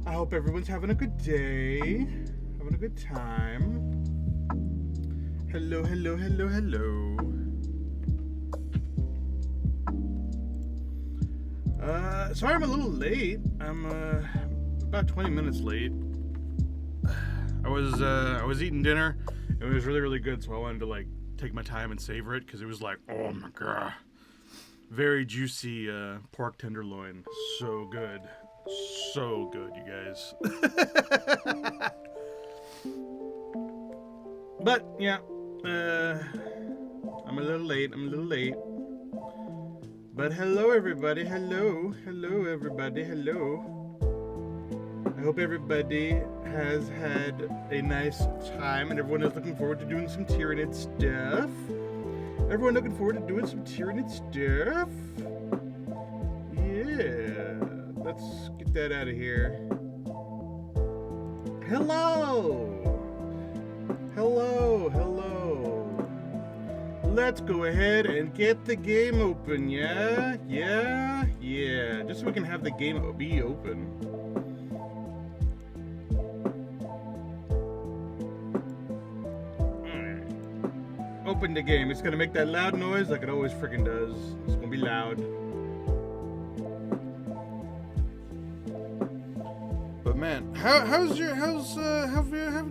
I hope everyone's having a good day, having a good time. Hello, hello, hello, hello. Sorry I'm a little late. I'm about 20 minutes late. I was eating dinner. It was really, really good, so I wanted to like take my time and savor it because it was like, oh my god, very juicy pork tenderloin. So good, you guys. But yeah, I'm a little late. But hello everybody, hello everybody, hello. I hope everybody has had a nice time and everyone is looking forward to doing some Tyranid stuff. Everyone looking forward to doing some Tyranid stuff? Yeah, let's get that out of here. Hello! Let's go ahead and get the game open, yeah? Just so we can have the game be open. Alright. Open the game. It's gonna make that loud noise like it always freaking does. It's gonna be loud. But man, how have you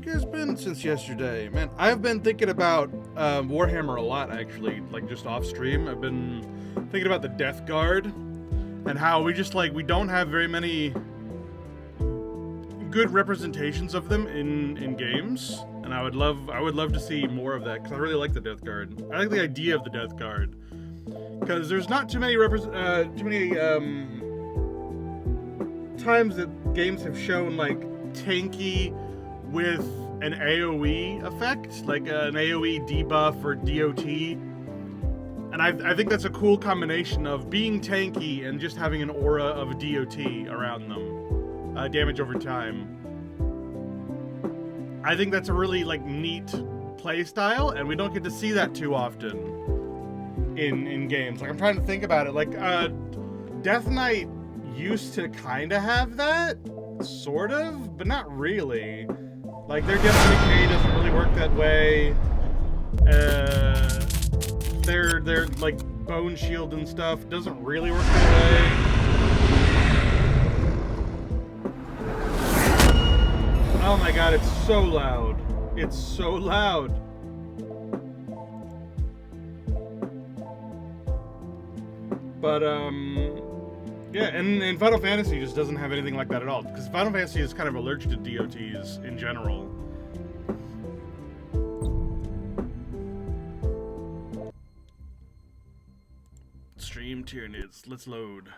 guys been since yesterday? Man, I've been thinking about Warhammer a lot actually, like just off stream. I've been thinking about the Death Guard and how we don't have very many good representations of them in games, and I would love to see more of that because I really like the Death Guard. I like the idea of the Death Guard because there's not too many times that games have shown like tanky with an AoE effect, like an AoE debuff or DOT, and I think that's a cool combination of being tanky and just having an aura of a DOT around them, damage over time. I think that's a really like neat play style, and we don't get to see that too often in games. Like I'm trying to think about it, like Death Knight used to kind of have that, sort of, but not really. Like their Death Decay doesn't really work that way. Their like bone shield and stuff doesn't really work that way. Oh my god, it's so loud. It's so loud. But yeah, and Final Fantasy just doesn't have anything like that at all, because Final Fantasy is kind of allergic to DOTs in general. Stream Tyranids, let's load.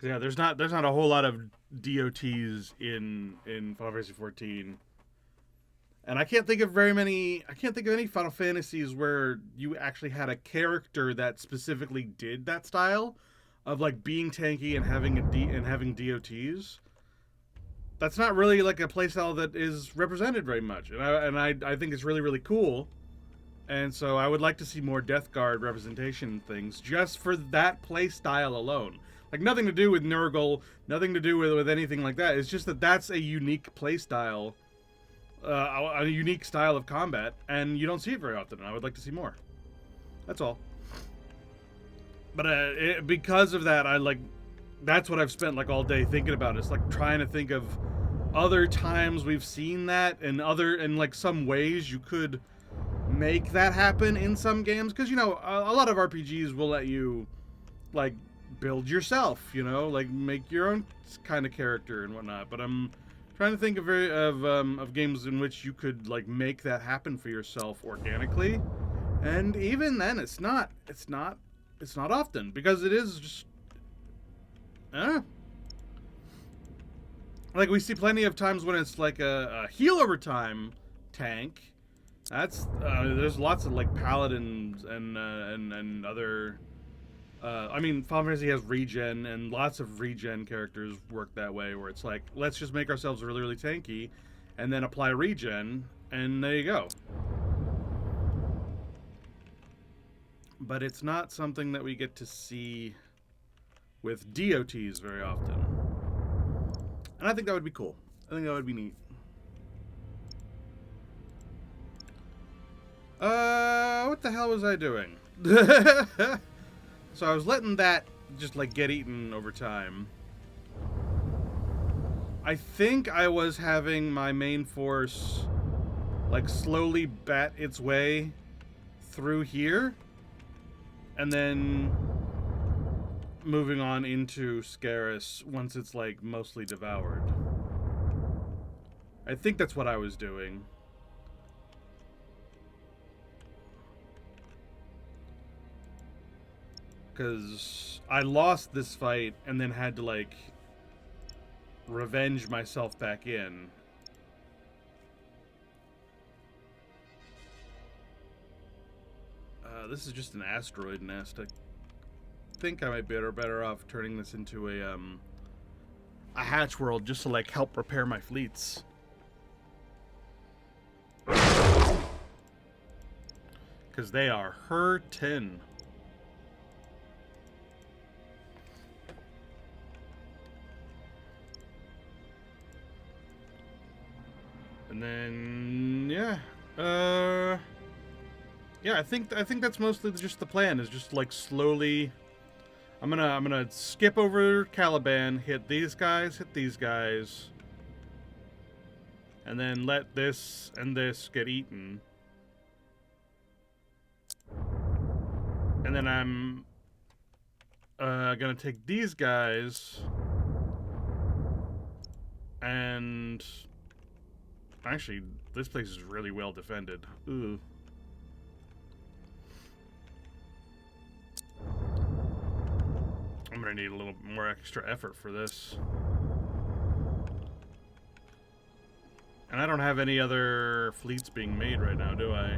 Yeah, there's not a whole lot of DOTs in Final Fantasy 14. And I can't think of any Final Fantasies where you actually had a character that specifically did that style of like being tanky and having DOTs. That's not really like a playstyle that is represented very much, and I think it's really, really cool. And so I would like to see more Death Guard representation things just for that playstyle alone. Like nothing to do with Nurgle, nothing to do with anything like that. It's just that that's a unique playstyle. A unique style of combat, and you don't see it very often, and I would like to see more. That's all. But because of that, that's what I've spent like all day thinking about. It's like trying to think of other times we've seen that, and like some ways you could make that happen in some games, because you know a lot of RPGs will let you like build yourself, you know, like make your own kind of character and whatnot. But I'm trying to think of games in which you could like make that happen for yourself organically, and even then, it's not often, because it is just, like we see plenty of times when it's like a heal over time tank. That's there's lots of like paladins and other. I mean, Final Fantasy has regen, and lots of regen characters work that way, where it's like, let's just make ourselves really, really tanky, and then apply regen, and there you go. But it's not something that we get to see with DOTs very often. And I think that would be cool. I think that would be neat. What the hell was I doing? So I was letting that just, like, get eaten over time. I think I was having my main force, like, slowly bat its way through here. And then moving on into Scaris once it's, like, mostly devoured. I think that's what I was doing. Because I lost this fight and then had to, like, revenge myself back in. This is just an asteroid nest. I think I might be better off turning this into a hatch world just to, like, help repair my fleets. Because they are hurtin'. And then, yeah, yeah, I think that's mostly just the plan. Is just, like, slowly. I'm gonna skip over Caliban, hit these guys, and then let this and this get eaten. And then I'm gonna take these guys and. Actually, this place is really well defended. Ooh. I'm gonna need a little more extra effort for this. And I don't have any other fleets being made right now, do I?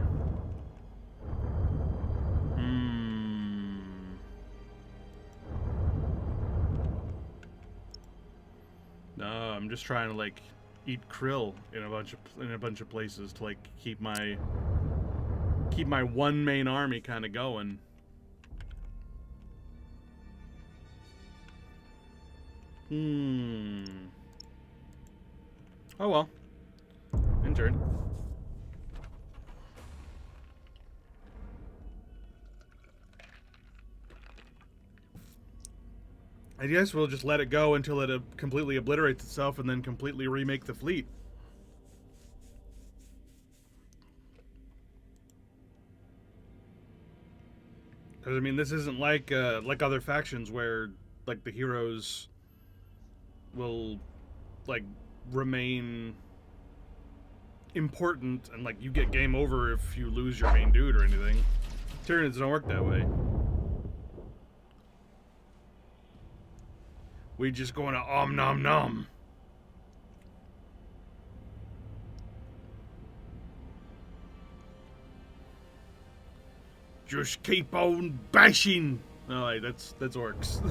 No, I'm just trying to, like, eat krill in a bunch of places to, like, keep my one main army kind of going. Oh well. In turn. I guess we'll just let it go until it completely obliterates itself and then completely remake the fleet. Because, I mean, this isn't like other factions where, like, the heroes will, like, remain important and, like, you get game over if you lose your main dude or anything. Tyranids don't work that way. We just going to om nom nom. Just keep on bashing. No, that's orcs.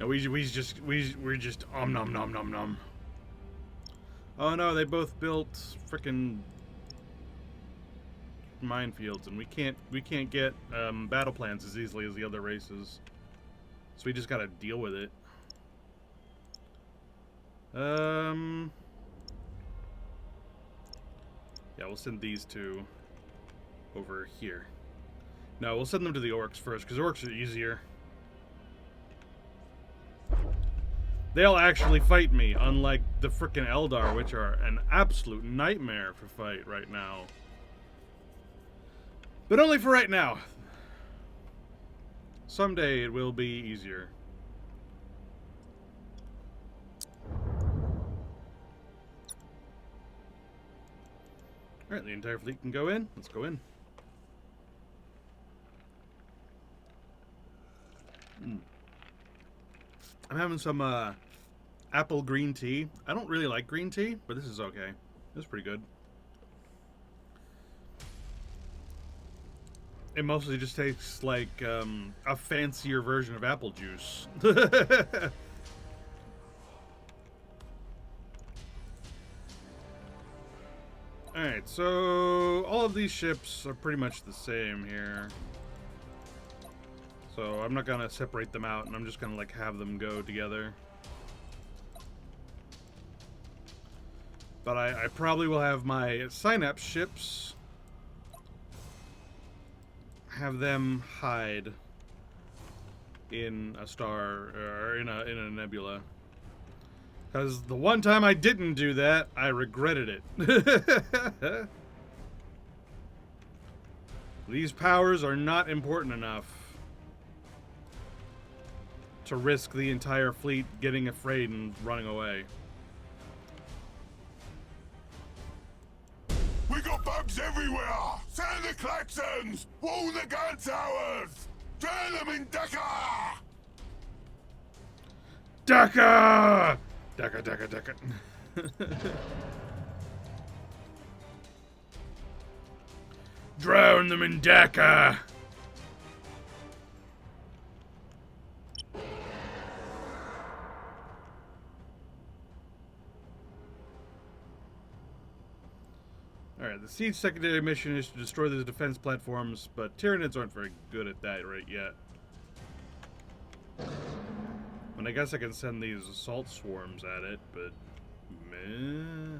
No, we're just om nom nom nom nom. Oh no, they both built frickin' minefields, and we can't get battle plans as easily as the other races. So we just gotta deal with it. Yeah, we'll send these two over here. No, we'll send them to the orcs first, because orcs are easier. They'll actually fight me, unlike the frickin' Eldar, which are an absolute nightmare for fight right now. But only for right now. Someday it will be easier. Alright, the entire fleet can go in. Let's go in. I'm having some apple green tea. I don't really like green tea, but this is okay. This is pretty good. It mostly just tastes like a fancier version of apple juice. Alright, so all of these ships are pretty much the same here. So I'm not gonna separate them out, and I'm just gonna like have them go together. But I probably will have my synapse ships, have them hide in a star or in a nebula. Because the one time I didn't do that, I regretted it. These powers are not important enough to risk the entire fleet getting afraid and running away. We got bugs everywhere! Sound the klaxons! Wall the gun towers! Turn them in Dakar! Dakar! Dakar, Dakar, Dakar. Drown them in Dakar! Alright, the Siege secondary mission is to destroy the defense platforms, but Tyranids aren't very good at that right yet. And I guess I can send these assault swarms at it, but meh.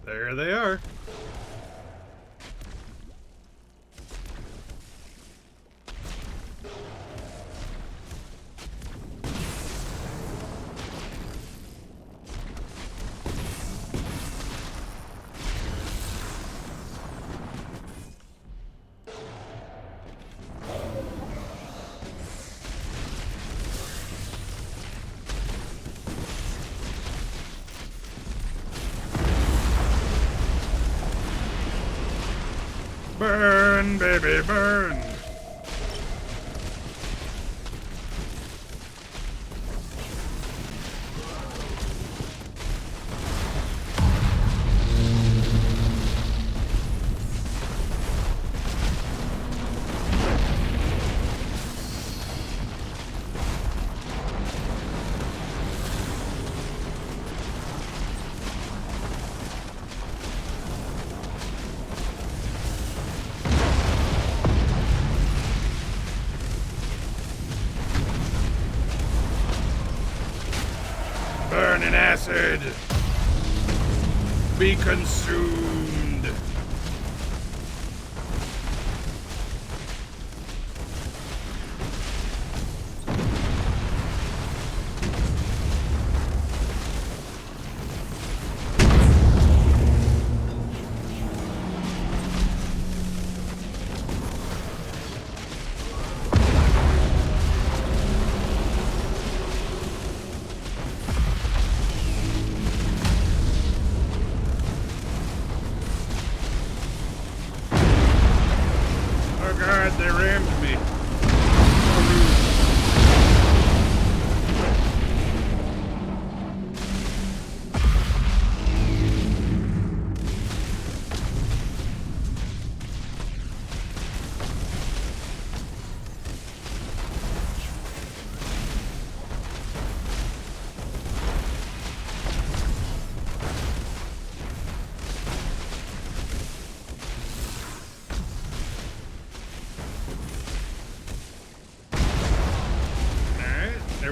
There they are. Burn, baby, burn! Burn in acid! Be consumed!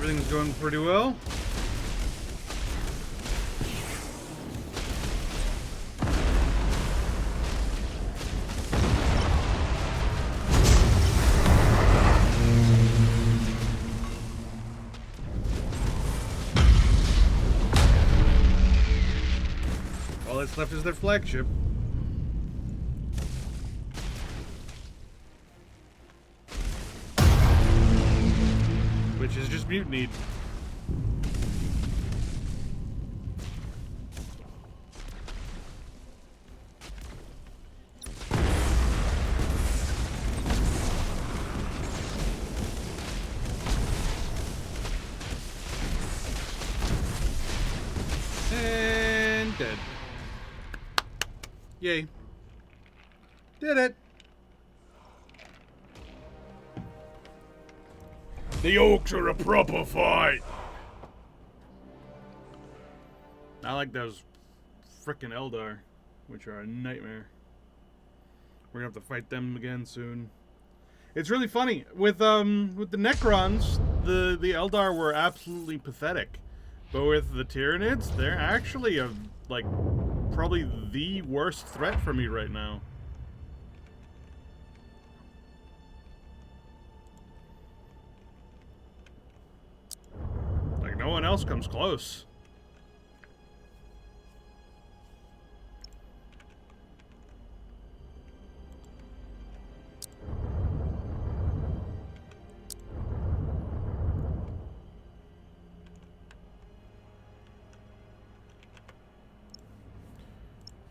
everything's going pretty well. All that's left is their flagship. Which is just mutinied. And dead. Yay. Did it. The Orcs are a proper fight. I like those frickin' Eldar, which are a nightmare. We're gonna have to fight them again soon. It's really funny with the Necrons. The Eldar were absolutely pathetic, but with the Tyranids, they're actually a like probably the worst threat for me right now. Like, no one else comes close.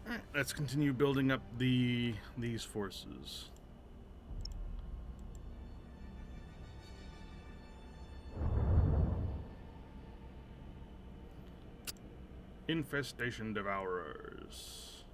Alright, let's continue building up these forces. Infestation Devourers.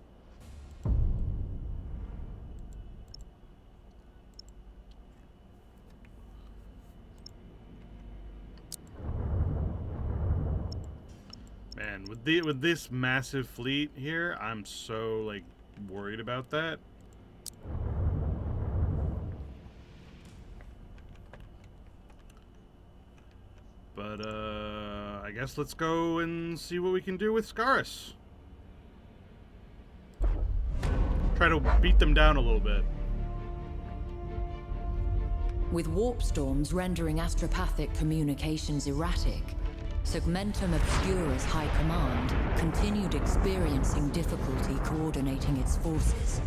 Man, with this massive fleet here, I'm so like worried about that. But I guess let's go and see what we can do with Scarus. Try to beat them down a little bit. With warp storms rendering astropathic communications erratic, Segmentum Obscura's High Command continued experiencing difficulty coordinating its forces.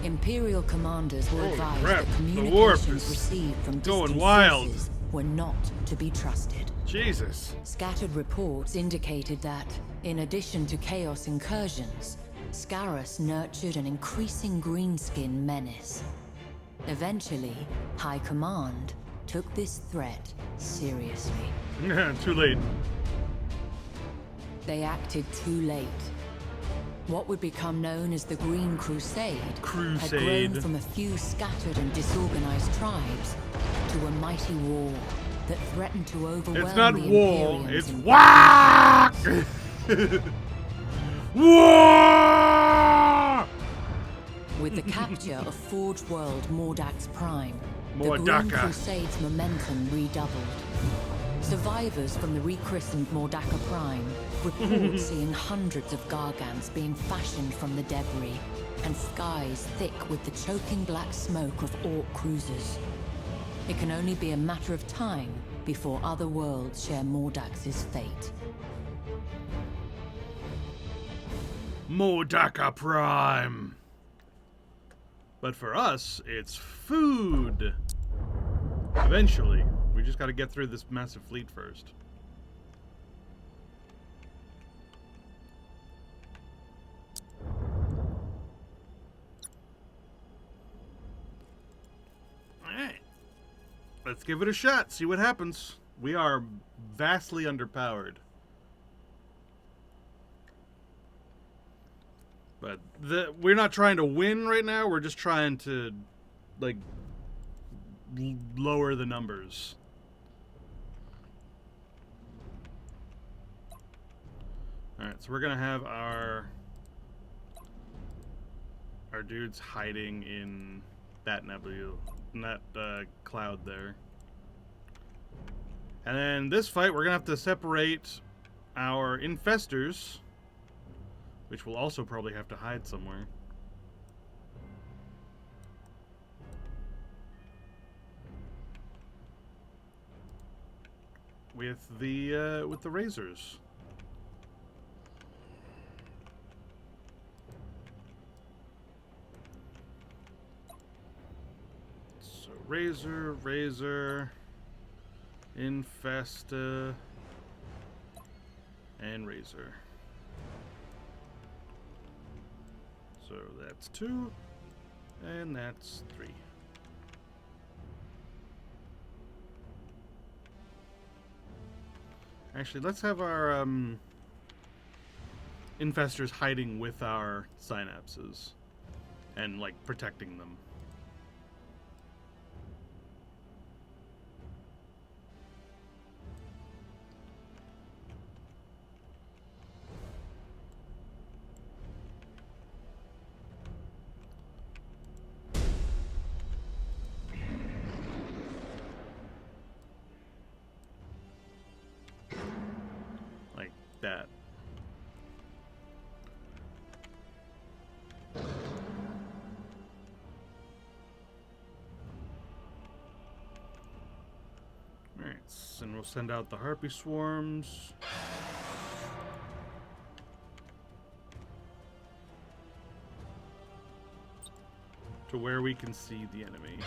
Imperial commanders were advised that communications received from distant sources were not to be trusted. Jesus. Scattered reports indicated that, in addition to chaos incursions, Scarus nurtured an increasing greenskin menace. Eventually, High Command took this threat seriously. Too late. They acted too late. What would become known as the Green Crusade had grown from a few scattered and disorganized tribes to a mighty war that threatened to overwhelm It's not the war, Imperiums it's in whack! War! With the capture of Forge World Mordax Prime, the Green Mordaka. Crusade's momentum redoubled. Survivors from the rechristened Mordaka Prime report seeing hundreds of Gargants being fashioned from the debris, and skies thick with the choking black smoke of Orc cruisers. It can only be a matter of time before other worlds share Mordax's fate. Mordaka Prime. But for us, it's food. Eventually. We just gotta get through this massive fleet first. Alright. Let's give it a shot, see what happens. We are vastly underpowered. But we're not trying to win right now, we're just trying to, like, lower the numbers. Alright, so we're gonna have our dudes hiding in that nebula, in that cloud there. And then this fight, we're going to have to separate our infestors, which will also probably have to hide somewhere. With the razors. So razor, infesta, and razor. So that's 2, and that's 3. Actually, let's have our infestors hiding with our synapses and, like, protecting them. That. Alright, and we'll send out the harpy swarms. To where we can see the enemy.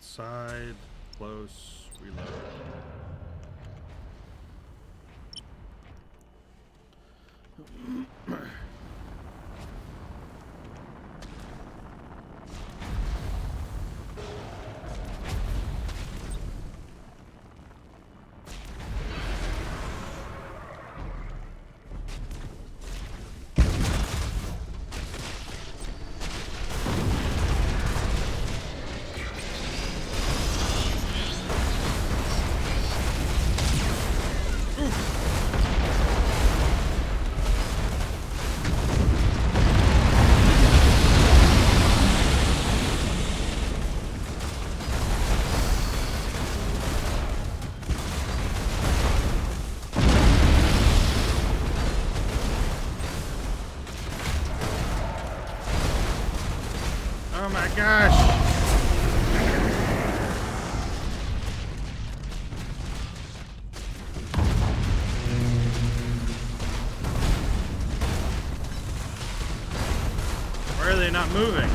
Side, close, reload. Oh my gosh! Why are they not moving?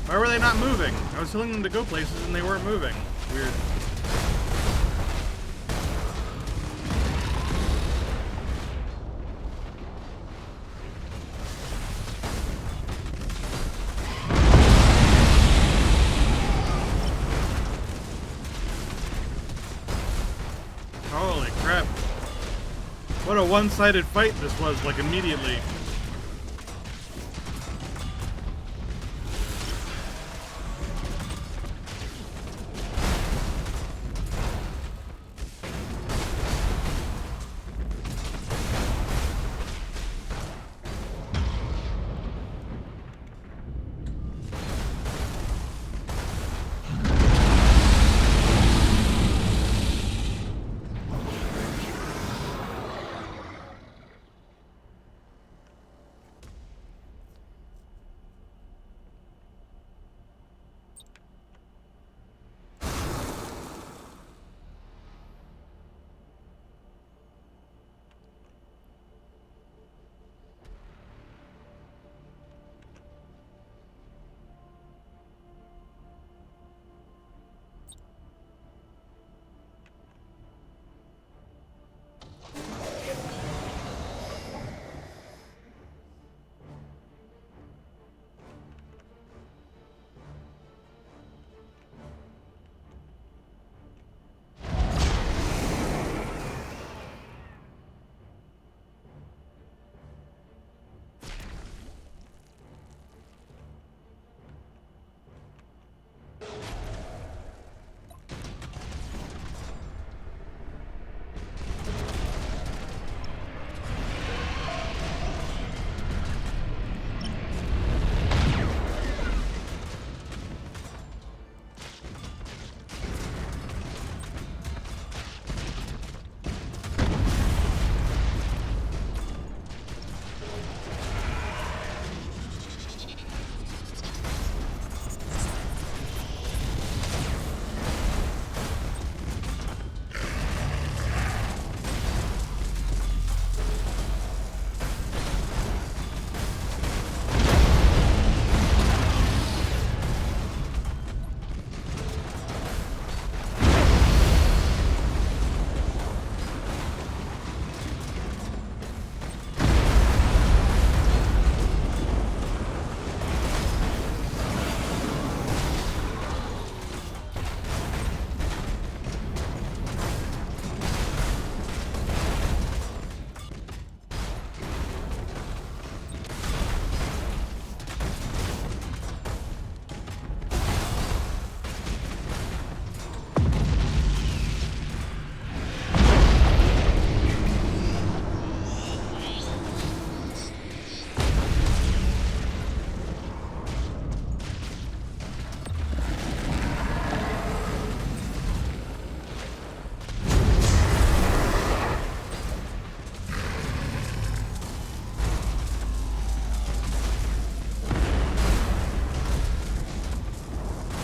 Why were they not moving? I was telling them to go places and they weren't moving. Weird. Holy crap. What a one-sided fight this was, like, immediately.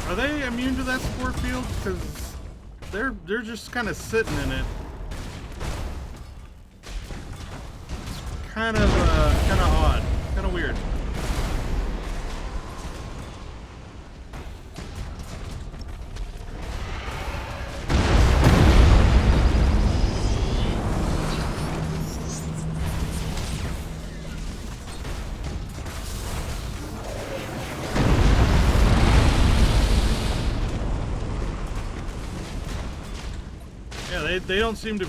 Are they immune to that spore field? Because they're just kind of sitting in it. Kind of odd, kind of weird. Yeah, they don't seem to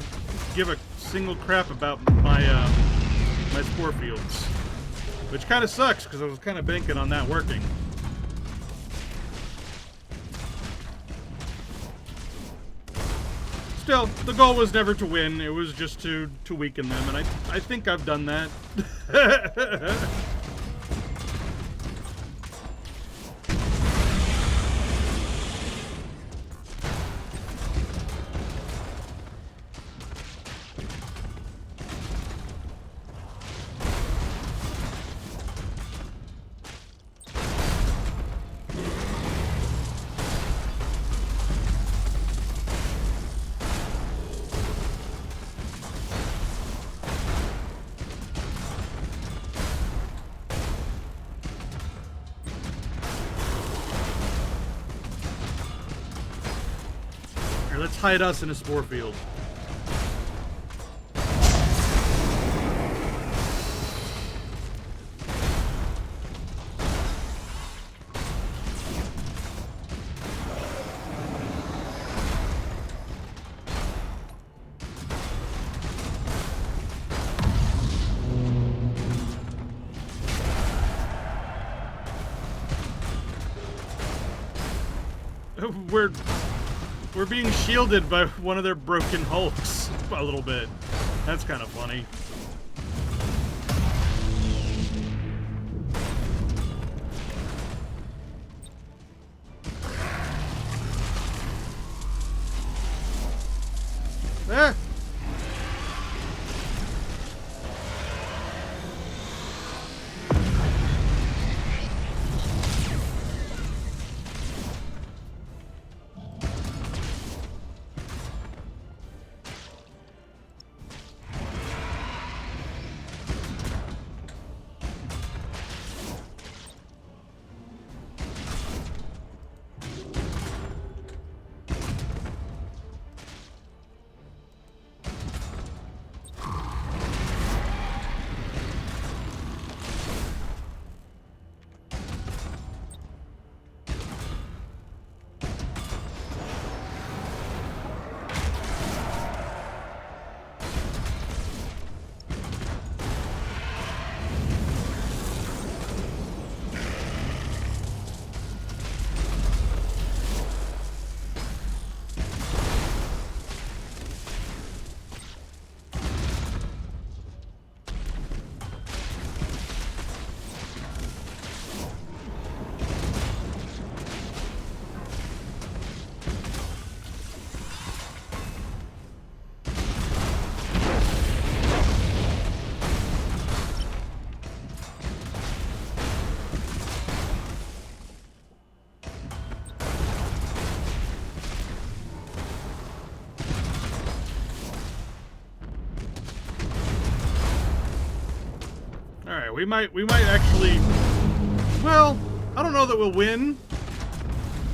give a single crap about my my spore fields, which kind of sucks because I was kind of banking on that working. Still, the goal was never to win; it was just to weaken them, and I think I've done that. Let's hide us in a spore field. We're being shielded by one of their broken hulks a little bit. That's kind of funny. Ah! Alright, we might actually... Well, I don't know that we'll win,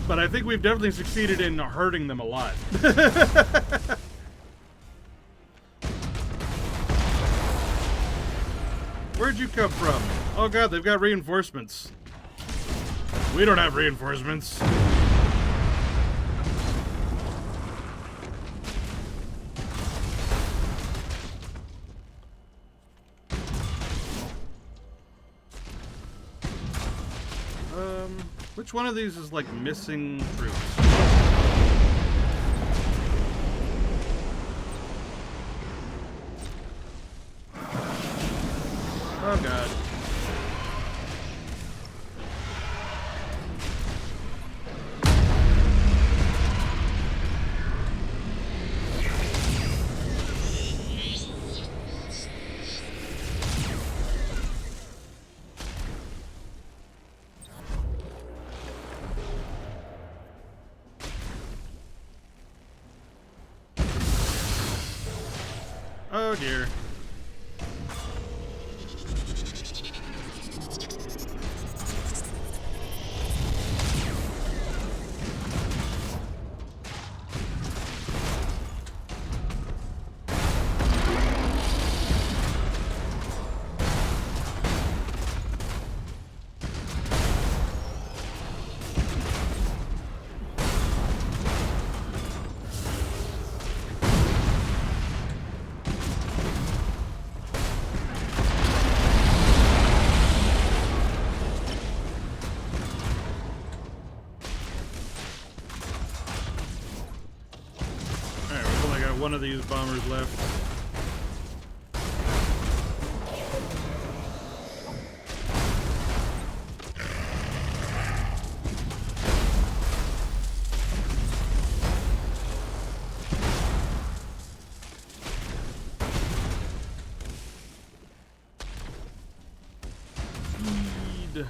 but I think we've definitely succeeded in hurting them a lot. Where'd you come from? Oh god, they've got reinforcements. We don't have reinforcements. Which one of these is like missing troops? Oh god. dear. One of these bombers left. Speed.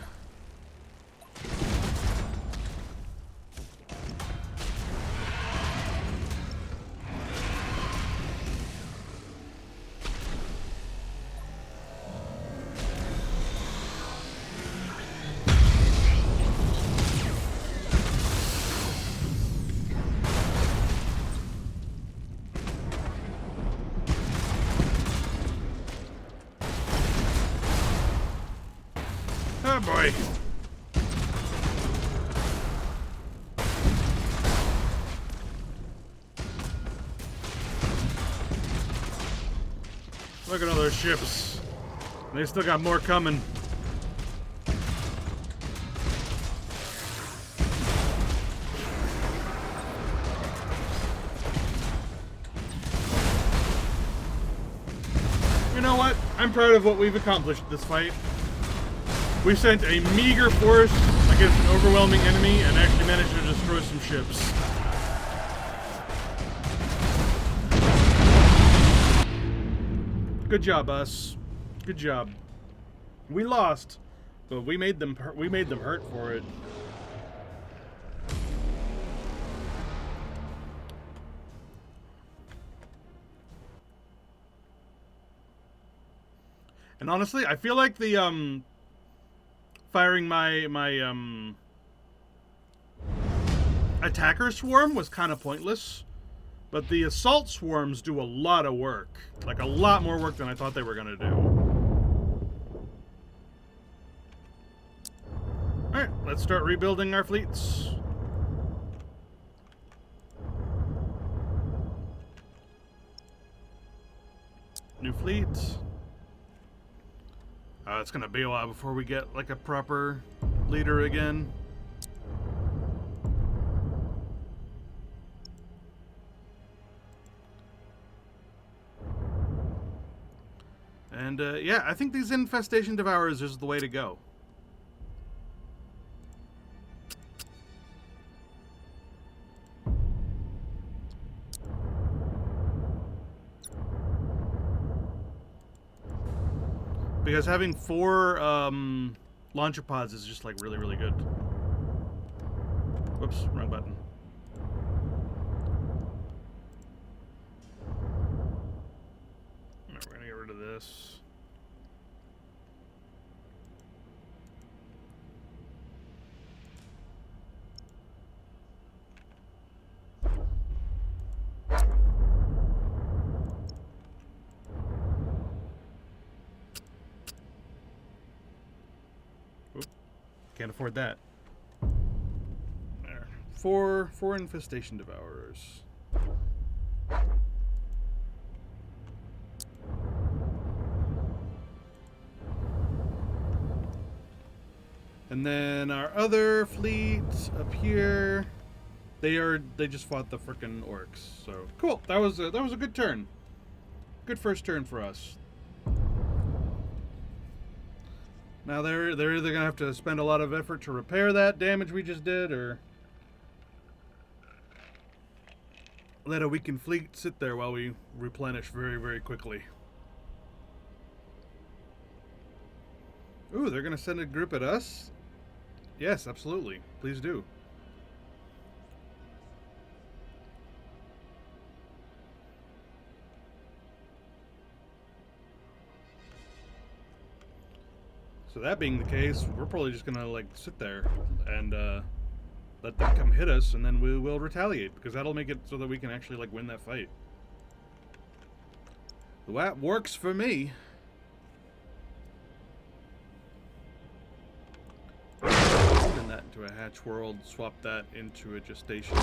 Oh boy. Look at all those ships. They still got more coming. You know what? I'm proud of what we've accomplished this fight. We sent a meager force against an overwhelming enemy and actually managed to destroy some ships. Good job, us. Good job. We lost, but we made them hurt for it. And honestly, I feel like the firing my attacker swarm was kind of pointless, but the assault swarms do a lot of work, like a lot more work than I thought they were gonna do. All right, let's start rebuilding our fleets. New fleet. It's gonna be a while before we get like a proper leader again. And yeah, I think these infestation devourers is the way to go. Because having 4 launcher pods is just like really, really good. Whoops, wrong button. Alright, we're gonna get rid of this. Can't afford that. There. Four infestation devourers. And then our other fleet up here, they just fought the frickin' orcs. So cool. That was a good turn. Good first turn for us. Now they're either gonna have to spend a lot of effort to repair that damage we just did, or let a weakened fleet sit there while we replenish very, very quickly. Ooh, they're gonna send a group at us? Yes, absolutely. Please do. So that being the case, we're probably just gonna like sit there and let them come hit us, and then we will retaliate, because that'll make it so that we can actually like win that fight. That works for me. Turn that into a hatch world. Swap that into a gestation.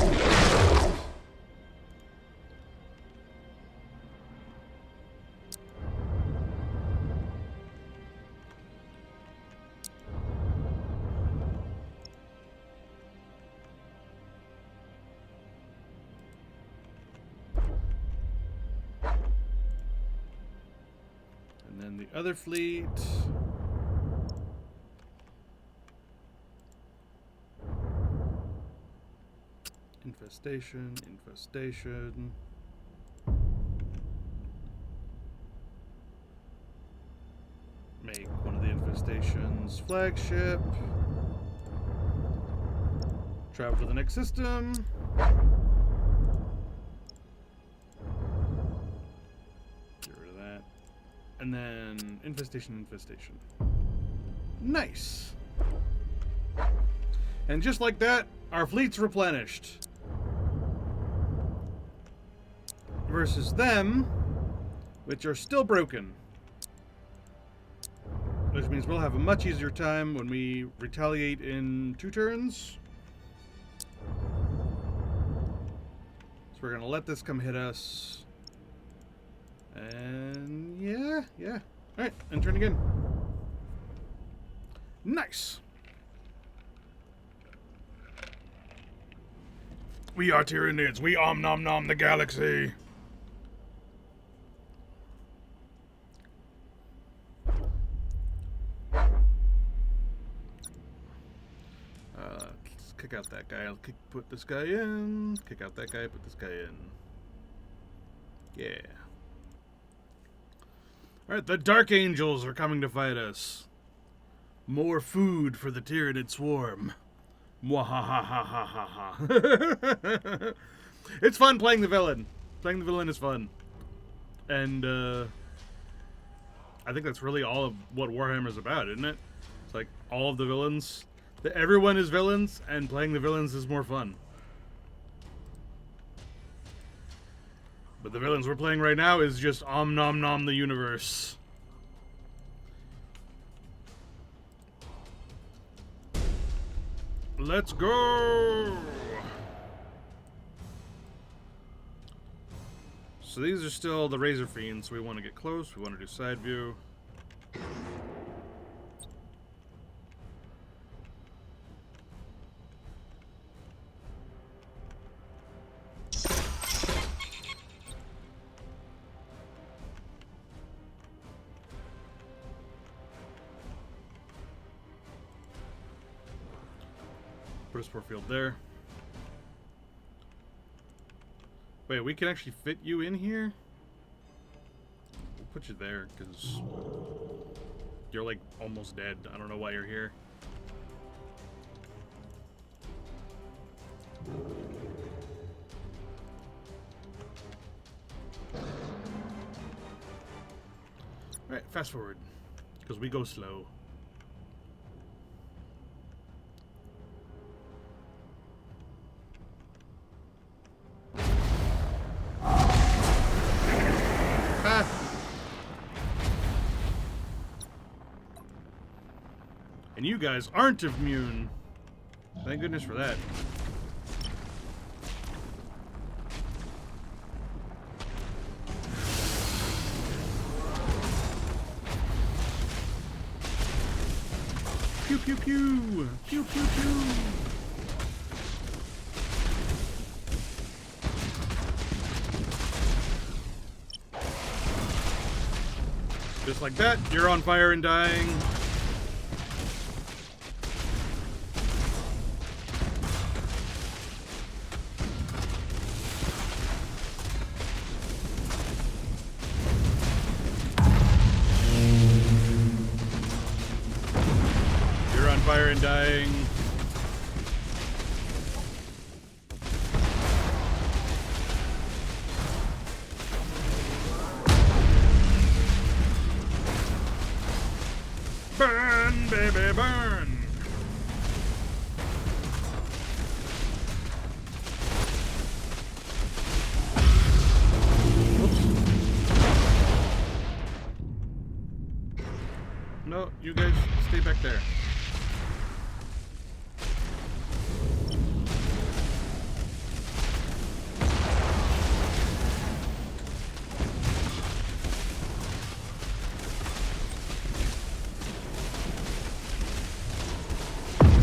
And then the other fleet. Infestation, infestation. Make one of the infestations flagship. Travel to the next system. Get rid of that. And then infestation, infestation. Nice. And just like that, our fleet's replenished. Versus them, which are still broken. Which means we'll have a much easier time when we retaliate in 2 turns. So we're gonna let this come hit us. And yeah. Alright, and turn again. Nice. We are Tyranids. We nom the galaxy. Let's kick out that guy. I'll put this guy in. Kick out that guy. Put this guy in. Yeah. Alright, the Dark Angels are coming to fight us. More food for the Tyranid swarm. Mwahahahahaha. It's fun playing the villain. Playing the villain is fun. And I think that's really all of what Warhammer's about, isn't it? It's like all of the villains. Everyone is villains, and playing the villains is more fun. But the villains we're playing right now is just nom the universe. Let's go! So these are still the Razor Fiends, so we want to get close, we want to do side view. Put a spore field there. Wait, we can actually fit you in here? We'll put you there, because you're like almost dead. I don't know why you're here. Alright, fast forward, because we go slow. And you guys aren't immune. Thank goodness for that. Pew pew pew! Pew pew pew! Just like that, you're on fire and dying. You're on fire and dying. Burn, baby, burn! No, you guys stay back there.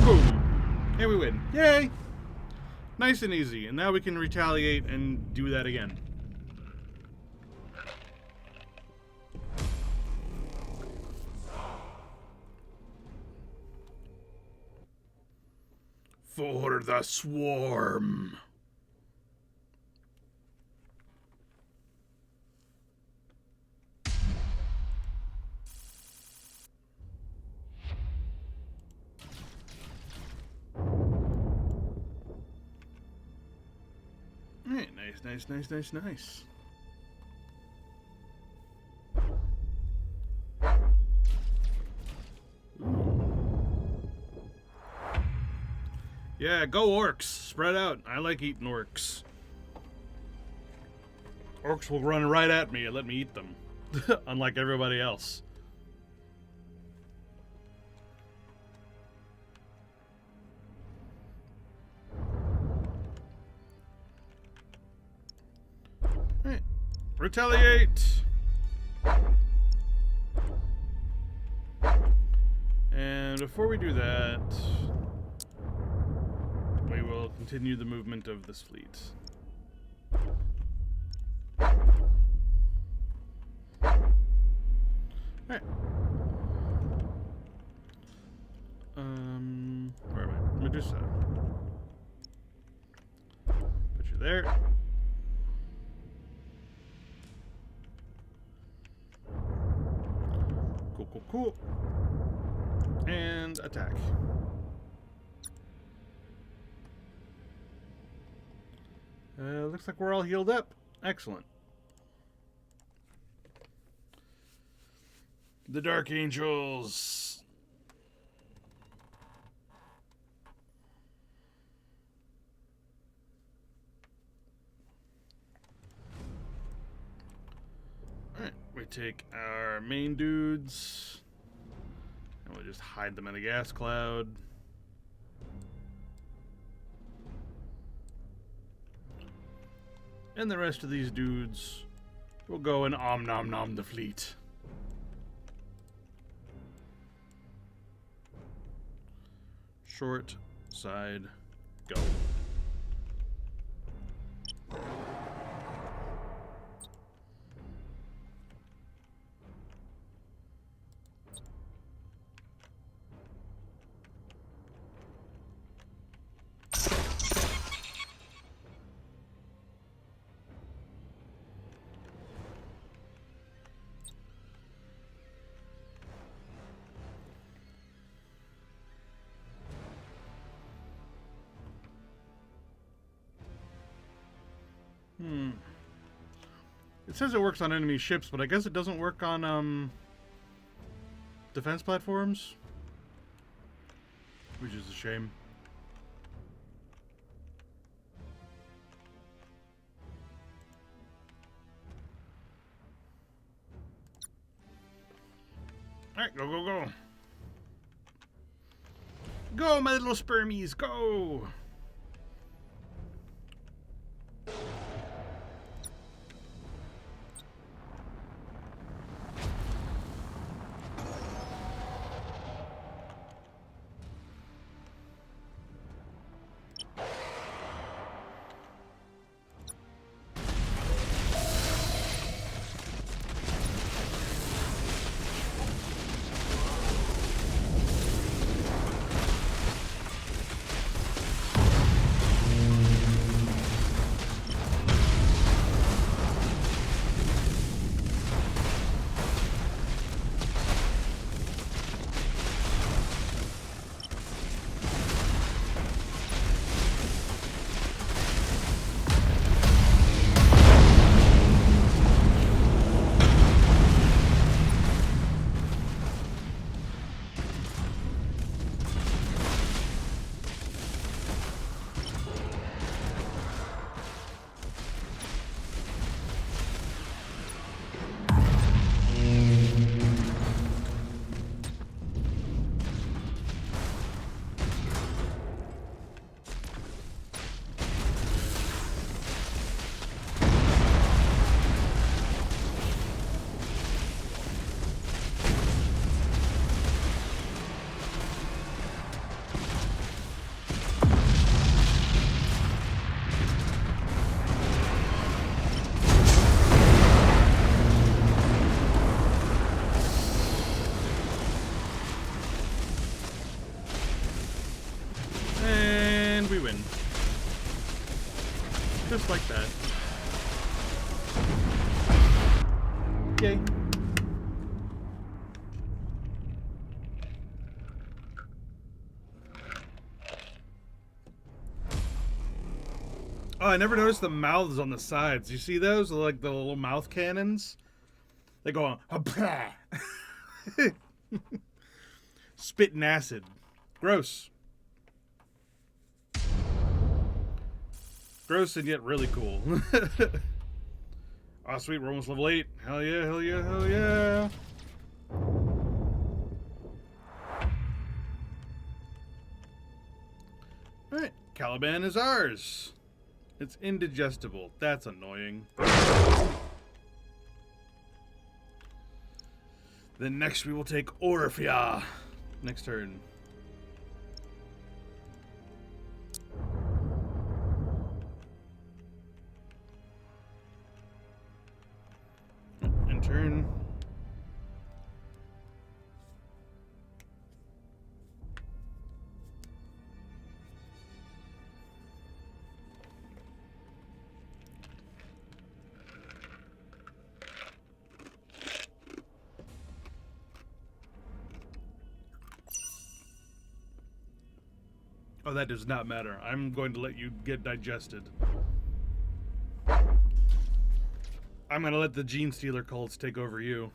Boom! And we win. Yay! Nice and easy. And now we can retaliate and do that again. For the swarm. Alright, nice. Yeah, go orcs. Spread out. I like eating orcs. Orcs will run right at me and let me eat them. Unlike everybody else. Alright. Retaliate! And before we do that, we will continue the movement of this fleet. Alright. Where am I? Medusa. Put you there. Cool. And attack. Looks like we're all healed up. Excellent. The Dark Angels. Alright, we take our main dudes. And we'll just hide them in a gas cloud. And the rest of these dudes will go and nom the fleet. Short side, go. It says it works on enemy ships, but I guess it doesn't work on defense platforms, which is a shame. Alright, go. Go, my little spermies, go! Just like that. Okay. Oh, I never noticed the mouths on the sides. You see those? Like the little mouth cannons? They go on. Spitting acid. Gross. Gross and yet really cool. Oh, sweet. We're almost level 8. Hell yeah, hell yeah, hell yeah. Alright. Caliban is ours. It's indigestible. That's annoying. Then next we will take Orphea. Next turn. In turn. Oh, that does not matter. I'm going to let you get digested. I'm going to let the Gene Stealer cults take over you.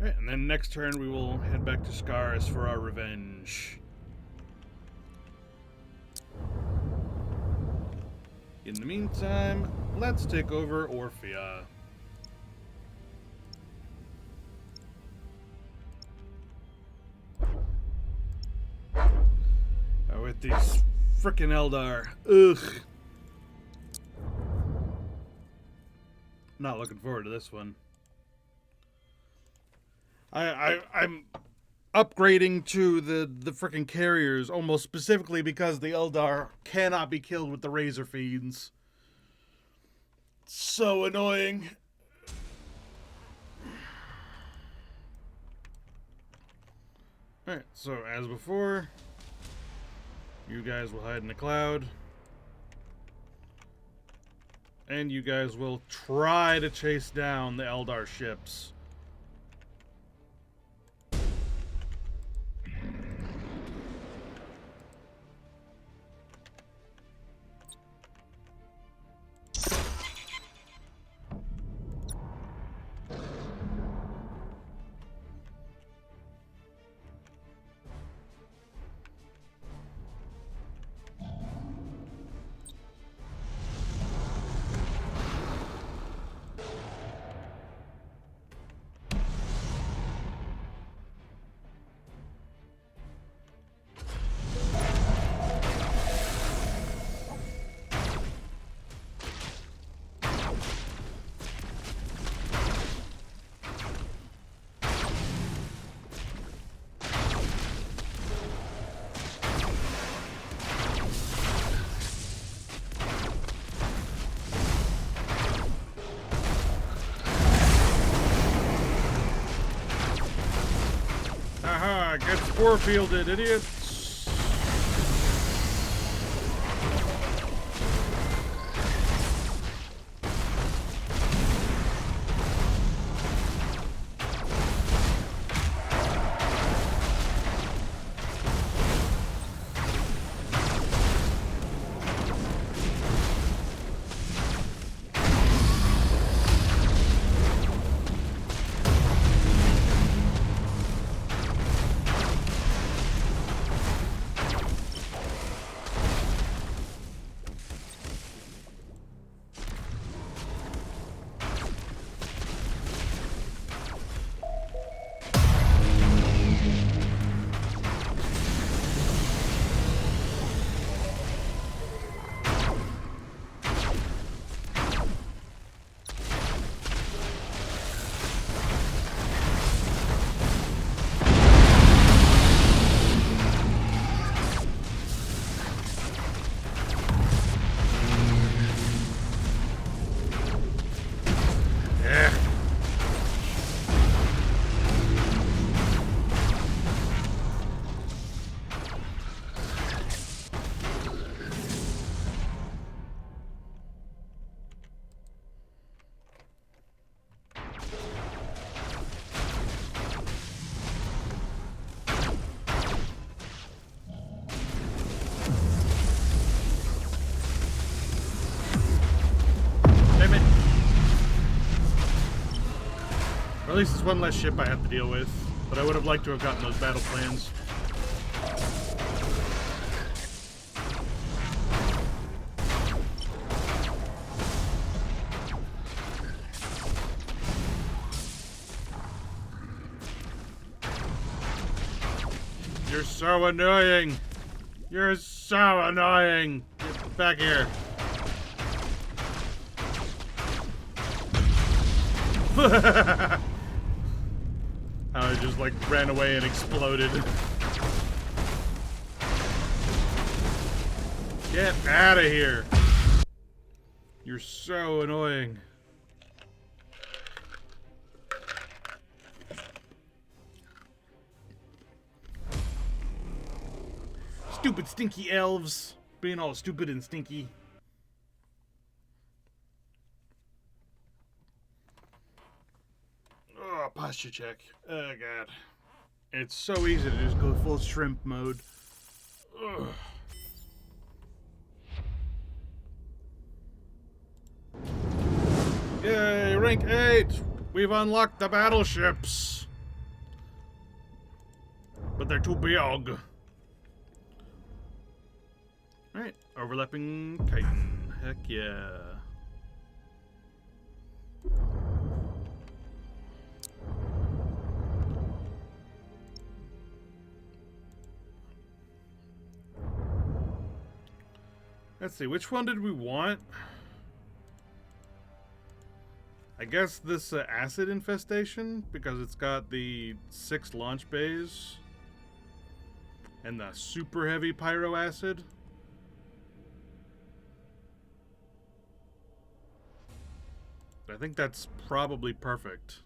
Alright, and then next turn we will head back to Scars for our revenge. In the meantime, let's take over Orphea. With these frickin' Eldar. Ugh. Not looking forward to this one. I'm upgrading to the frickin' carriers almost specifically because the Eldar cannot be killed with the Razor Fiends. So annoying. Alright, so as before, you guys will hide in the cloud. And you guys will try to chase down the Eldar ships. Get spore fielded, idiots! At least it's one less ship I have to deal with. But I would have liked to have gotten those battle plans. You're so annoying. You're so annoying. Get back here. I just like ran away and exploded. Get out of here. You're so annoying. Stupid stinky elves. Being all stupid and stinky. Oh, posture check. Oh, God. It's so easy to just go full shrimp mode. Ugh. Yay, rank 8! We've unlocked the battleships. But they're too big. Alright, overlapping chitin. Heck yeah. Let's see, which one did we want? I guess this acid infestation, because it's got the 6 launch bays and the super heavy pyro acid. I think that's probably perfect.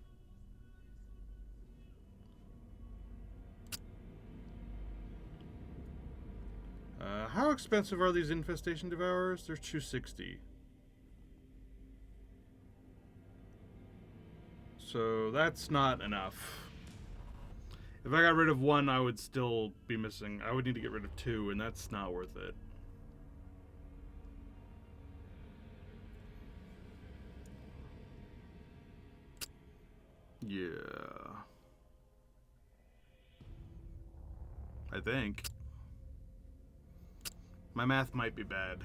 How expensive are these infestation devourers? They're $260. So that's not enough. If I got rid of one, I would still be missing. I would need to get rid of 2, and that's not worth it. Yeah. I think. My math might be bad.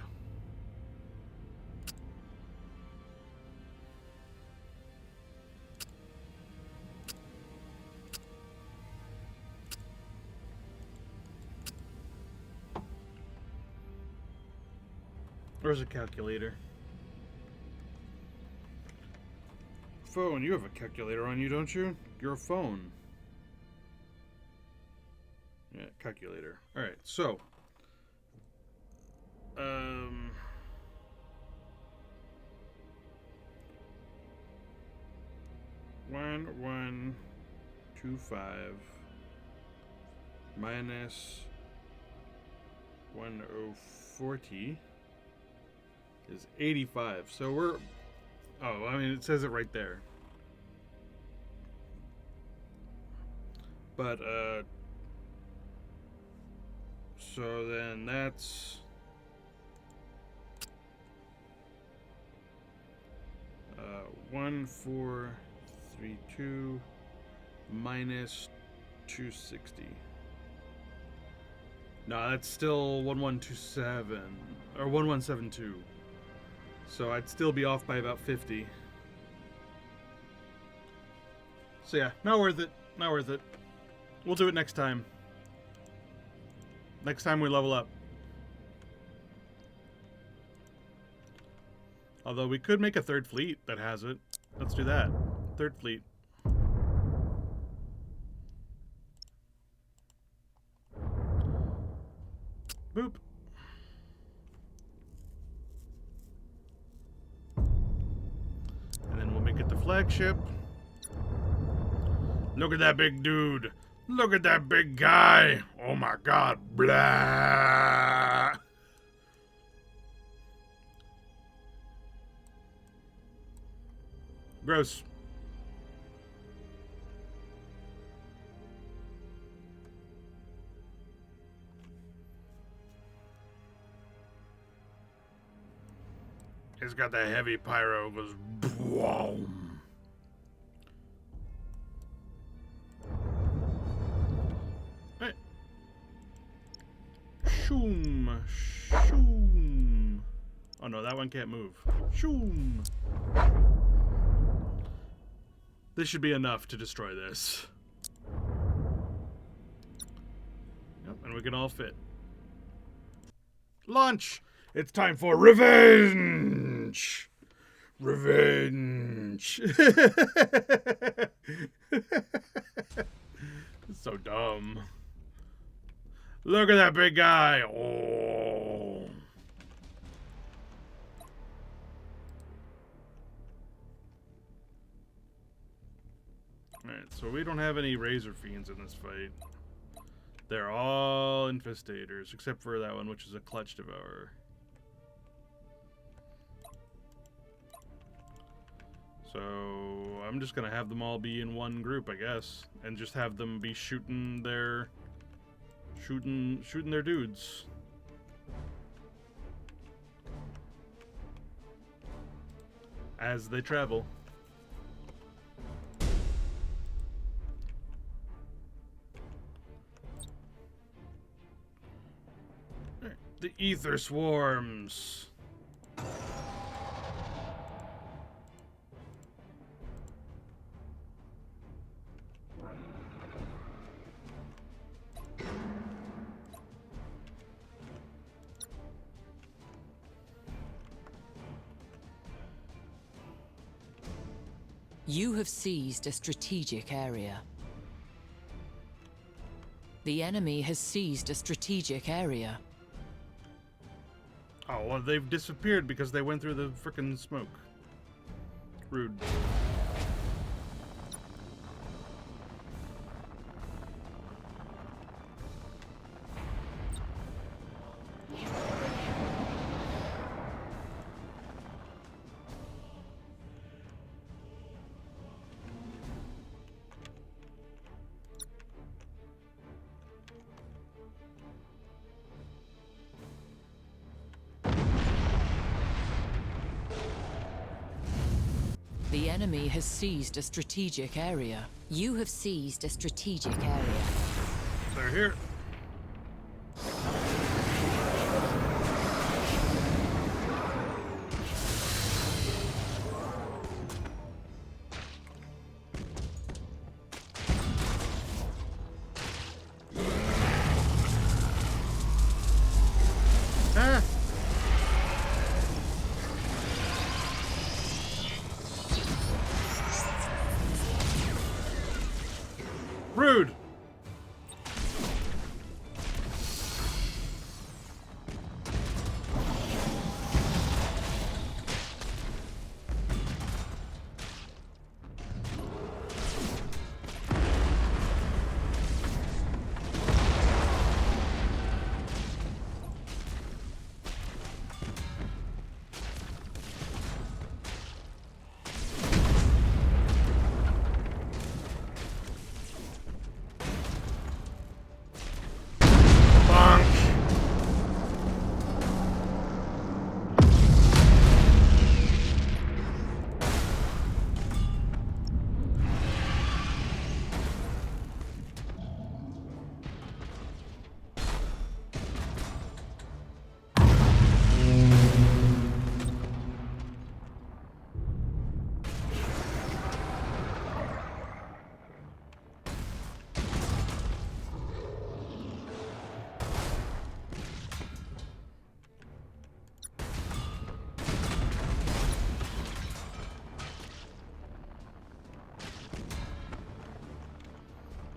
Where's a calculator? Phone, you have a calculator on you, don't you? You're a phone. Yeah, calculator. Alright, so. 1125 minus 1040 is 85. So we're... Oh, I mean, it says it right there. But, so then that's... 1432 minus 260. No, that's still 1127 or 1172. So I'd still be off by about 50. So yeah, not worth it. Not worth it. We'll do it next time. Next time we level up. Although we could make a 3rd fleet that has it. Let's do that. 3rd fleet. Boop. And then we'll make it the flagship. Look at that big dude. Look at that big guy. Oh my god. Blah. Gross. It's got that heavy pyro. Goes boom. Shoom. Shoom. Oh no, that one can't move. Shoom. This should be enough to destroy this. Yep, and we can all fit. Launch! It's time for revenge! Revenge! It's so dumb. Look at that big guy! Oh. Alright, so we don't have any Razor Fiends in this fight. They're all Infestators, except for that one, which is a Clutch Devourer. So I'm just gonna have them all be in one group, I guess, and just have them be shooting their dudes. As they travel. The Ether Swarms. You have seized a strategic area. The enemy has seized a strategic area. Oh, well, they've disappeared because they went through the frickin' smoke. Rude. The enemy has seized a strategic area. You have seized a strategic area. They're here. Ah! Rude!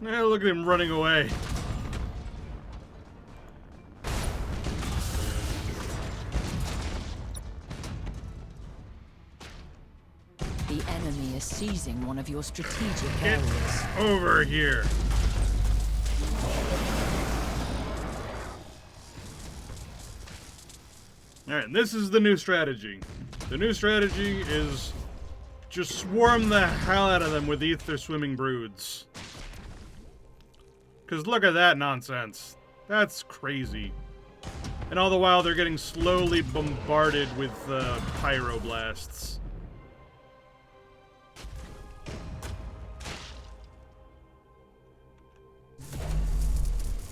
Look at him running away. The enemy is seizing one of your strategic areas. Over here. Alright, this is the new strategy. The new strategy is just swarm the hell out of them with ether swimming broods. Because look at that nonsense. That's crazy. And all the while they're getting slowly bombarded with pyroblasts.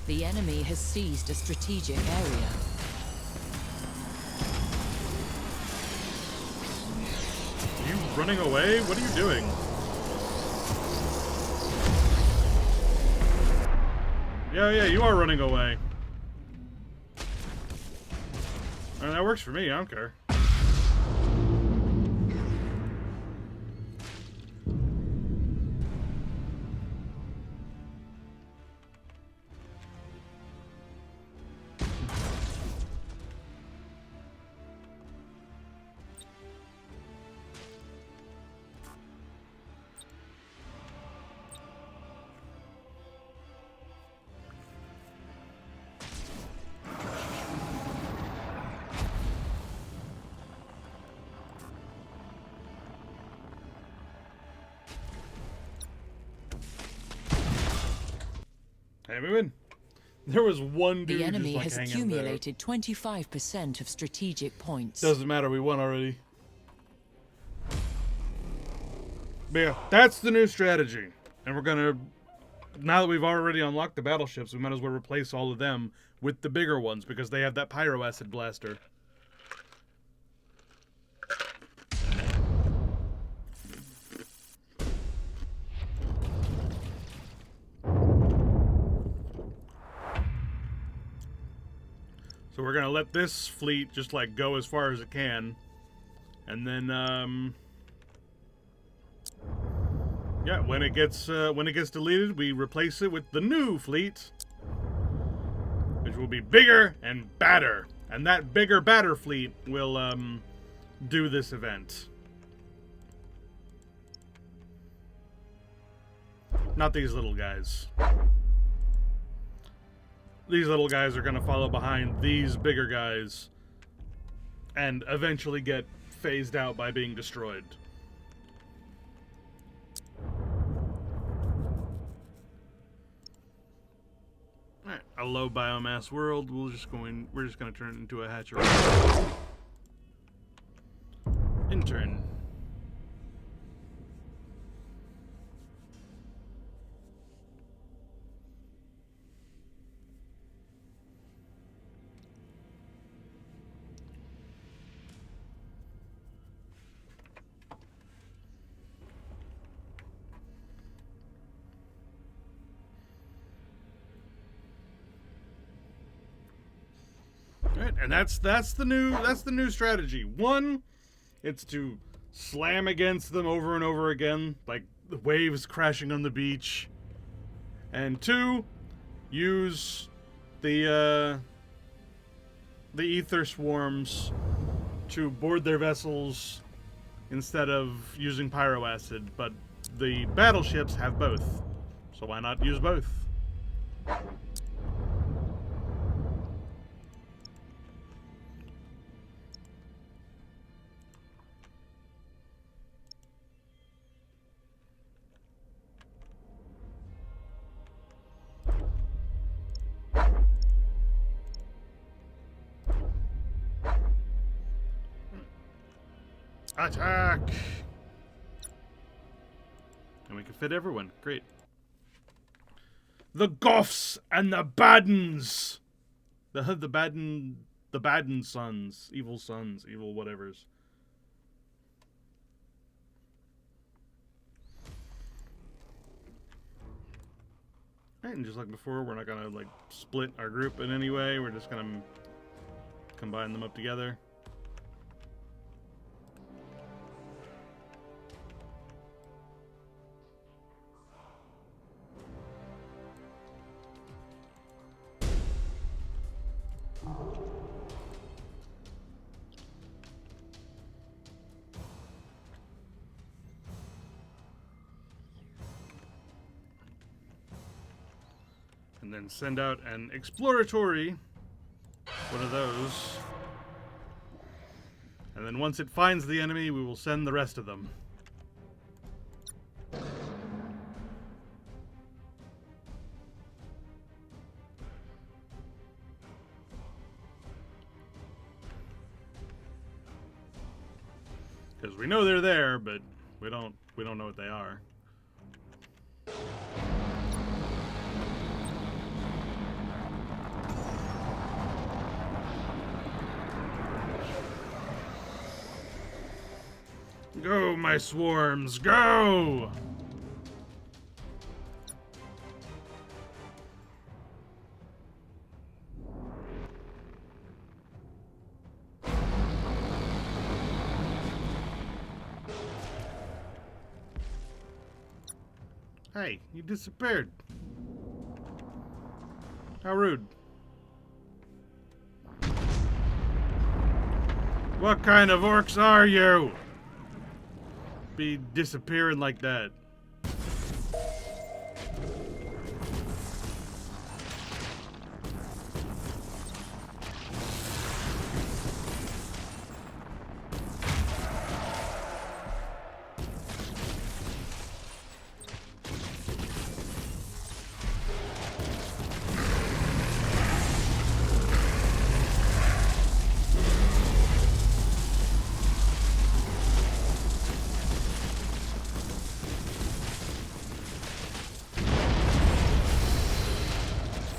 The enemy has seized a strategic area. Are you running away? What are you doing? Yeah, you are running away. I mean, that works for me, I don't care. Hey, we win. There was one dude The enemy just, has like, hanging there. accumulated 25% of strategic points. Doesn't matter, we won already. But yeah, that's the new strategy. And we're gonna, now that we've already unlocked the battleships, we might as well replace all of them with the bigger ones, because they have that pyro acid blaster. So we're gonna let this fleet just like go as far as it can, and then yeah, when it gets deleted, we replace it with the new fleet, which will be bigger and badder, and that bigger, badder fleet will do this event. Not these little guys. These little guys are going to follow behind these bigger guys and eventually get phased out by being destroyed. Alright, a low biomass world. We're just going to turn it into a hatchery. Intern. Right, and that's the new strategy. One, it's to slam against them over and over again, like the waves crashing on the beach. And two, use the ether swarms to board their vessels instead of using pyro acid. But the battleships have both, so why not use both? Attack! And we can fit everyone. Great. The Goths and the Baddens! The Baden sons. Evil whatevers. Alright, and just like before, we're not gonna, like, split our group in any way. We're just gonna combine them up together. And then send out an exploratory one of those. And then once it finds the enemy, we will send the rest of them. Because we know they're there, but we don't know what they are. Go, my swarms, go! Hey, you disappeared. How rude. What kind of orcs are you? Be disappearing like that.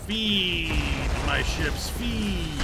Feed, my ships, feed.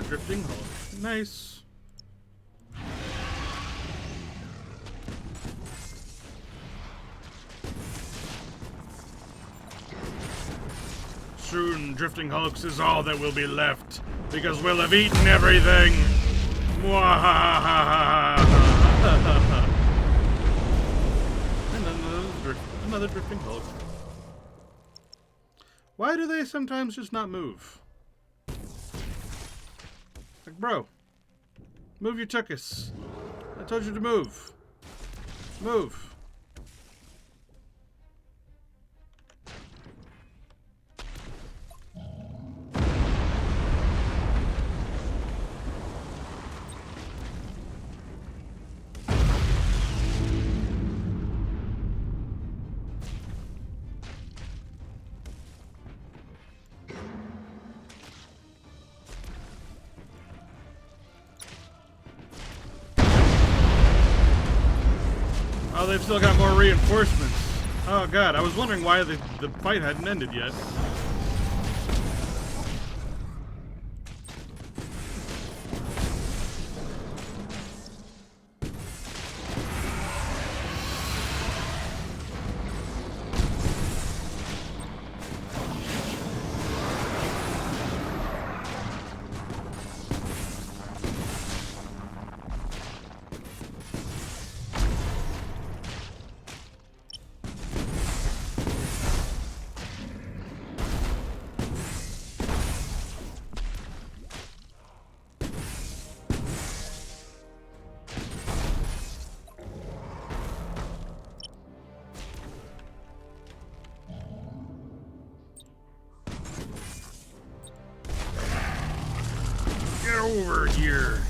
drifting Hulk. Nice. Soon, drifting hulks is all that will be left, because we'll have eaten everything. And another drifting hulk. Why do they sometimes just not move? Like, bro, move your tuchus. I told you to move. Move. Oh, they've still got more reinforcements. Oh god, I was wondering why the fight hadn't ended yet. Over here.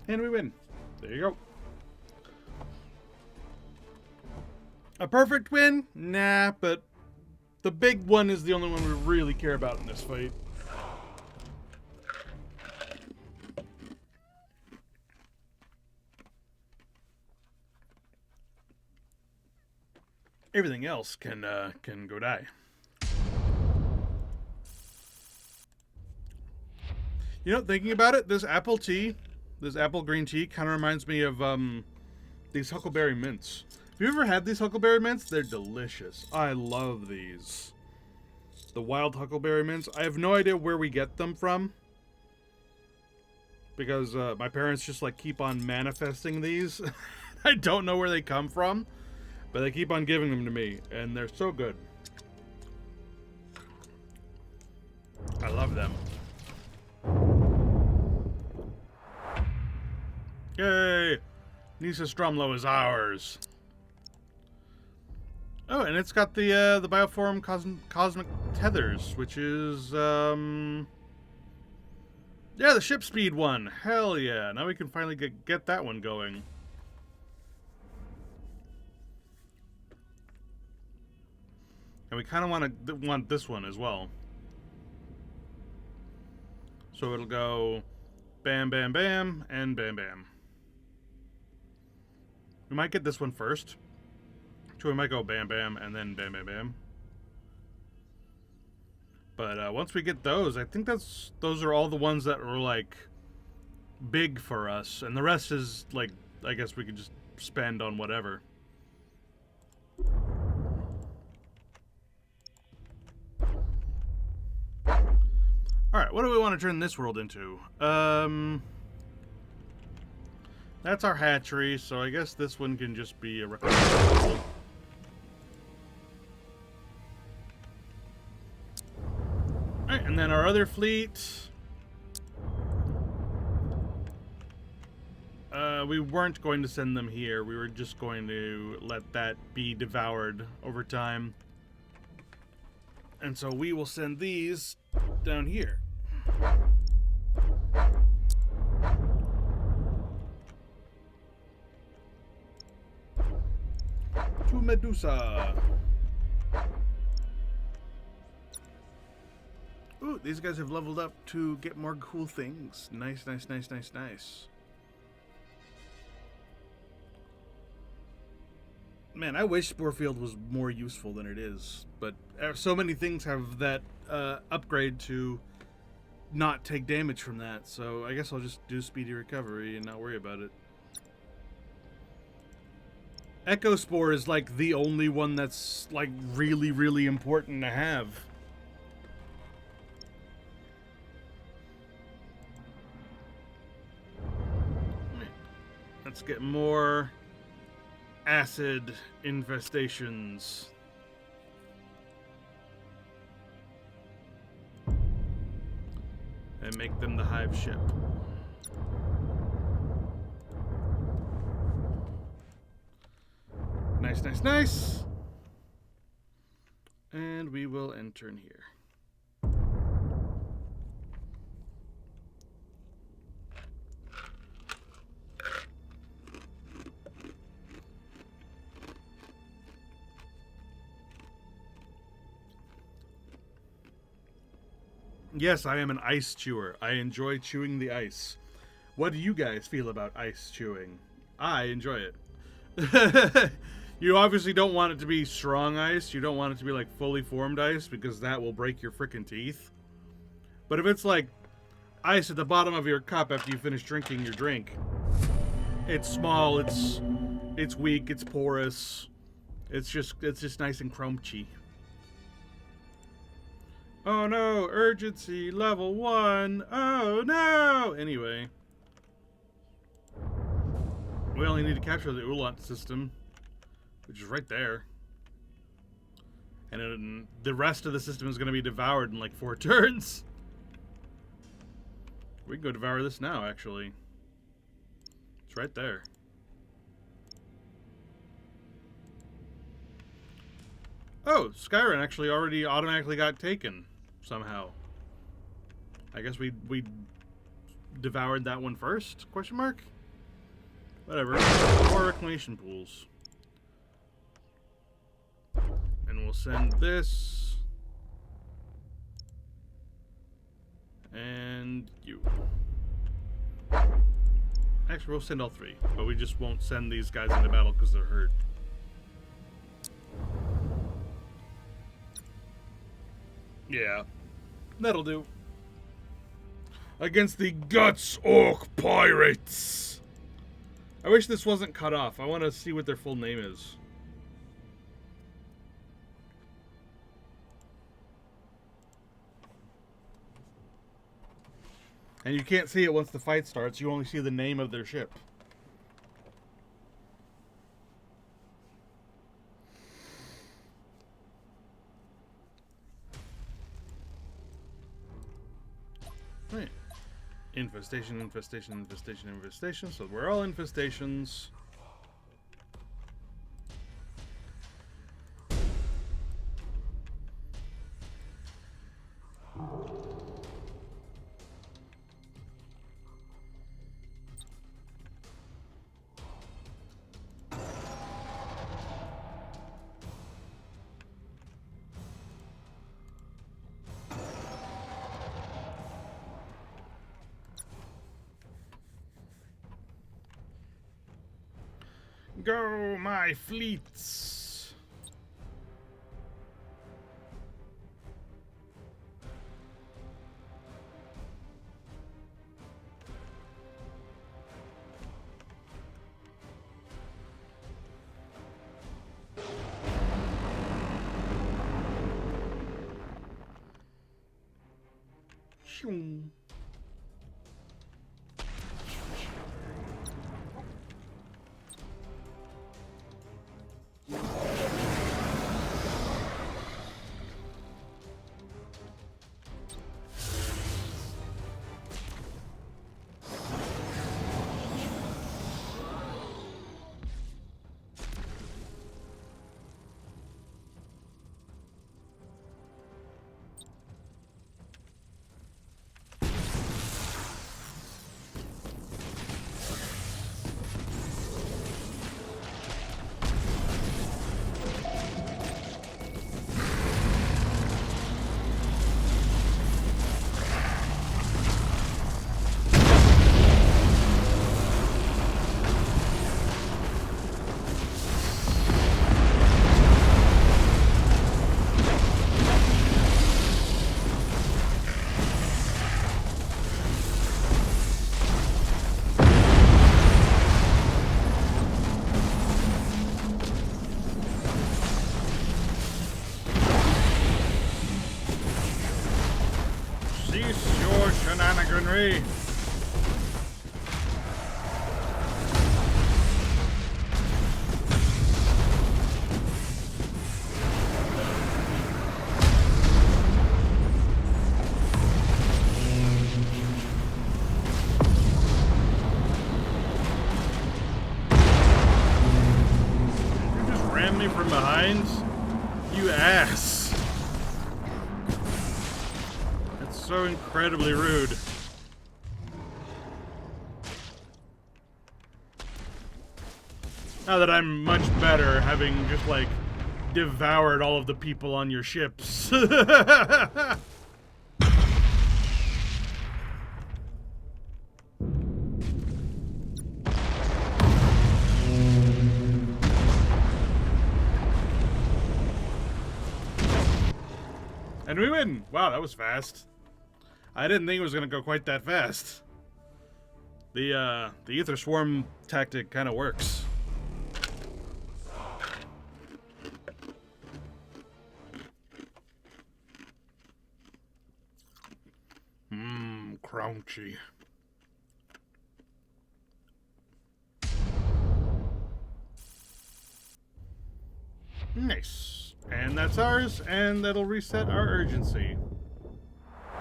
And we win. There you go. A perfect win? Nah, but the big one is the only one we really care about in this fight. Everything else can go die. You know, thinking about it, this apple green tea kind of reminds me of these huckleberry mints. Have you ever had these huckleberry mints? They're delicious. I love these. The wild huckleberry mints. I have no idea where we get them from, because my parents just like keep on manifesting these. I don't know where they come from, but they keep on giving them to me, and they're so good. I love them. Yay! Nisa Stromlo is ours. Oh, and it's got the Bioform Cosmic Tethers, which is, yeah, the ship speed one. Hell yeah. Now we can finally get that one going. And we kind of want this one as well. So it'll go bam, bam, bam, and bam, bam. We might get this one first. So we might go bam, bam, and then bam, bam, bam. But once we get those, I think those are all the ones that were, like, big for us. And the rest is, like, I guess we could just spend on whatever. Alright, what do we want to turn this world into? That's our hatchery, so I guess this one can just be a recreational world. Alright, and then our other fleet. We weren't going to send them here. We were just going to let that be devoured over time. And so we will send these down here. To Medusa. Ooh, these guys have leveled up to get more cool things. Nice, nice, nice, nice, nice. Man, I wish Sporefield was more useful than it is, but so many things have that upgrade to not take damage from that, so I guess I'll just do speedy recovery and not worry about it. Echo Spore is like the only one that's like really, really important to have. Let's get more acid infestations. And make them the hive ship. Nice, nice, nice. And we will enter in here. Yes, I am an ice chewer. I enjoy chewing the ice. What do you guys feel about ice chewing? I enjoy it. You obviously don't want it to be strong ice. You don't want it to be like fully formed ice because that will break your frickin' teeth. But if it's like ice at the bottom of your cup after you finish drinking your drink, it's small, it's weak, it's porous. It's just nice and crunchy. Oh no, urgency, level 1. Oh no! Anyway. We only need to capture the Ulant system, which is right there. And the rest of the system is going to be devoured in like 4 turns. We can go devour this now, actually. It's right there. Oh, Skyrim actually already automatically got taken. Somehow. I guess we devoured that one first? Question mark? Whatever. More reclamation pools. And we'll send this. And you. Actually, we'll send all 3. But we just won't send these guys into battle because they're hurt. Yeah, that'll do. Against the Guts Orc Pirates. I wish this wasn't cut off. I want to see what their full name is. And you can't see it once the fight starts. You only see the name of their ship. Right. Infestation, infestation, infestation, infestation. So we're all infestations. Go, my fleets! Shoo. Cease your shenaniganry. You just ran me from behind? You ass. So incredibly rude. Now that I'm much better, having just like devoured all of the people on your ships. And we win! Wow, that was fast. I didn't think it was gonna go quite that fast. The Ether Swarm tactic kind of works. Mmm, crunchy. Nice. And that's ours, and that'll reset our urgency.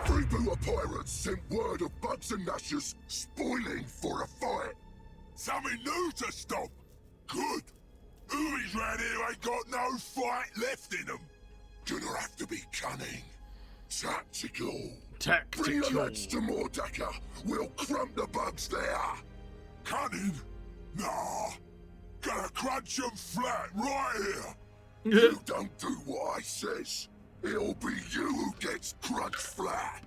Freebooter pirates sent word of Bugs and Gnashers spoiling for a fight. Something new to stop. Good. Who's round here ain't got no fight left in them. Gonna have to be cunning. Tactical. Bring the lads to Mordaka. We'll crump the Bugs there. Cunning? Nah. Gonna crunch them flat right here. You don't do what I says. It'll be you who gets crunched flat.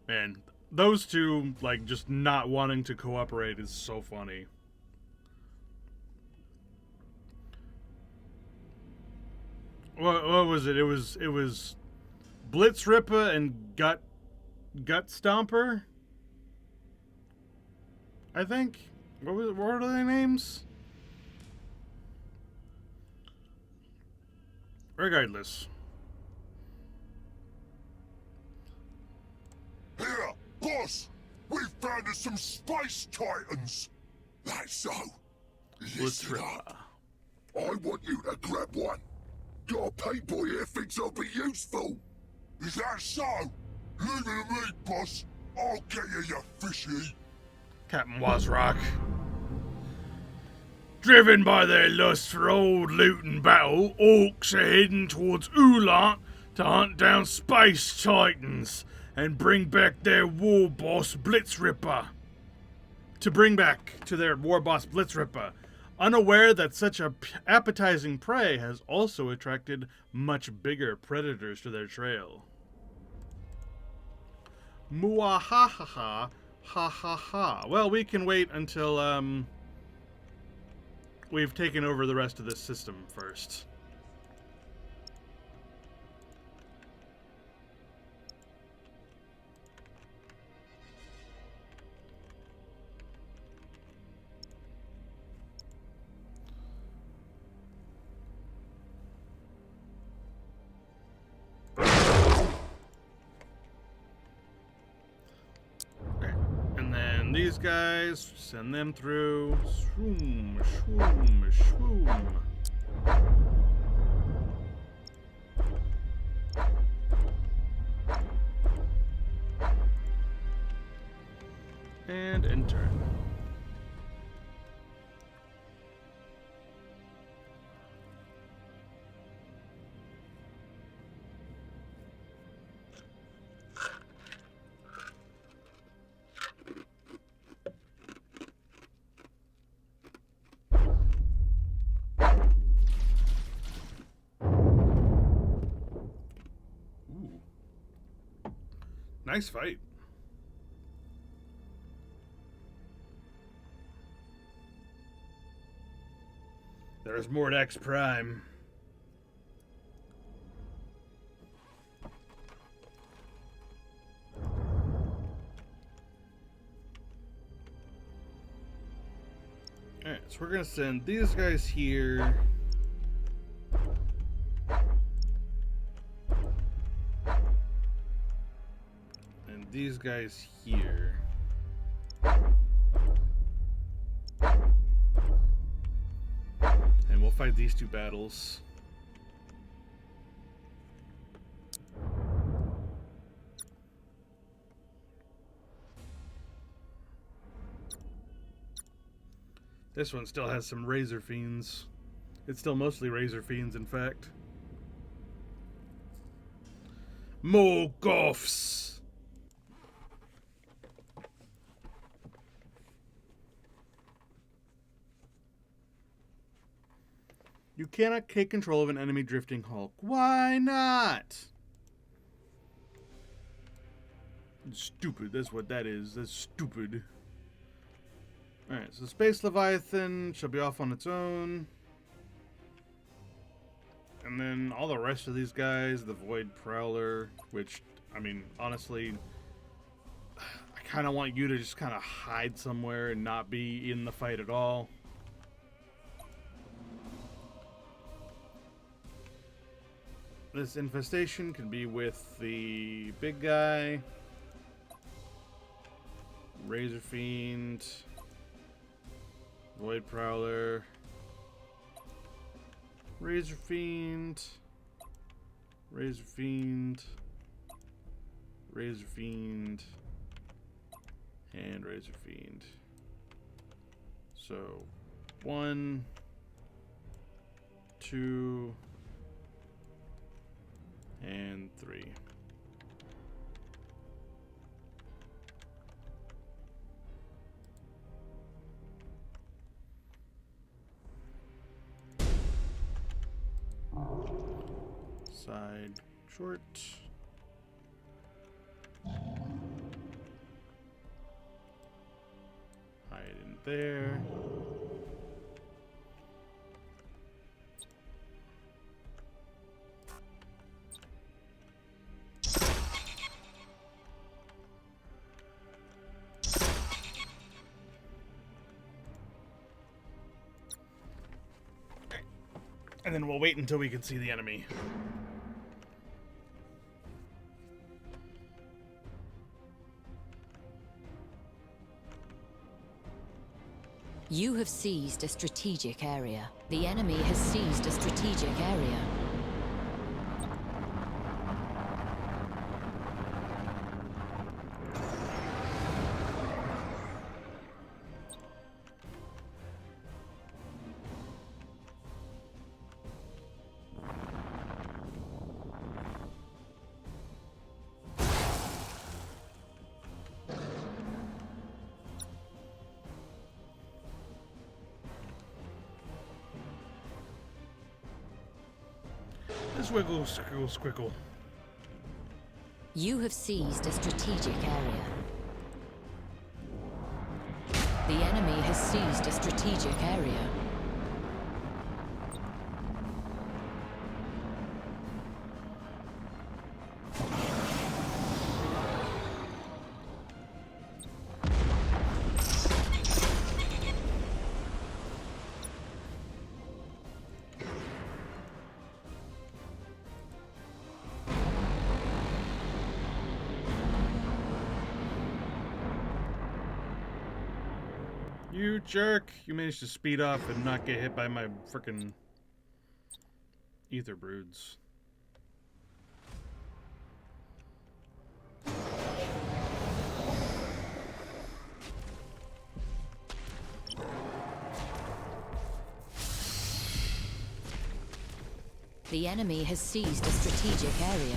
Man, those two, like, just not wanting to cooperate is so funny. What was it? It was Blitz Ripper and Gut Stomper, I think. What were their names? Regardless. Here, boss! We've found us some space titans! That's so. Listen up. I want you to grab one. Got a paint boy here thinks I'll be useful. Is that so? Leave it to me, boss. I'll get you fishy. Captain Wazrock. Driven by their lust for old loot and battle, orcs are heading towards Ulant to hunt down space titans and bring back their war boss Blitzripper. To bring back to their war boss Blitzripper, unaware that such a appetizing prey has also attracted much bigger predators to their trail. Muahahaha, ha ha ha. Well, we can wait until we've taken over the rest of this system first. these guys, send them through. Shroom, shroom, shroom. And enter. Ooh. Nice fight. There's Mordax Prime. Alright, so we're gonna send these guys here. And these guys here. And we'll fight these two battles. This one still has some Razor Fiends. It's still mostly Razor Fiends, in fact. More Goths! You cannot take control of an enemy drifting hulk. Why not? Stupid. That's what that is. That's stupid. Alright, so Space Leviathan shall be off on its own. And then all the rest of these guys, the Void Prowler, which, I mean, honestly, I kind of want you to just kind of hide somewhere and not be in the fight at all. This infestation can be with the big guy, Razor Fiend, Void Prowler, Razor Fiend, Razor Fiend, Razor Fiend, and Razor Fiend. So 1, 2, and 3. Side short. Hide in there. And then we'll wait until we can see the enemy. You have seized a strategic area. The enemy has seized a strategic area. Squiggle, squiggle, squiggle. You have seized a strategic area. The enemy has seized a strategic area. You jerk! You managed to speed up and not get hit by my frickin' ether broods. The enemy has seized a strategic area.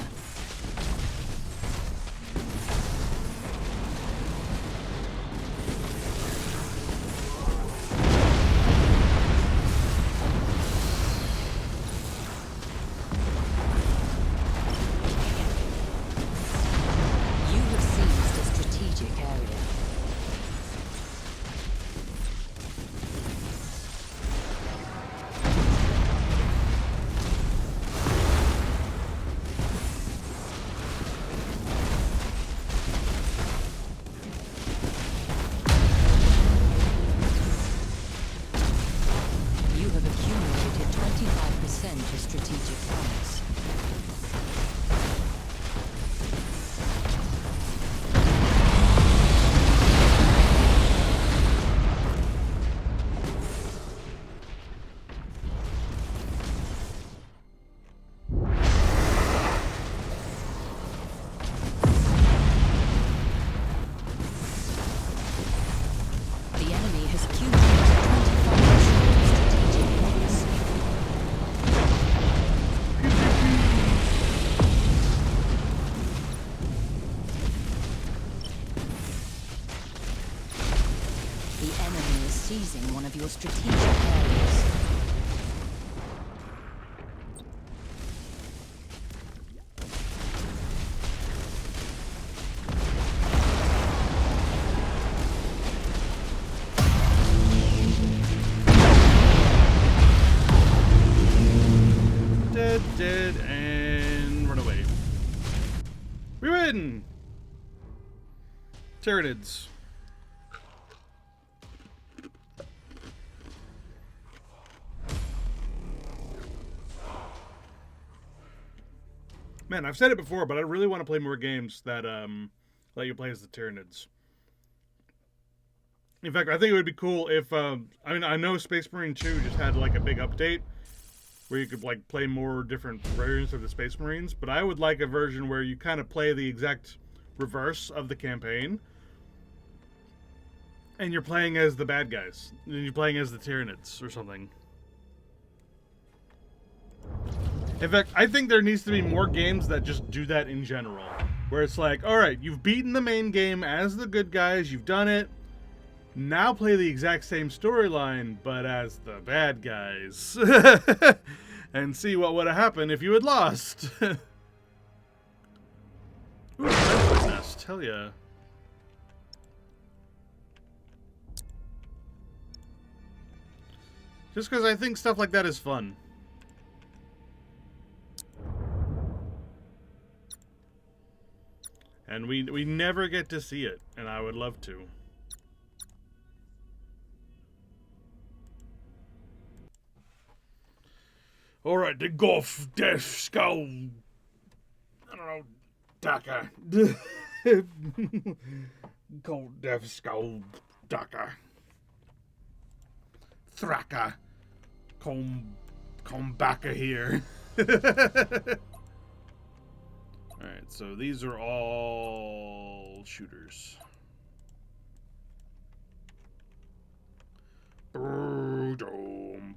You have seized a strategic area. You have accumulated 25% of strategic points. The enemy has accumulated 25% of strategic points. The enemy is seizing one of your strategic areas. Dead, and run away. We win! Tyranids. Man, I've said it before, but I really want to play more games that let you play as the Tyranids. In fact, I think it would be cool if I mean, I know Space Marine 2 just had like a big update where you could like play more different versions of the Space Marines, but I would like a version where you kind of play the exact reverse of the campaign, and you're playing as the bad guys, and you're playing as the Tyranids or something. In fact, I think there needs to be more games that just do that in general, where it's like, all right, you've beaten the main game as the good guys, you've done it. Now play the exact same storyline, but as the bad guys. And see what would have happened if you had lost. Ooh, Battlefleet nest. Hell yeah. Just because I think stuff like that is fun. And we never get to see it, and I would love to. Alright, the Goth Death Skull. I don't know. Daka. Gold Death Skull. Daka. Thraka. Come back here. Alright, so these are all shooters. Boom, boom.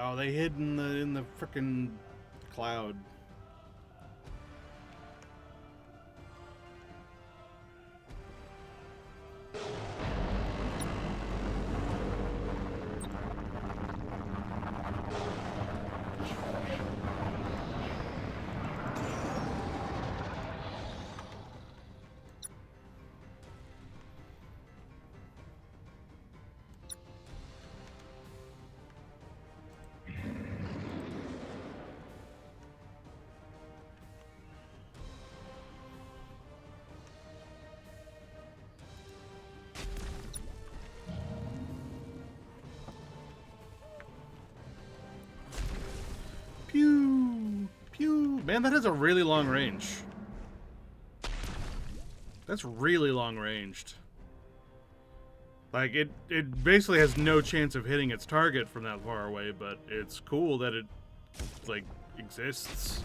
Oh, they hid in the frickin' cloud. Man, that has a really long range. That's really long ranged. Like, it basically has no chance of hitting its target from that far away, but it's cool that it, like, exists.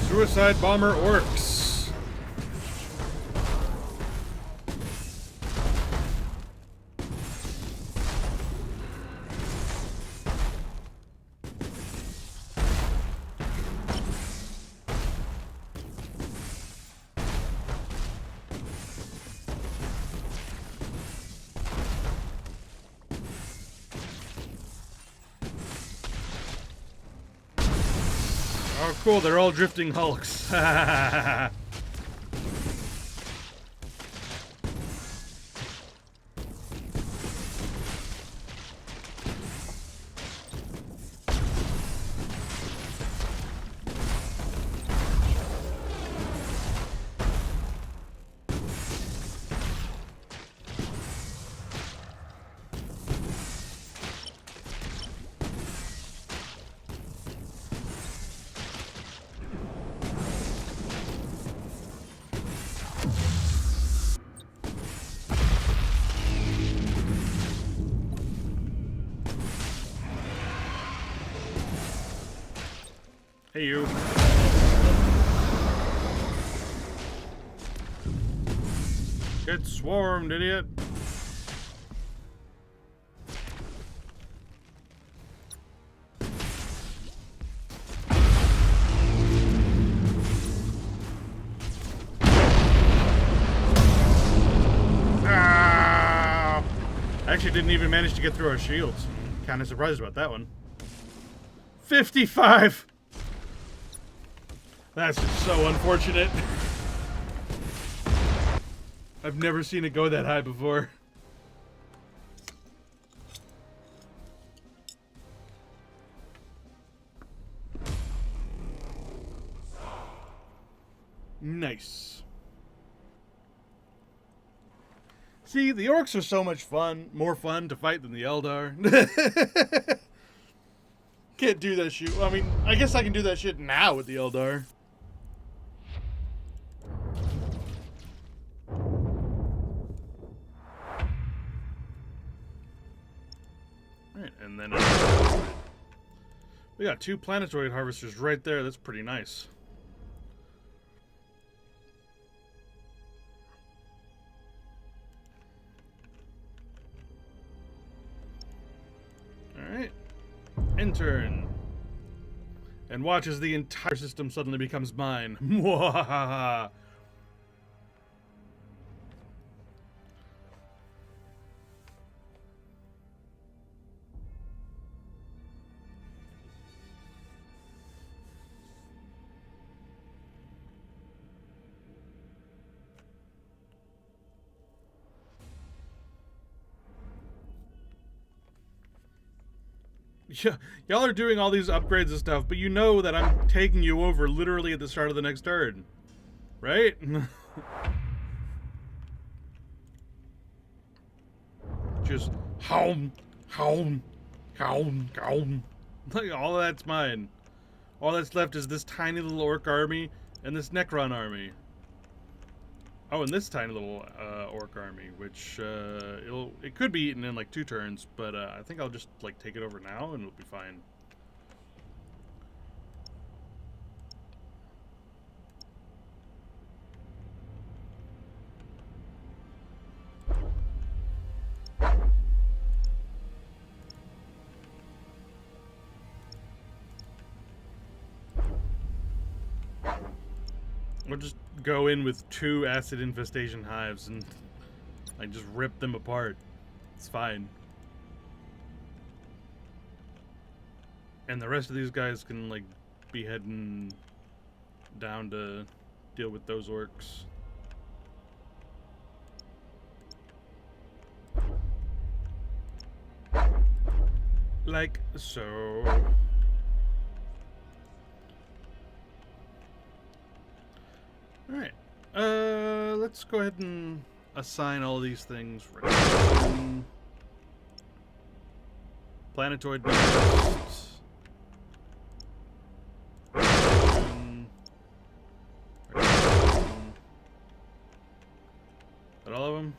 Suicide bomber orcs. Oh, cool, they're all drifting hulks. Hey, you. Get swarmed, idiot. Ah! I actually didn't even manage to get through our shields. Kind of surprised about that one. 55! That's just so unfortunate. I've never seen it go that high before. Nice. See, the orcs are so much fun, more fun to fight than the Eldar. Can't do that shit. Well, I mean, I guess I can do that shit now with the Eldar. Alright, and then we got 2 planetoid harvesters right there. That's pretty nice. Alright. Intern. And watch as the entire system suddenly becomes mine. Mwahaha. Yeah, y'all are doing all these upgrades and stuff, but you know that I'm taking you over literally at the start of the next turn. Right? Just home, home, home, home. Like, all of that's mine. All that's left is this tiny little orc army and this Necron army. Oh, and this tiny little orc army, which it could be eaten in like 2 turns, but I think I'll just like take it over now and it'll be fine. We'll just go in with 2 acid infestation hives and like just rip them apart. It's fine. And the rest of these guys can like be heading down to deal with those orcs. Like so. Alright, let's go ahead and assign all these things. Planetoid beasts. But all of them?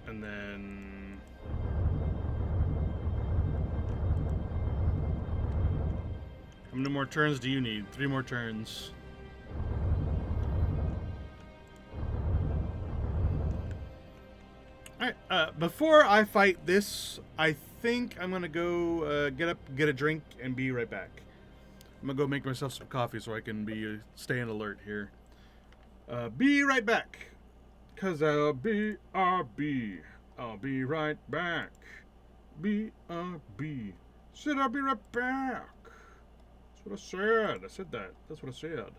And then... How many more turns do you need? 3 more turns. Alright, before I fight this, I think I'm gonna go get up, get a drink, and be right back. I'm gonna go make myself some coffee so I can be staying alert here. Be right back. Cause I'll be RB. I'll be right back. BRB. Said I'll be right back. That's what I said. I said that. That's what I said.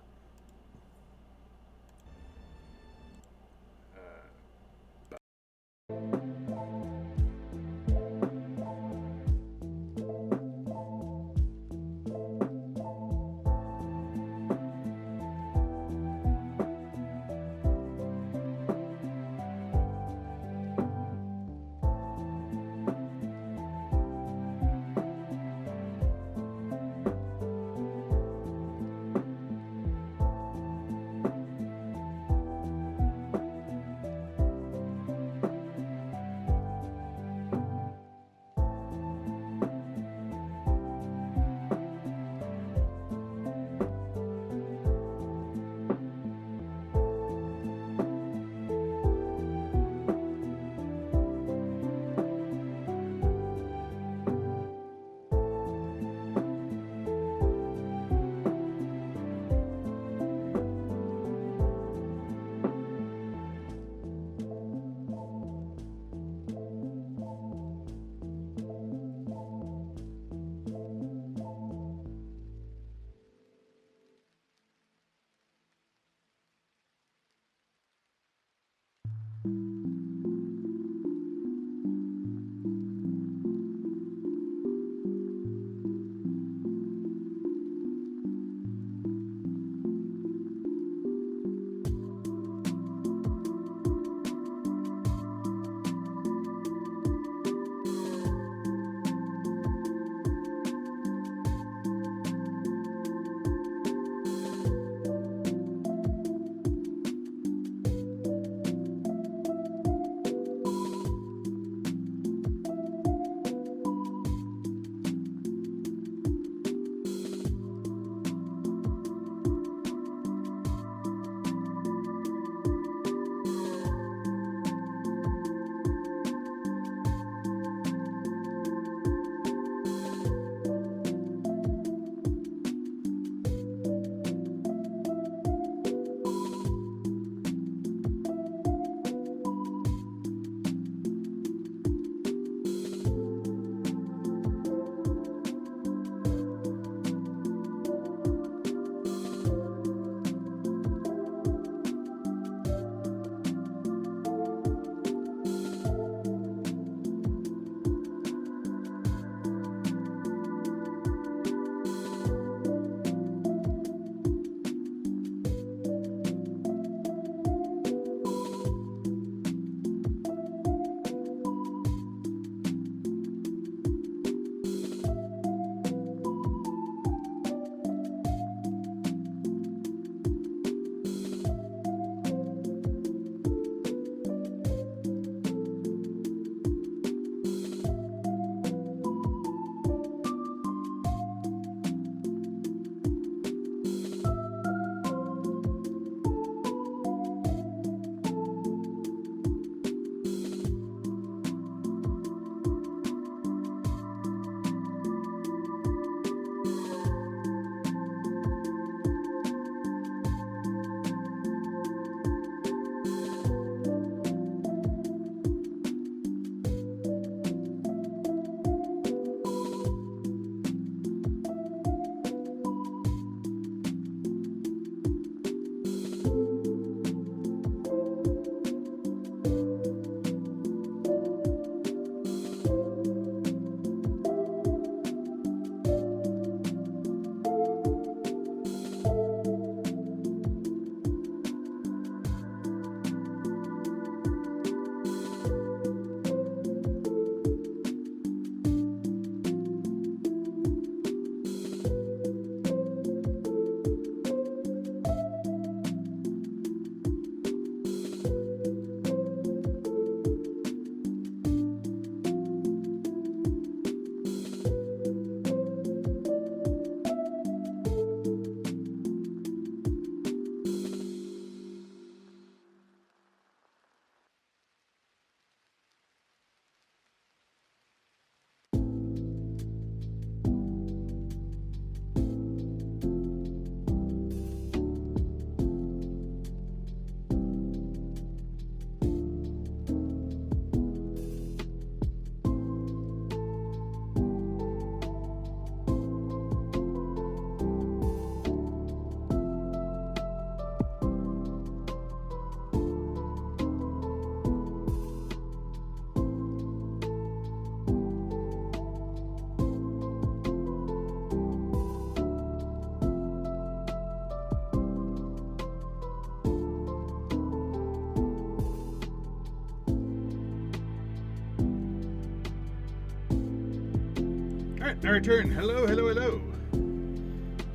I return. Hello, hello, hello.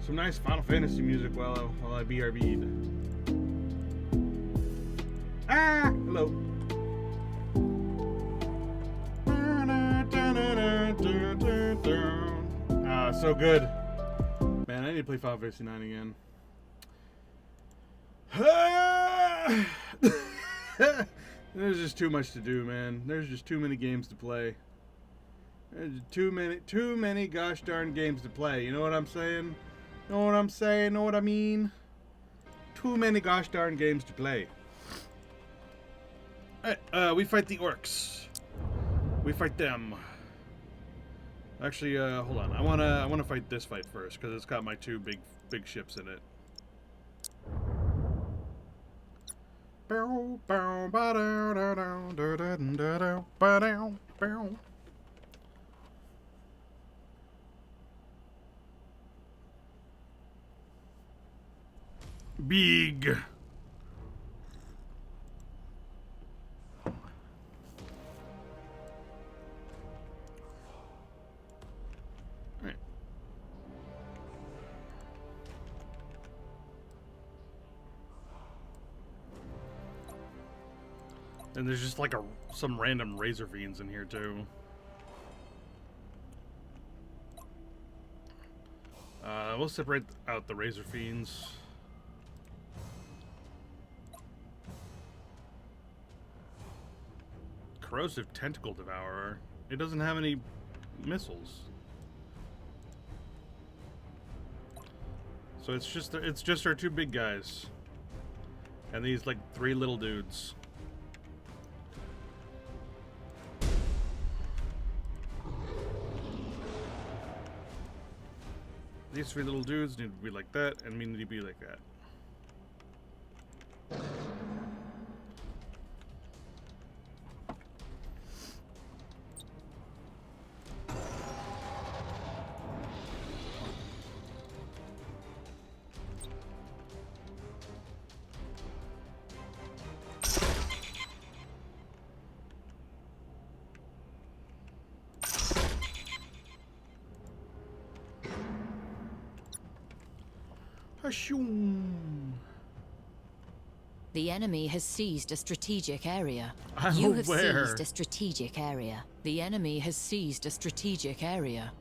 Some nice Final Fantasy music while I BRB'd. Ah, hello. Ah, so good. Man, I need to play Final Fantasy 9 again. There's just too much to do, man. There's just too many games to play. There's too many gosh darn games to play. You know what I'm saying? Know what I'm saying? Know what I mean? Too many gosh darn games to play. Alright, we fight the orcs. We fight them. Actually, hold on. I wanna fight this fight first because it's got my two big ships in it. Big. Right. And there's just like some random razor fiends in here too. We'll separate out the razor fiends. Corrosive tentacle devourer. It doesn't have any missiles, so it's just our two big guys, and these like three little dudes. These three little dudes need to be like that, and we need to be like that. The enemy has seized a strategic area. I'm You have aware. seized a strategic area. The enemy has seized a strategic area.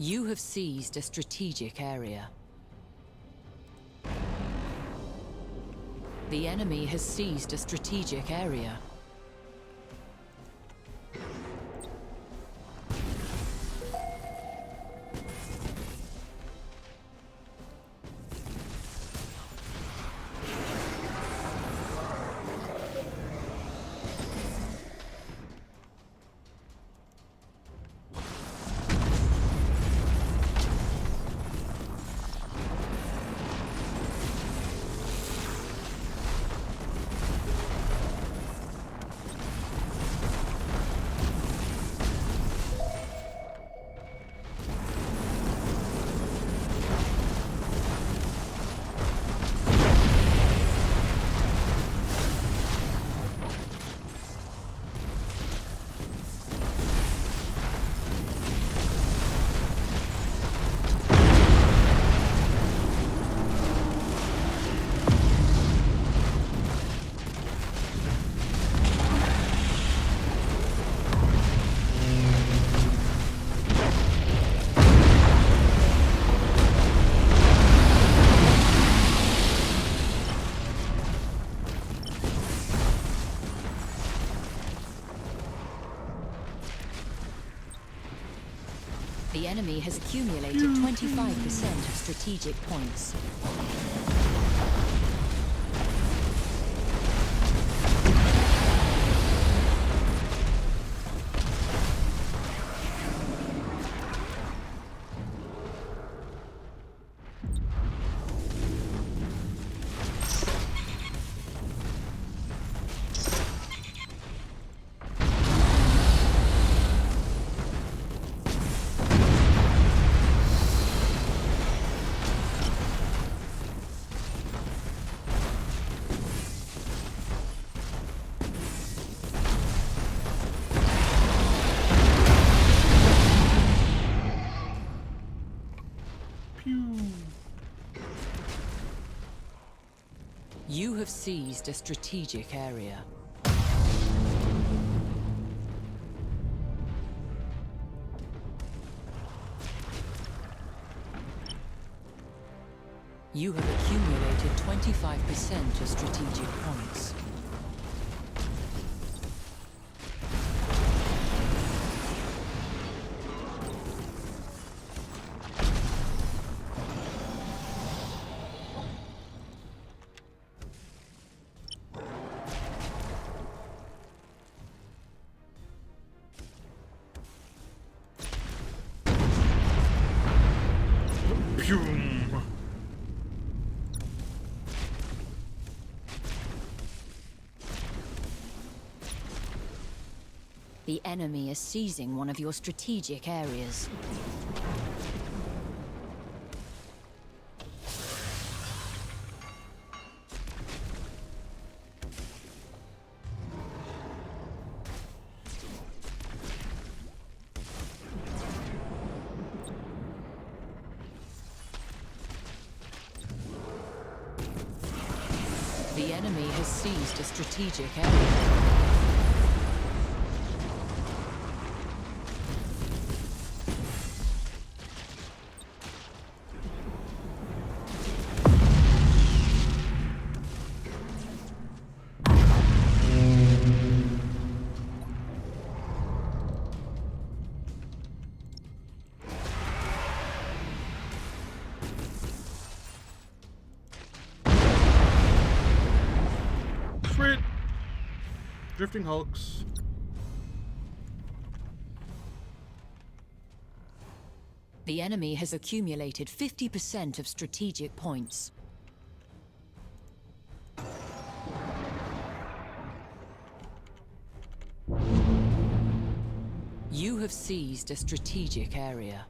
You have seized a strategic area. The enemy has seized a strategic area. The enemy has accumulated 25% of strategic points. You have seized a strategic area. You have accumulated 25% of strategic points. The enemy is seizing one of your strategic areas. The enemy has seized a strategic area. Sweet. Drifting hulks. The enemy has accumulated 50% of strategic points. You have seized a strategic area.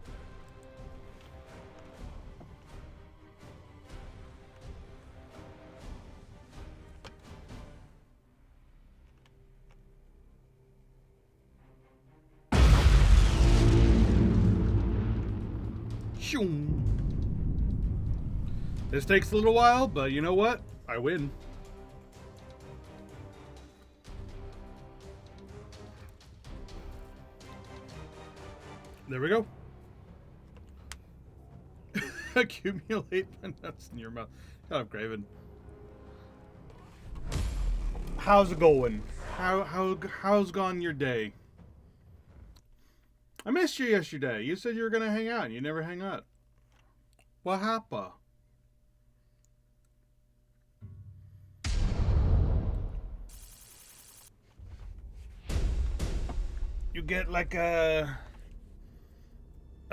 This takes a little while, but you know what? I win. There we go. Accumulate the nuts in your mouth. Shut up, Graven. How's it going? How's gone your day? I missed you yesterday. You said you were gonna hang out. You never hang out. What happened? You get like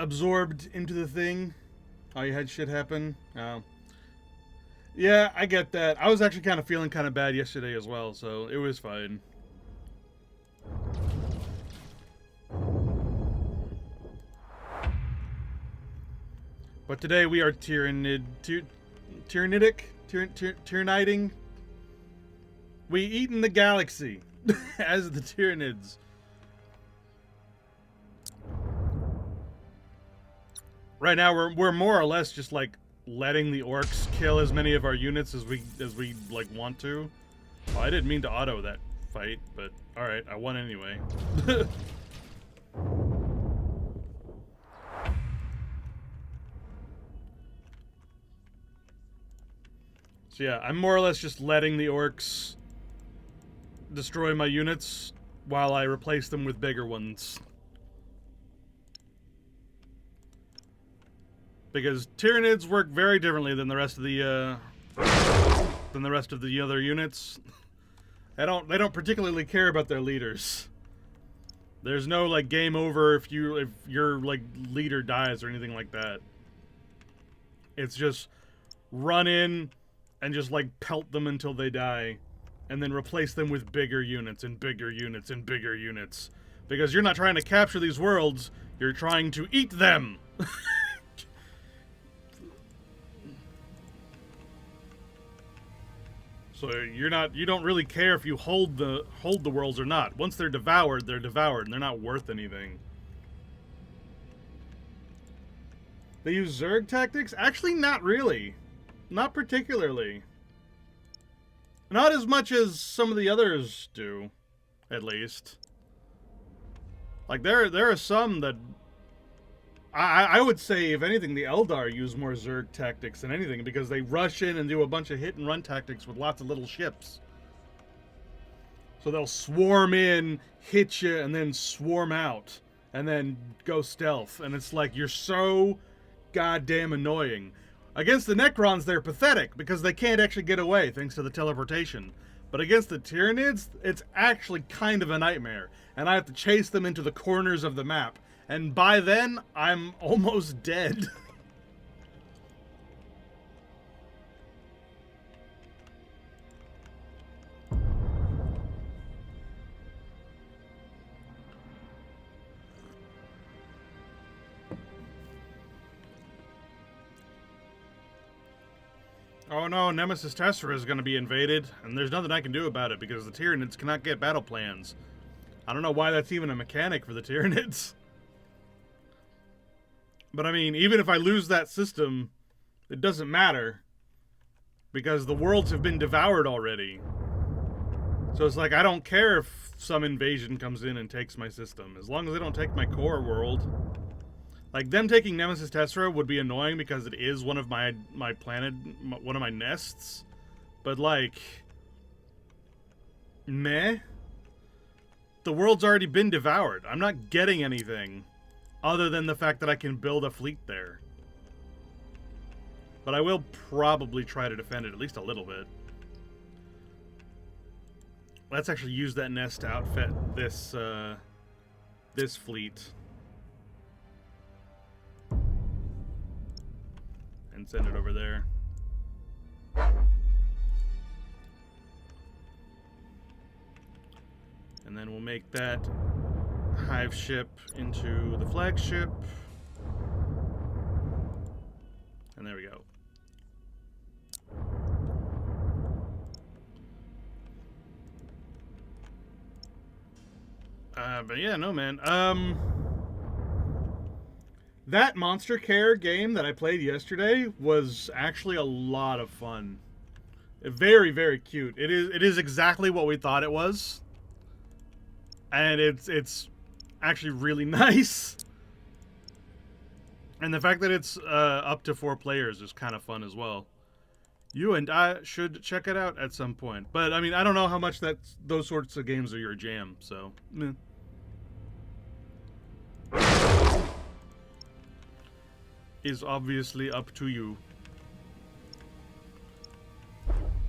absorbed into the thing. Oh, you had shit happen. Oh. Yeah, I get that. I was actually kind of feeling kind of bad yesterday as well, so it was fine. But today we are Tyranidic? Tyranniding? We eaten the galaxy as the Tyranids. Right now we're more or less just like letting the orcs kill as many of our units as we like want to. Oh, I didn't mean to auto that fight, but all right, I won anyway. So yeah, I'm more or less just letting the orcs destroy my units while I replace them with bigger ones. Because Tyranids work very differently than the rest of the other units. They don't particularly care about their leaders. There's no like game over if your like leader dies or anything like that. It's just run in and just like pelt them until they die, and then replace them with bigger units and bigger units and bigger units. Because you're not trying to capture these worlds, you're trying to eat them. So you don't really care if you hold the worlds or not. Once they're devoured, and they're not worth anything. They use Zerg tactics? Actually, not really. Not particularly. Not as much as some of the others do, at least. Like, there are some that... I would say, if anything, the Eldar use more Zerg tactics than anything, because they rush in and do a bunch of hit-and-run tactics with lots of little ships. So they'll swarm in, hit you, and then swarm out, and then go stealth. And it's like, you're so goddamn annoying. Against the Necrons, they're pathetic, because they can't actually get away, thanks to the teleportation. But against the Tyranids, it's actually kind of a nightmare. And I have to chase them into the corners of the map. And by then, I'm almost dead. Oh no, Nemesis Tessera is going to be invaded, and there's nothing I can do about it because the Tyranids cannot get battle plans. I don't know why that's even a mechanic for the Tyranids. But I mean, even if I lose that system, it doesn't matter. Because the worlds have been devoured already. So it's like, I don't care if some invasion comes in and takes my system. As long as they don't take my core world. Like, them taking Nemesis Tessera would be annoying because it is one of my planet, one of my nests. But like, meh. The world's already been devoured. I'm not getting anything. Other than the fact that I can build a fleet there. But I will probably try to defend it at least a little bit. Let's actually use that nest to outfit this, this fleet. And send it over there. And then we'll make that hive ship into the flagship. And there we go. But yeah, no man. That Monster Care game that I played yesterday was actually a lot of fun. Very, very cute. It is exactly what we thought it was. And it's actually really nice. And the fact that it's up to 4 players is kind of fun as well. You and I should check it out at some point. But I mean, I don't know how much those sorts of games are your jam, so meh. Is obviously up to you.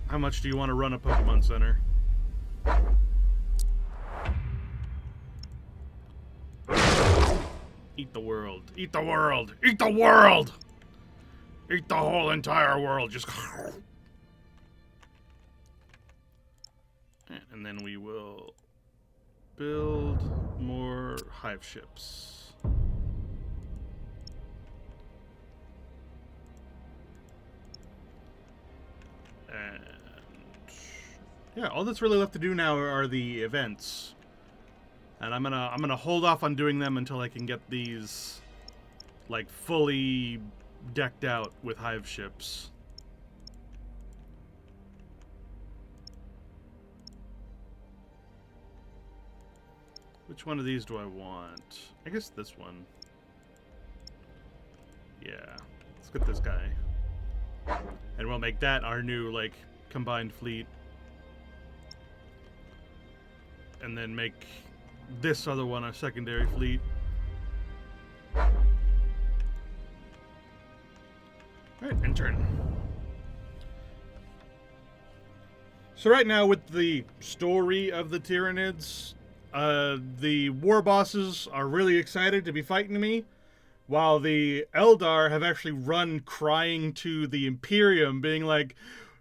How much do you want to run a Pokemon Center? Eat the world. Eat the world. Eat the world! Eat the whole entire world. Just... And then we will build more hive ships. And... yeah, all that's really left to do now are the events. And I'm gonna hold off on doing them until I can get these like fully decked out with hive ships. Which one of these do I want? I guess this one. Yeah, let's get this guy. And we'll make that our new like combined fleet. And then make this other one a secondary fleet. Alright, intern. So right now, with the story of the Tyranids, the war bosses are really excited to be fighting me, while the Eldar have actually run crying to the Imperium, being like,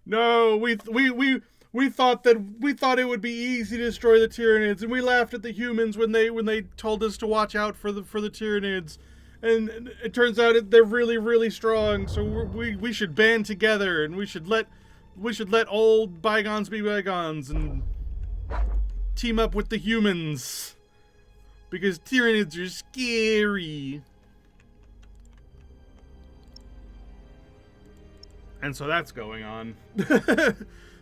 "No, we thought it would be easy to destroy the Tyranids, and we laughed at the humans when they told us to watch out for the Tyranids, and it turns out they're really, really strong. So we should band together, and we should let old bygones be bygones and team up with the humans, because Tyranids are scary." And so that's going on.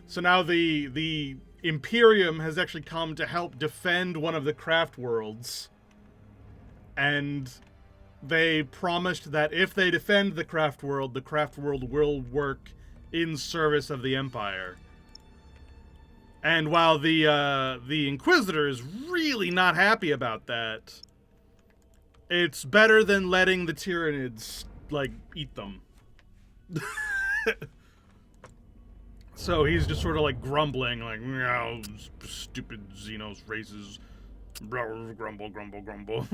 So now the Imperium has actually come to help defend one of the craft worlds. And they promised that if they defend the craft world will work in service of the Empire. And while the Inquisitor is really not happy about that, it's better than letting the Tyranids, like, eat them. So he's just sort of like grumbling, like, "No, stupid Xenos races, grumble, grumble, grumble."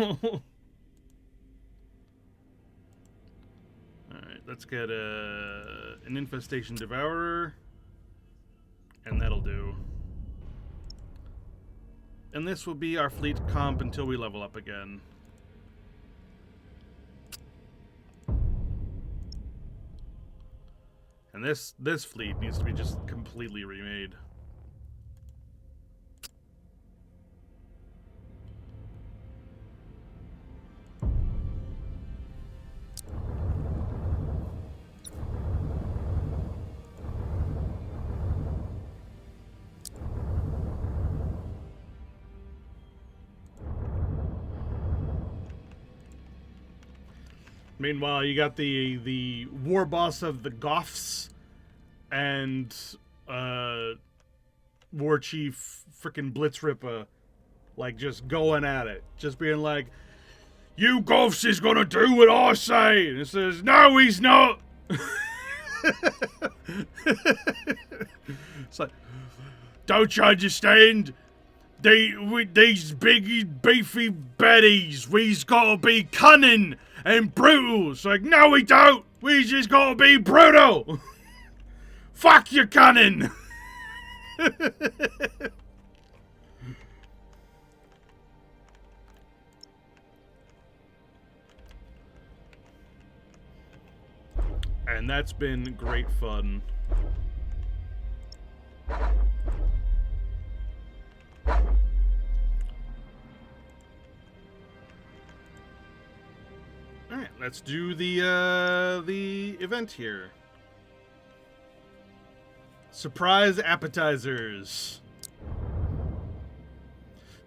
Alright, let's get an Infestation Devourer, and that'll do. And this will be our fleet comp until we level up again. And this fleet needs to be just completely remade. Meanwhile, you got the war boss of the Goths and war chief frickin' Blitzripper, like, just going at it, just being like, "You Goths is gonna do what I say," and it says, "No, he's not." It's like, "Don't you understand? These big, beefy baddies, we's gotta be cunning and brutal." It's like, "No, we don't. We just gotta be brutal." Fuck your cunning. And that's been great fun. Alright, let's do the event here. Surprise appetizers.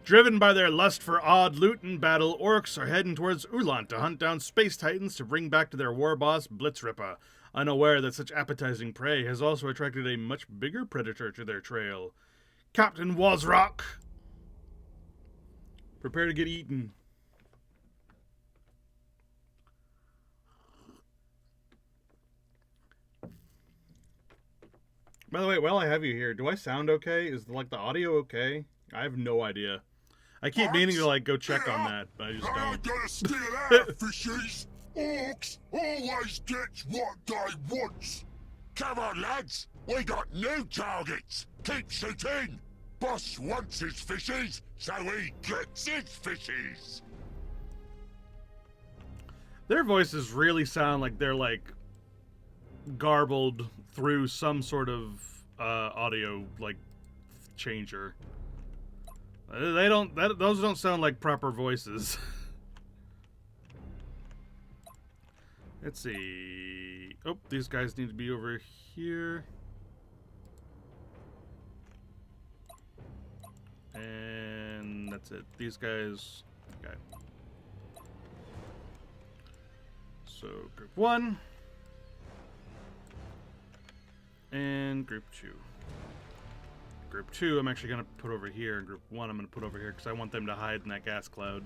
Driven by their lust for odd loot and battle, orcs are heading towards Ulant to hunt down space titans to bring back to their war boss Blitzripper, unaware that such appetizing prey has also attracted a much bigger predator to their trail. Captain Wazrock, prepare to get eaten. By the way, while I have you here, do I sound okay? Is, like, the audio okay? I have no idea. I keep meaning to, like, go check on that, but I just don't. I'm gonna steal out, fishies! Orcs always gets what they want! Come on, lads! We got new targets! Keep shooting! Boss wants his fishies, so he gets his fishies! Their voices really sound like they're, like, garbled through some sort of audio, like, changer. Those don't sound like proper voices. Let's see. Oh, these guys need to be over here. And that's it. These guys. Okay. So, group 1. And group 2. Group 2 I'm actually going to put over here, and group 1 I'm going to put over here because I want them to hide in that gas cloud.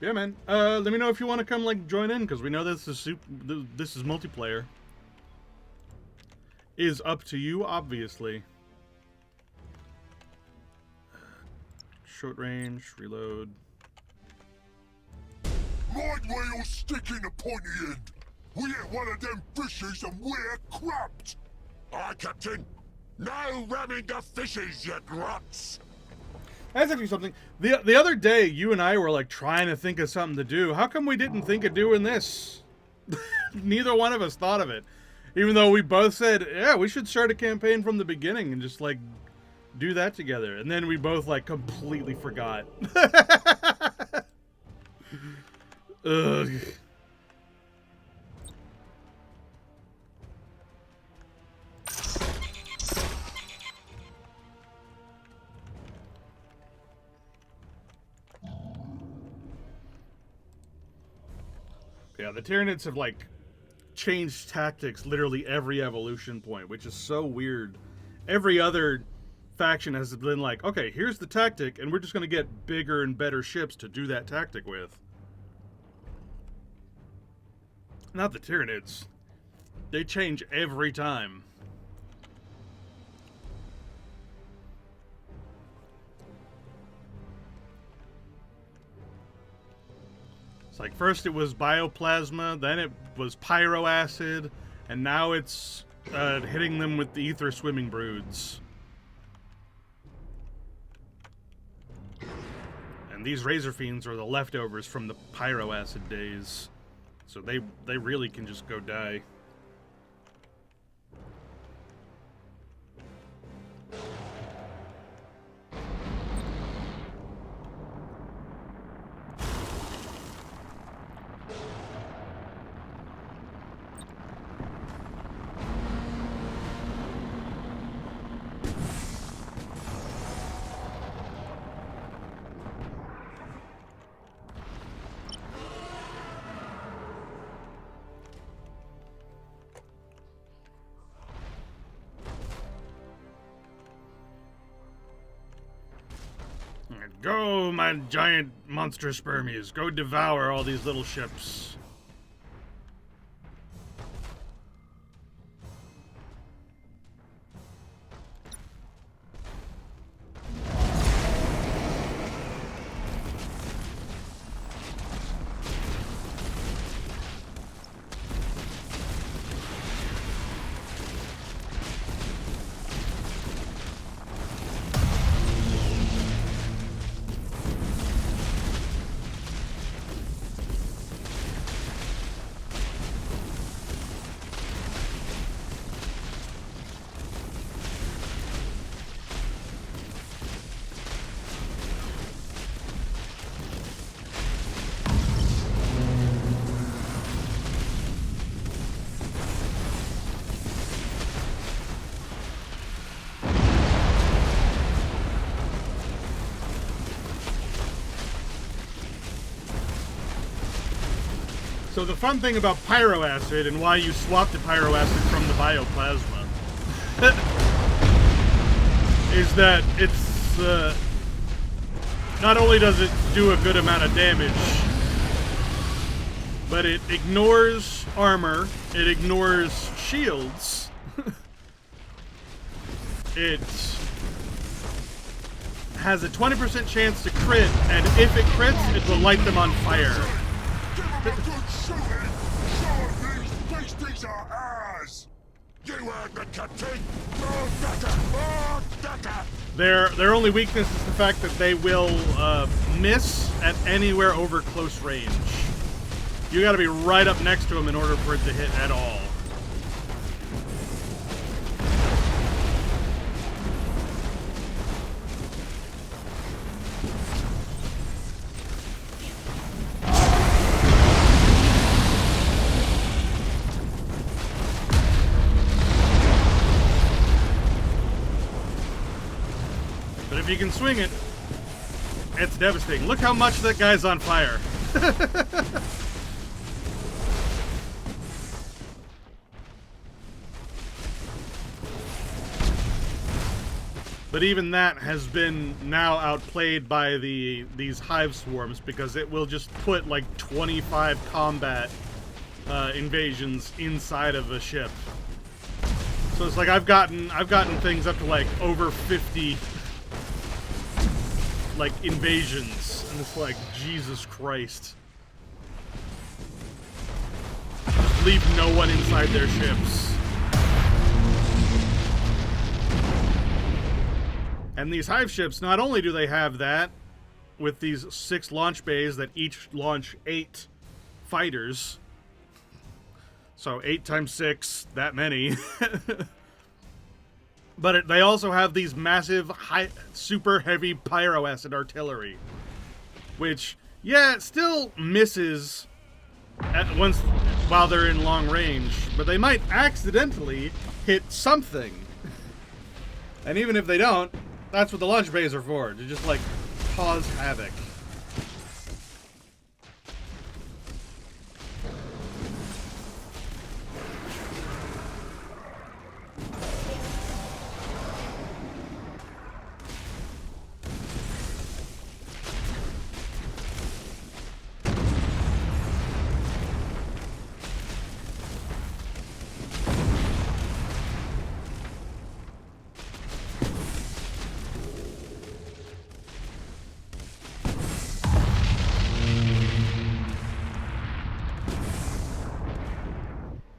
Yeah, man. Let me know if you want to come like join in, because we know this is this is multiplayer. Is up to you, obviously. Short range, reload. Mind where you're sticking the pointy end. We hit one of them fishes and we're crapped. Aye, Captain. No ramming the fishes, you grots. That's actually something. The other day, you and I were like trying to think of something to do. How come we didn't think of doing this? Neither one of us thought of it. Even though we both said, yeah, we should start a campaign from the beginning and just like do that together. And then we both like completely forgot. Ugh. Yeah, the Tyranids have like changed tactics literally every evolution point, which is so weird. Every other faction has been like, okay, here's the tactic, and we're just going to get bigger and better ships to do that tactic with. Not the Tyranids. They change every time. It's like first it was bioplasma, then it was pyroacid, and now it's hitting them with the ether swimming broods. And these razor fiends are the leftovers from the pyroacid days, so they really can just go die. Go, my giant monster spermies. Go devour all these little ships. So the fun thing about pyroacid and why you swap the pyroacid from the bioplasma is that it's not only does it do a good amount of damage, but it ignores armor, it ignores shields, it has a 20% chance to crit, and if it crits, it will light them on fire. Give him a good shooting! Show him these beasties are ours! You heard the captain! More better! More better! Their only weakness is the fact that they will miss at anywhere over close range. You gotta be right up next to them in order for it to hit at all. But if you can swing it, it's devastating. Look how much that guy's on fire. But even that has been now outplayed by these hive swarms, because it will just put like 25 combat invasions inside of a ship. So it's like I've gotten things up to like over 50 like invasions, and it's like, Jesus Christ. Just leave no one inside their ships. And these hive ships, not only do they have that, with these 6 launch bays that each launch 8 fighters. So 8 times 6, that many. But they also have these massive, super heavy pyroacid artillery. Which, yeah, it still misses while they're in long range. But they might accidentally hit something. And even if they don't, that's what the launch bays are for, to just, like, cause havoc.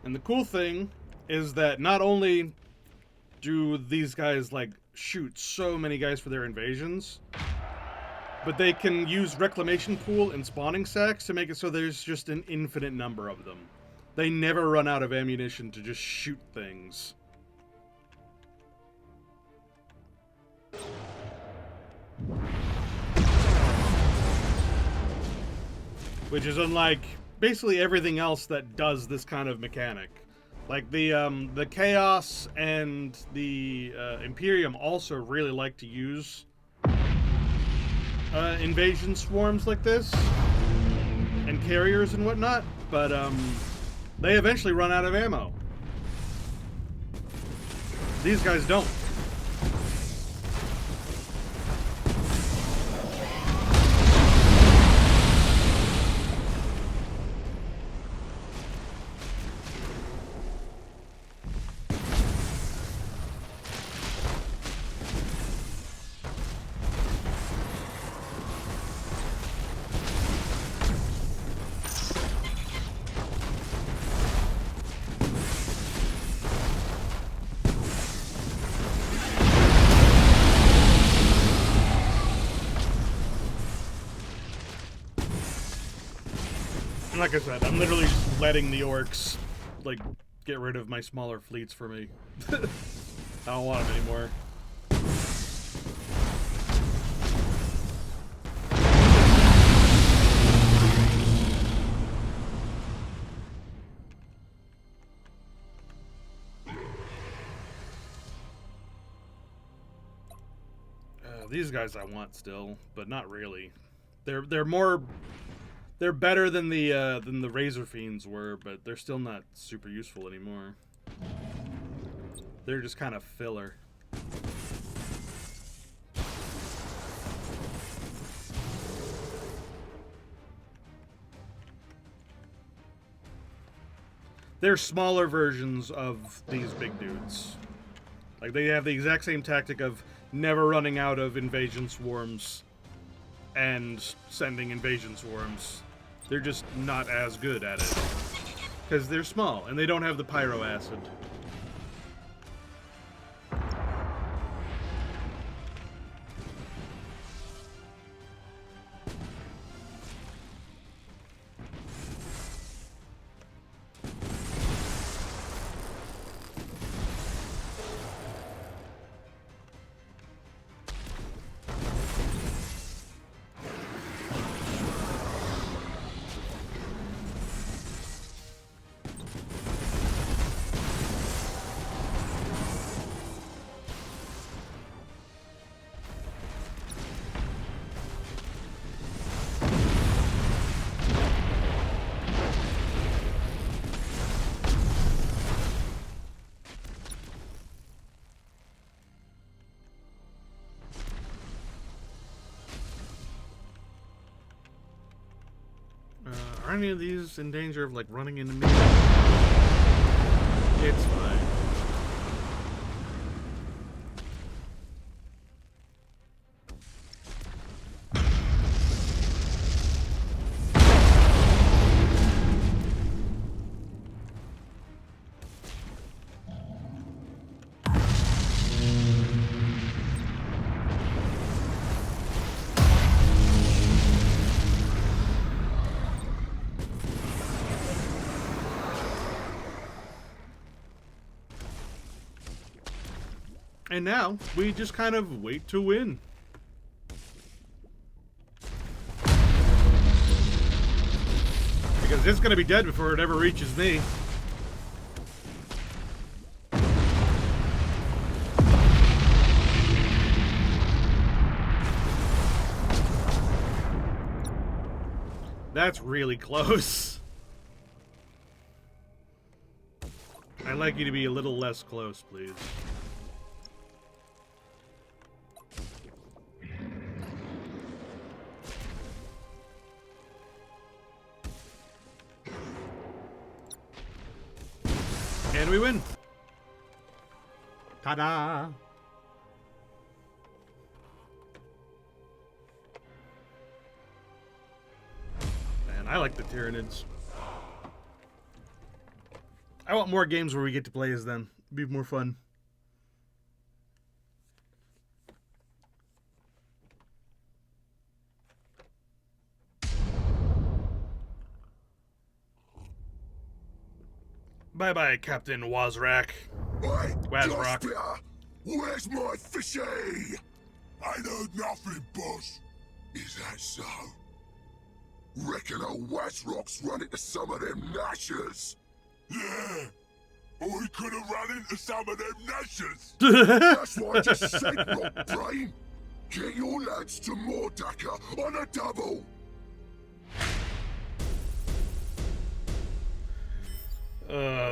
And the cool thing is that not only do these guys, like, shoot so many guys for their invasions, but they can use reclamation pool and spawning sacks to make it so there's just an infinite number of them. They never run out of ammunition to just shoot things. Which is unlike basically everything else that does this kind of mechanic. Like the Chaos and the Imperium also really like to use invasion swarms like this, and carriers and whatnot, but they eventually run out of ammo. These guys don't. And like I said, I'm literally just letting the orcs, like, get rid of my smaller fleets for me. I don't want them anymore. These guys I want still, but not really. They're better than the Razor Fiends were, but they're still not super useful anymore. They're just kind of filler. They're smaller versions of these big dudes. Like, they have the exact same tactic of never running out of invasion swarms and sending invasion swarms. They're just not as good at it. Because they're small, and they don't have the pyro acid. Are any of these in danger of, like, running into me? It's fine. And now, we just kind of wait to win. Because it's going to be dead before it ever reaches me. That's really close. I'd like you to be a little less close, please. And we win. Ta-da! Man, I like the Tyranids. I want more games where we get to play as them. It'd be more fun. Bye-bye, Captain Wazrak. Hey, Wazrock. Jospia, where's my fishy? Ain't heard nothing, boss. Is that so? Reckon old Wazrock's run into some of them gnashers. Yeah, or we could have run into some of them gnashers. That's what I just said, Rock Brain. Get your lads to Mordaka on a double.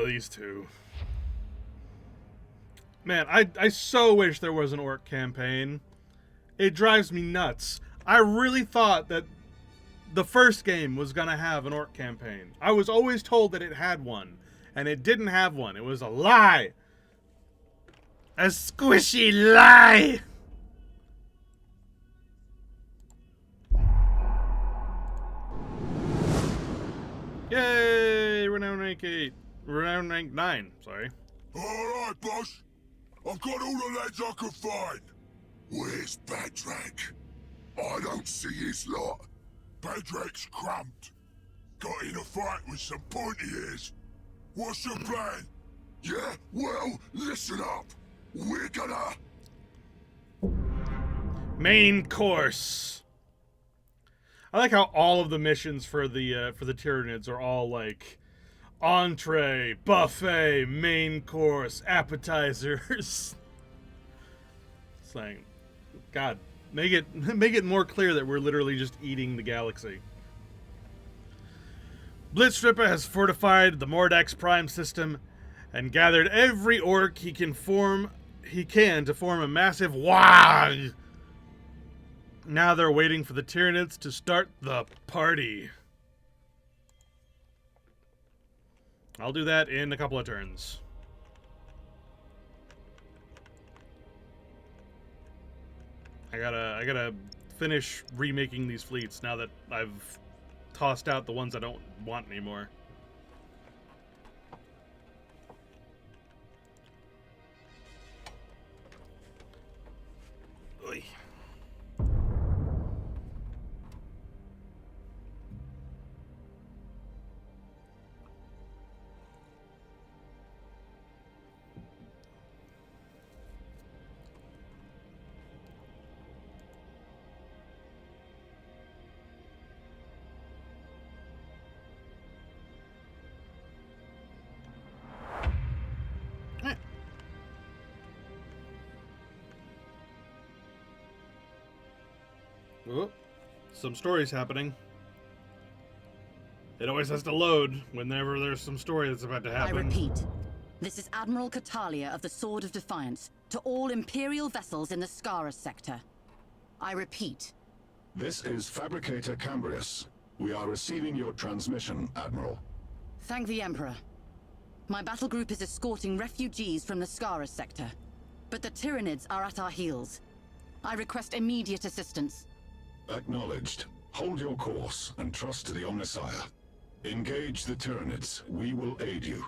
These two. Man, I so wish there was an orc campaign. It drives me nuts. I really thought that the first game was gonna have an orc campaign. I was always told that it had one, and it didn't have one. It was a lie. A squishy lie! Yay! We're now rank 8. We're now rank 9, sorry. Alright, boss. I've got all the lads I could find. Where's Badrak? I don't see his lot. Badrak's cramped. Got in a fight with some pointy ears. What's your plan? Yeah, well, listen up. We're gonna... Main course. I like how all of the missions for the Tyranids are all like entree, buffet, main course, appetizers. It's like, God, make it more clear that we're literally just eating the galaxy. Blitzstripper has fortified the Mordax Prime system and gathered every orc he can to form a massive wag. Now they're waiting for the Tyranids to start the party. I'll do that in a couple of turns. I gotta finish remaking these fleets now that I've tossed out the ones I don't want anymore. Oy. Oh, some stories happening. It always has to load whenever there's some story that's about to happen. I repeat, this is Admiral Catalia of the Sword of Defiance to all Imperial vessels in the Scaras sector. I repeat. This is Fabricator Cambrius. We are receiving your transmission, Admiral. Thank the Emperor. My battle group is escorting refugees from the Scarus sector, but the Tyranids are at our heels. I request immediate assistance. Acknowledged. Hold your course and trust to the Omnissiah. Engage the Tyranids. We will aid you.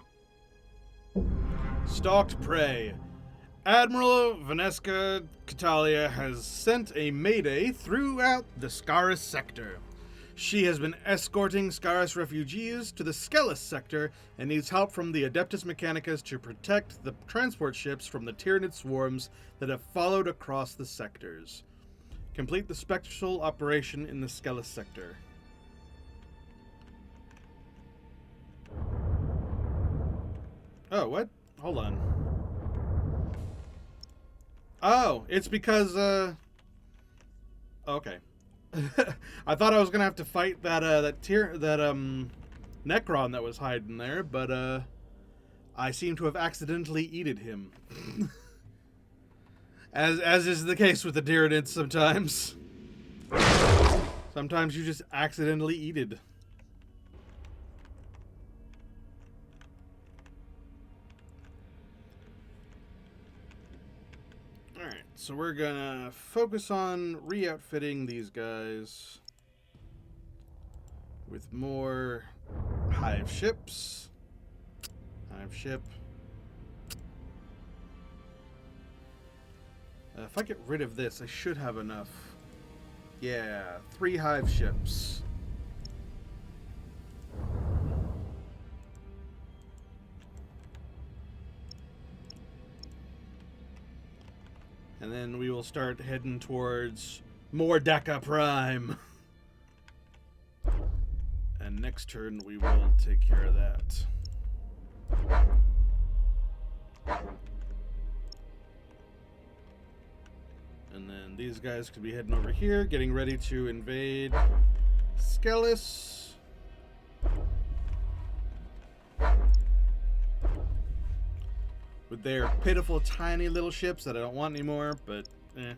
Stalked prey. Admiral Vaneska Catalia has sent a mayday throughout the Scarus sector. She has been escorting Scarus refugees to the Skellus sector and needs help from the Adeptus Mechanicus to protect the transport ships from the Tyranid swarms that have followed across the sectors. Complete the special operation in the Skellus sector. Oh, what? Hold on. Oh, it's because, okay. I thought I was gonna have to fight that Necron that was hiding there, but, I seem to have accidentally eated him. As is the case with the Tyranids sometimes. Sometimes you just accidentally eated. Alright, so we're gonna focus on re-outfitting these guys with more hive ships. Hive ship. If I get rid of this, I should have enough. Yeah, 3 hive ships. And then we will start heading towards Mordaka Prime. And next turn we will take care of that. And then these guys could be heading over here, getting ready to invade Skellus. With their pitiful tiny little ships that I don't want anymore, but eh.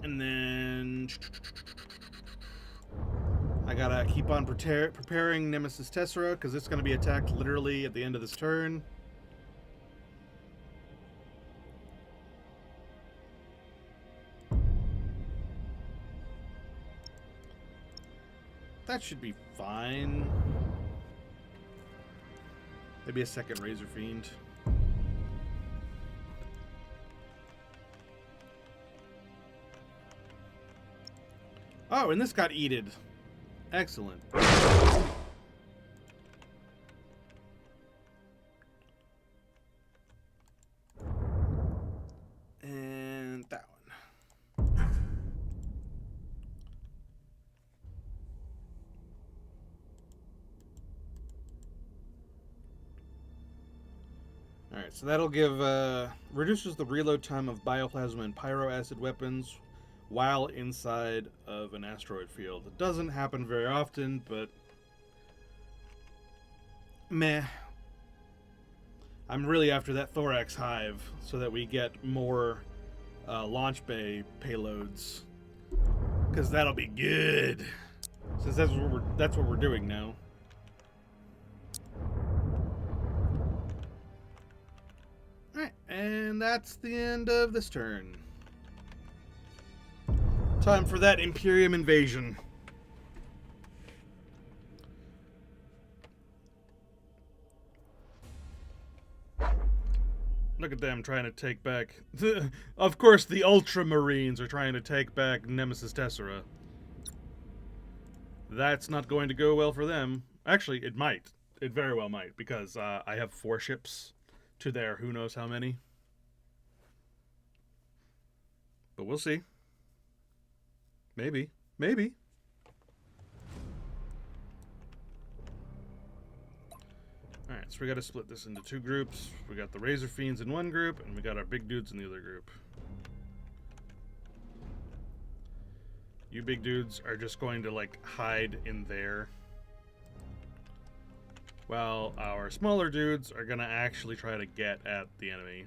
And then I gotta keep on preparing Nemesis Tessera, because it's gonna be attacked literally at the end of this turn. That should be fine. Maybe a second Razor Fiend. Oh, and this got eated. Excellent. And that one. Alright, so that'll give, reduces the reload time of bioplasma and pyroacid weapons while inside of an asteroid field. It doesn't happen very often, but meh. I'm really after that Thorax Hive so that we get more launch bay payloads, because that'll be good. Since that's what we're doing now. Alright, and that's the end of this turn. Time for that Imperium invasion. Look at them trying to take back... Of course, the Ultramarines are trying to take back Nemesis Tessera. That's not going to go well for them. Actually, it might. It very well might, because I have 4 ships to their who knows how many. But we'll see. Maybe. Maybe. Alright, so we gotta split this into 2 groups. We got the Razor Fiends in one group, and we got our big dudes in the other group. You big dudes are just going to, like, hide in there, while our smaller dudes are gonna actually try to get at the enemy.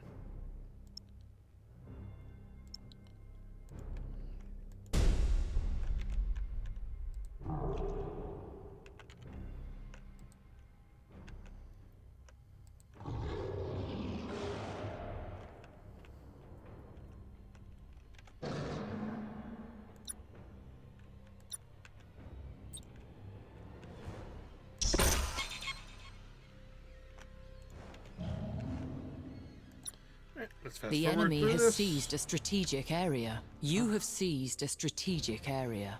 Let's fast The forward enemy through has this. seized a strategic area. You have seized a strategic area.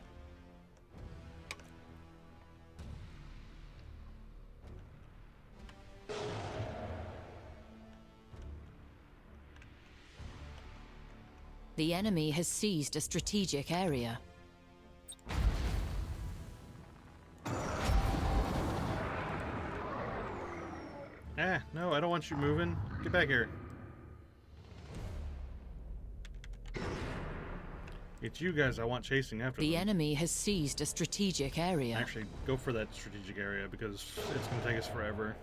The enemy has seized a strategic area. No, I don't want you moving. Get back here. It's you guys I want chasing after The them. enemy has seized a strategic area. Actually, go for that strategic area because it's going to take us forever.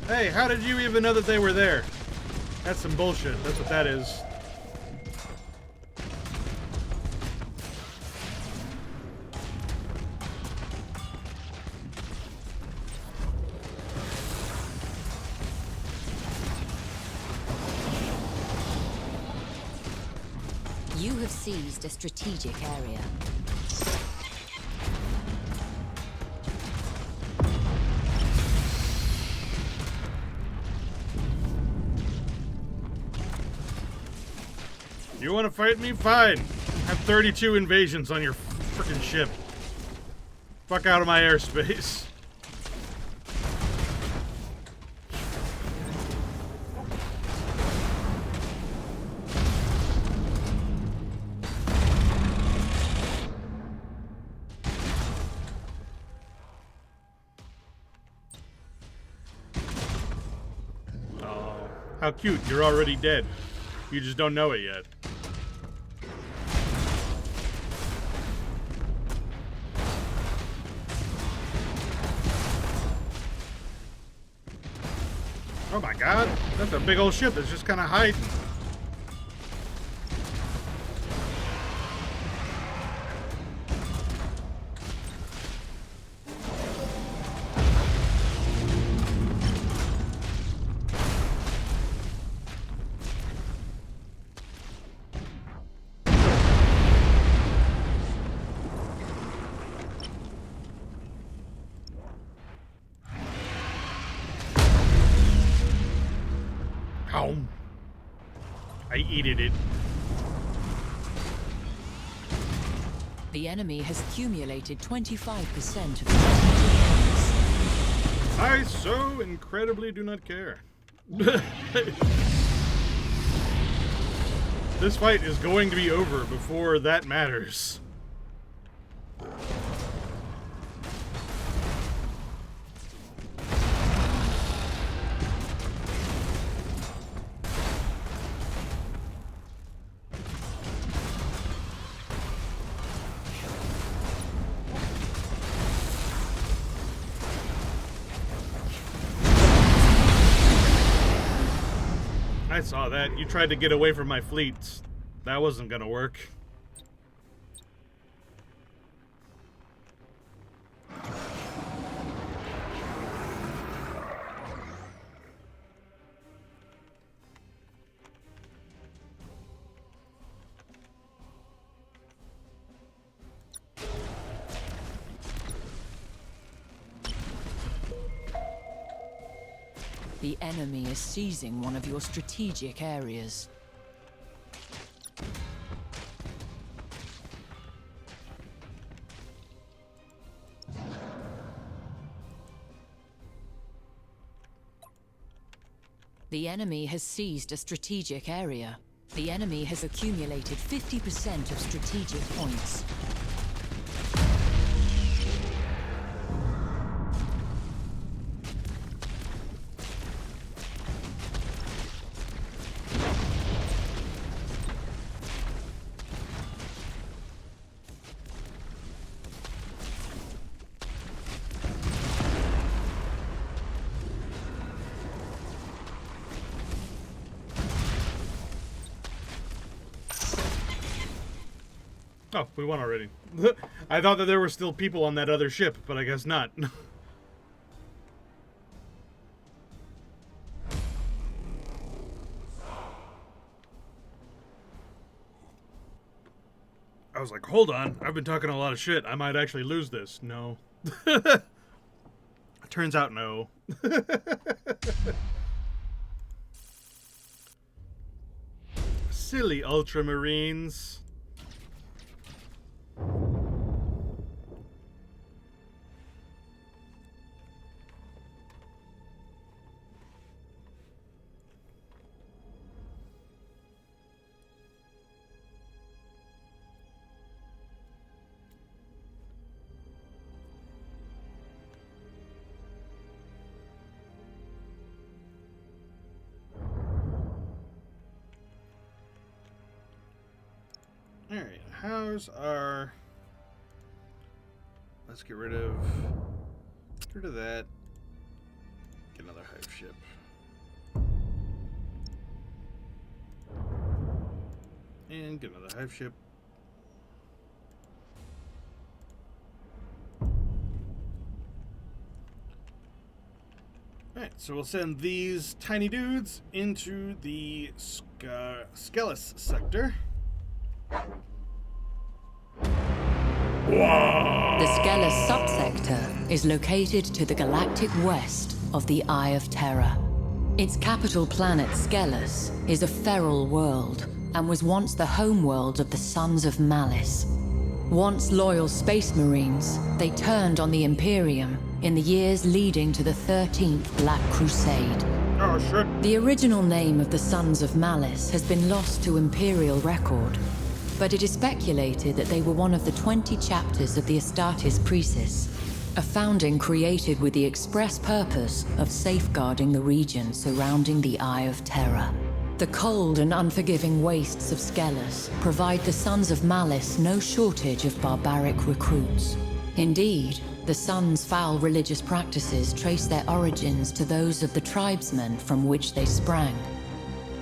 Hey, how did you even know that they were there? That's some bullshit. That's what that is. You have seized a strategic area. You want to fight me? Fine. Have 32 invasions on your frickin' ship. Fuck out of my airspace. Oh, how cute. You're already dead. You just don't know it yet. Oh my god, that's a big old ship that's just kind of hiding. Ow. I eated it. The enemy has accumulated 25% of strategic points. I so incredibly do not care. This fight is going to be over before that matters. I saw that. You tried to get away from my fleets. That wasn't gonna work. The enemy is seizing one of your strategic areas. The enemy has seized a strategic area. The enemy has accumulated 50% of strategic points. Oh, we won already. I thought that there were still people on that other ship, but I guess not. was like, hold on, I've been talking a lot of shit. I might actually lose this. No. Turns out no. Silly Ultramarines. Alright, how's our... Let's get rid of that. Get another hive ship. And get another hive ship. Alright, so we'll send these tiny dudes into the Skelos sector. The Skelos subsector is located to the galactic west of the Eye of Terror. Its capital planet, Skelos, is a feral world and was once the homeworld of the Sons of Malice. Once loyal space marines, they turned on the Imperium in the years leading to the 13th Black Crusade. Oh, shit. The original name of the Sons of Malice has been lost to Imperial record, but it is speculated that they were one of the 20 chapters of the Astartes Precis, a founding created with the express purpose of safeguarding the region surrounding the Eye of Terror. The cold and unforgiving wastes of Skelos provide the Sons of Malice no shortage of barbaric recruits. Indeed, the Sons' foul religious practices trace their origins to those of the tribesmen from which they sprang.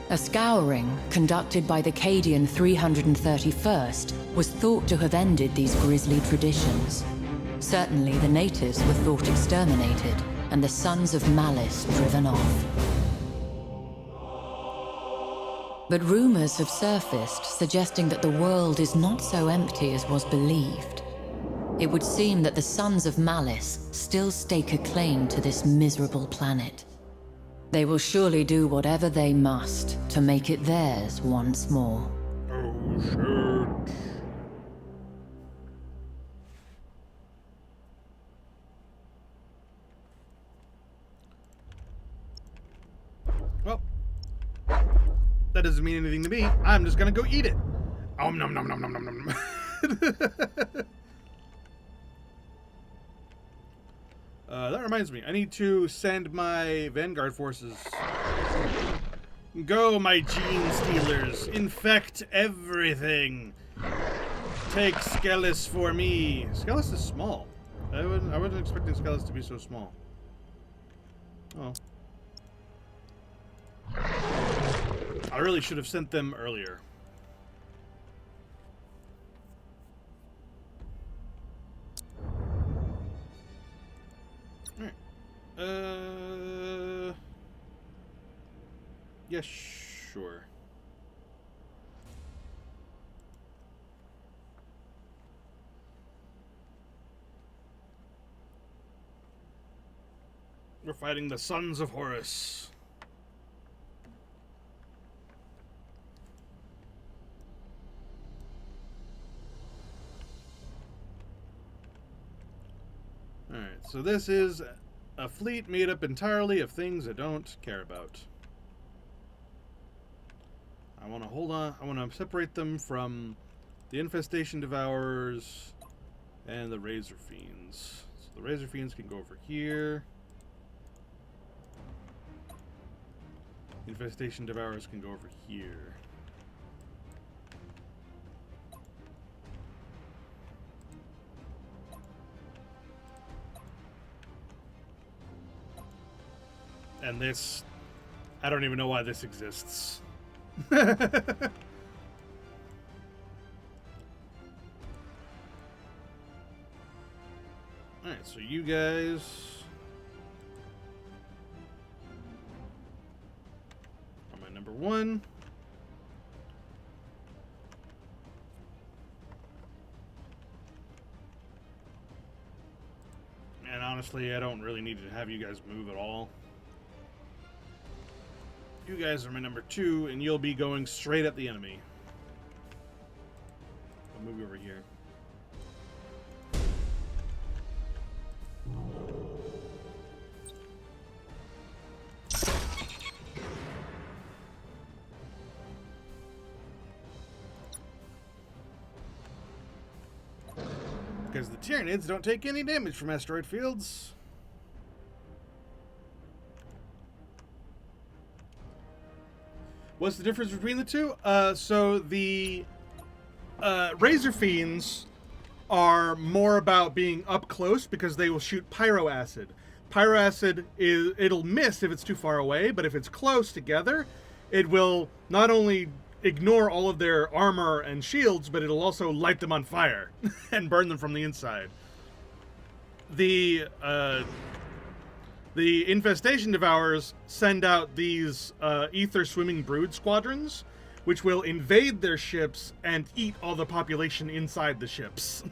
A scouring, conducted by the Cadian 331st, was thought to have ended these grisly traditions. Certainly the natives were thought exterminated, and the Sons of Malice driven off. But rumors have surfaced suggesting that the world is not so empty as was believed. It would seem that the Sons of Malice still stake a claim to this miserable planet. They will surely do whatever they must to make it theirs once more. Oh, shit. Well, that doesn't mean anything to me. I'm just gonna go eat it. Nom nom nom nom nom nom nom. That reminds me, I need to send my Vanguard forces. Go, my gene stealers. Infect everything. Take Skelos for me. Skelos is small. I wasn't expecting Skelos to be so small. Oh. I really should have sent them earlier. Yeah, sure. We're fighting the Sons of Horus. Alright, so this is a fleet made up entirely of things I don't care about. I want to hold on. I want to separate them from the Infestation Devourers and the Razor Fiends. So the Razor Fiends can go over here. Infestation Devourers can go over here. And this, I don't even know why this exists. Alright, so you guys are my number one. honestly, I don't really need to have you guys move at all. You guys are my number 2, and you'll be going straight at the enemy. I'll move over here. Because the Tyranids don't take any damage from asteroid fields. What's the difference between the two? So the Razor Fiends are more about being up close because they will shoot Pyro Acid. Pyro Acid it'll miss if it's too far away, but if it's close together, it will not only ignore all of their armor and shields, but it'll also light them on fire and burn them from the inside. The Infestation Devourers send out these ether swimming brood squadrons, which will invade their ships and eat all the population inside the ships.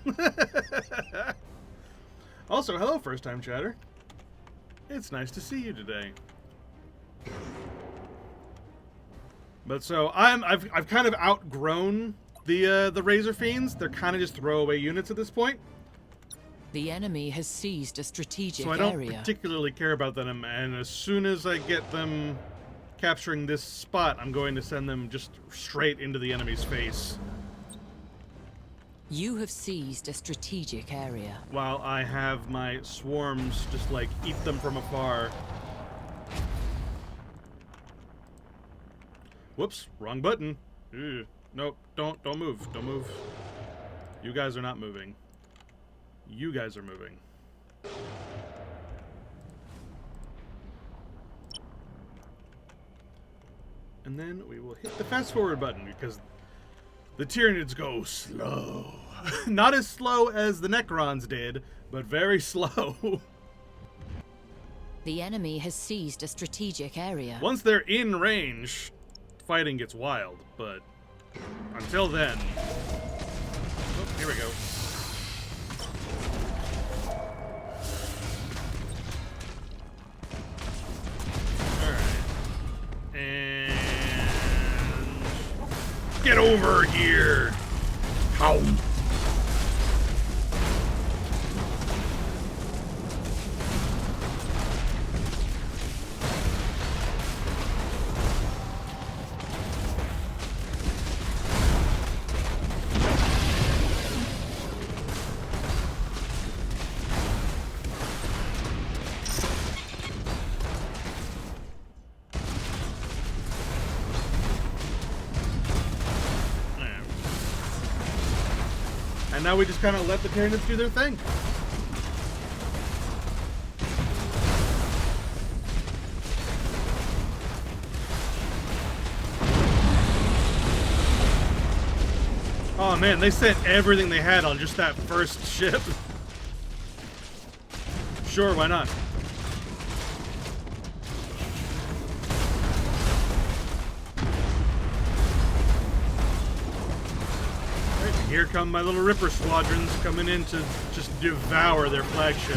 Also, hello, first-time chatter. It's nice to see you today. But so I've kind of outgrown the Razor Fiends. They're kind of just throwaway units at this point. The enemy has seized a strategic So I don't area. particularly care about them, and as soon as I get them capturing this spot, I'm going to send them just straight into the enemy's face. You have seized a strategic area. While I have my swarms just like eat them from afar. Whoops, wrong button. Ew. Nope, don't move, don't move. You guys are not moving. You guys are moving. And then we will hit the fast forward button because the Tyranids go slow. Not as slow as the Necrons did, but very slow. The enemy has seized a strategic area. Once they're in range, fighting gets wild, but until then... Oh, here we go. Alright. And... Get over here! How? And now we just kind of let the Tyranids do their thing. Oh man, they sent everything they had on just that first ship. Sure, why not? Here come my little Ripper squadrons coming in to just devour their flagship.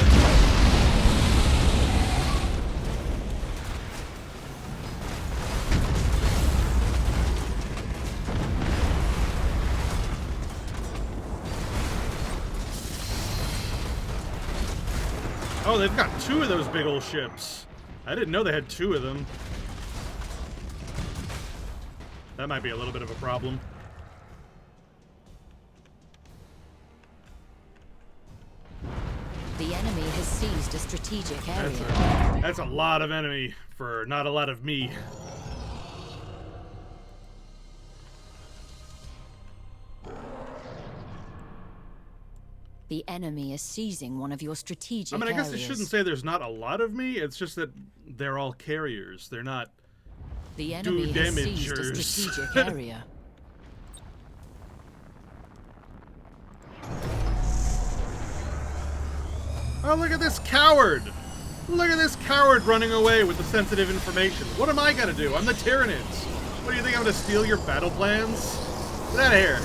Oh, they've got 2 of those big old ships. I didn't know they had 2 of them. That might be a little bit of a problem. The enemy has seized a strategic area. That's a lot of enemy for not a lot of me. The enemy is seizing one of your strategic I mean, I guess I areas. shouldn't say there's not a lot of me. It's just that they're all carriers. They're not The enemy has seized a damagers. strategic area. Oh, look at this coward! Look at this coward running away with the sensitive information. What am I gonna do? I'm the Tyranids. What do you think, I'm gonna steal your battle plans? Get out of here.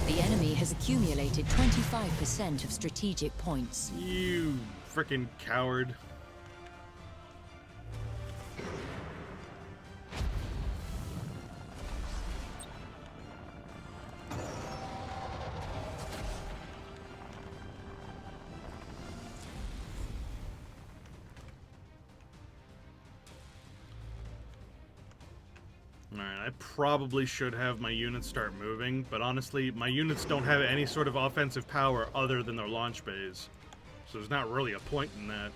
The enemy has has accumulated 25% of strategic points. You frickin' coward. Alright, I probably should have my units start moving, but honestly, my units don't have any sort of offensive power other than their launch bays. So there's not really a point in that.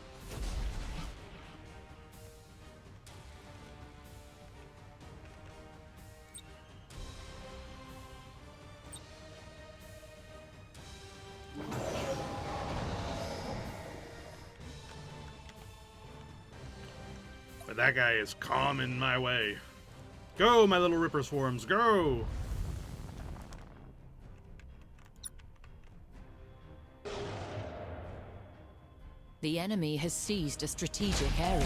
But that guy is calming my way. Go, my little Ripper Swarms, go! The enemy has seized a strategic area.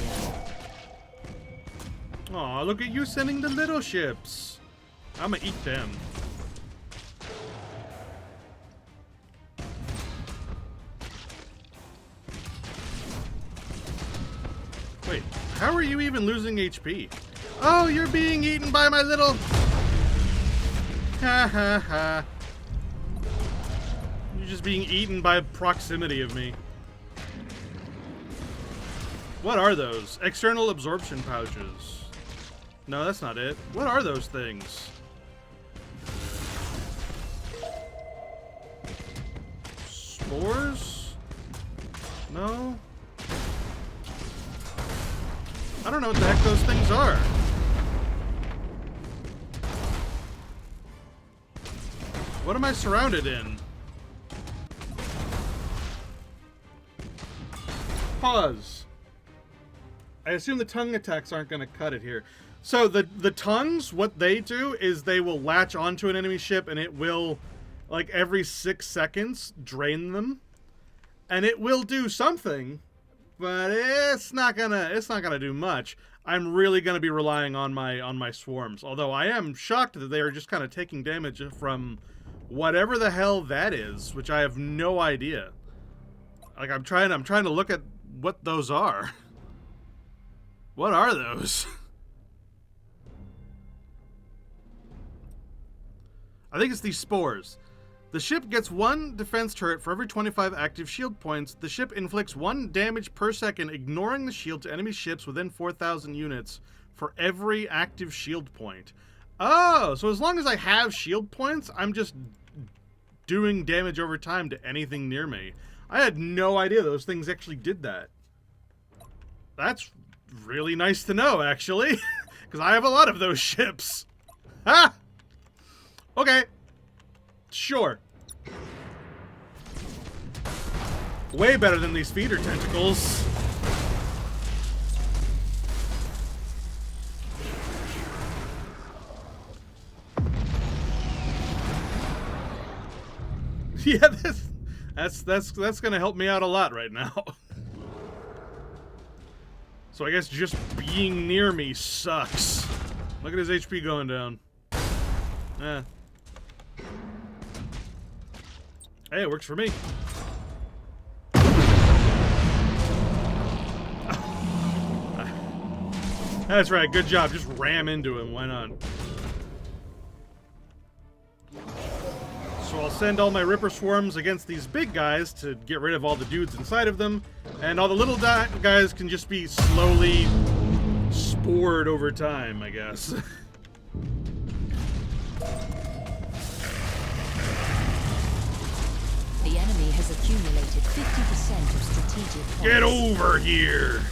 Aw, look at you sending the little ships. I'ma eat them. Wait, how are you even losing HP? Oh, you're being eaten by my little... Ha ha ha. You're just being eaten by proximity of me. What are those? External absorption pouches. No, that's not it. What are those things? Spores? No? I don't know what the heck those things are. What am I surrounded in? Pause. I assume the tongue attacks aren't going to cut it here. So the tongues, what they do is they will latch onto an enemy ship and it will, like every 6 seconds, drain them. And it will do something, but it's not gonna do much. I'm really gonna be relying on my swarms. Although I am shocked that they are just kind of taking damage from whatever the hell that is, which I have no idea. Like I'm trying to look at what those are. What are those? I think it's these spores. The ship gets 1 defense turret for every 25 active shield points. The ship inflicts 1 damage per second, ignoring the shield to enemy ships within 4,000 units for every active shield point. Oh, so as long as I have shield points, I'm just doing damage over time to anything near me. I had no idea those things actually did that. That's really nice to know, actually, because I have a lot of those ships. Ha! Okay. Sure. Way better than these feeder tentacles. Yeah, that's gonna help me out a lot right now. So I guess just being near me sucks. Look at his HP going down. Eh. Hey, it works for me. That's right, good job. Just ram into him, why not? So I'll send all my Ripper Swarms against these big guys to get rid of all the dudes inside of them, and all the little guys can just be slowly spored over time, I guess. The enemy has accumulated 50% of strategic points. Get over here!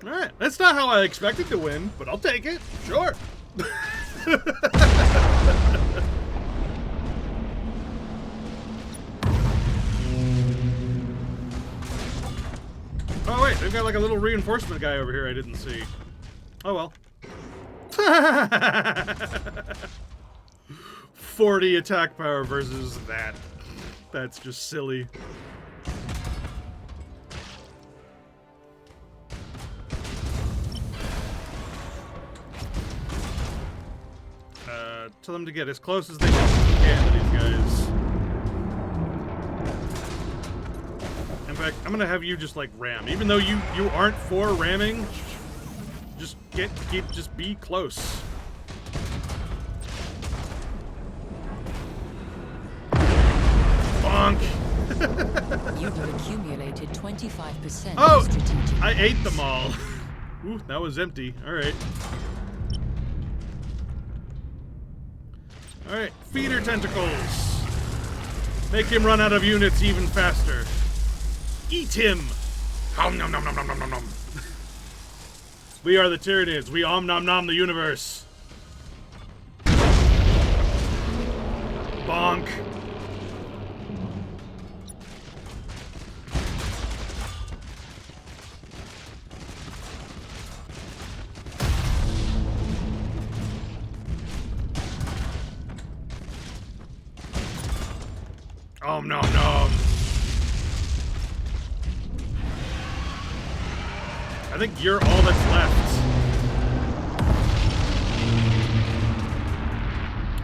Alright, that's not how I expected to win, but I'll take it. Sure. Oh wait, they've got like a little reinforcement guy over here I didn't see. Oh well. 40 attack power versus that. That's just silly. Tell them to get as close as they can to these guys. In fact, I'm gonna have you just like ram. Even though you aren't for ramming, just just be close. Bonk! You have accumulated 25% Oh! strategic I ate points. them all. Ooh, that was empty. Alright. Alright, feeder tentacles. Make him run out of units even faster. Eat him! Nom nom nom nom nom nom nom. We are the Tyranids. We om nom nom the universe. Bonk. Om nom nom. I think you're all that's left.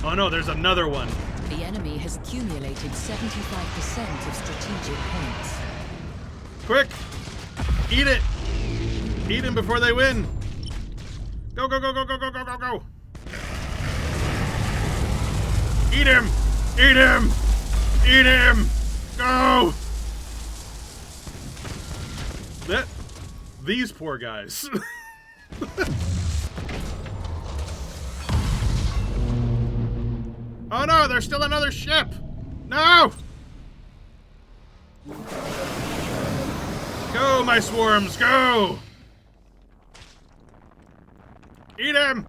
Oh no, there's another one. The enemy has accumulated 75% of strategic points. Quick! Eat it! Eat him before they win! Go, go, go, go, go, go, go, go, go! Eat him! Eat him! Eat him! Go! These poor guys. Oh no, there's still another ship! No! Go, my swarms, go! Eat him!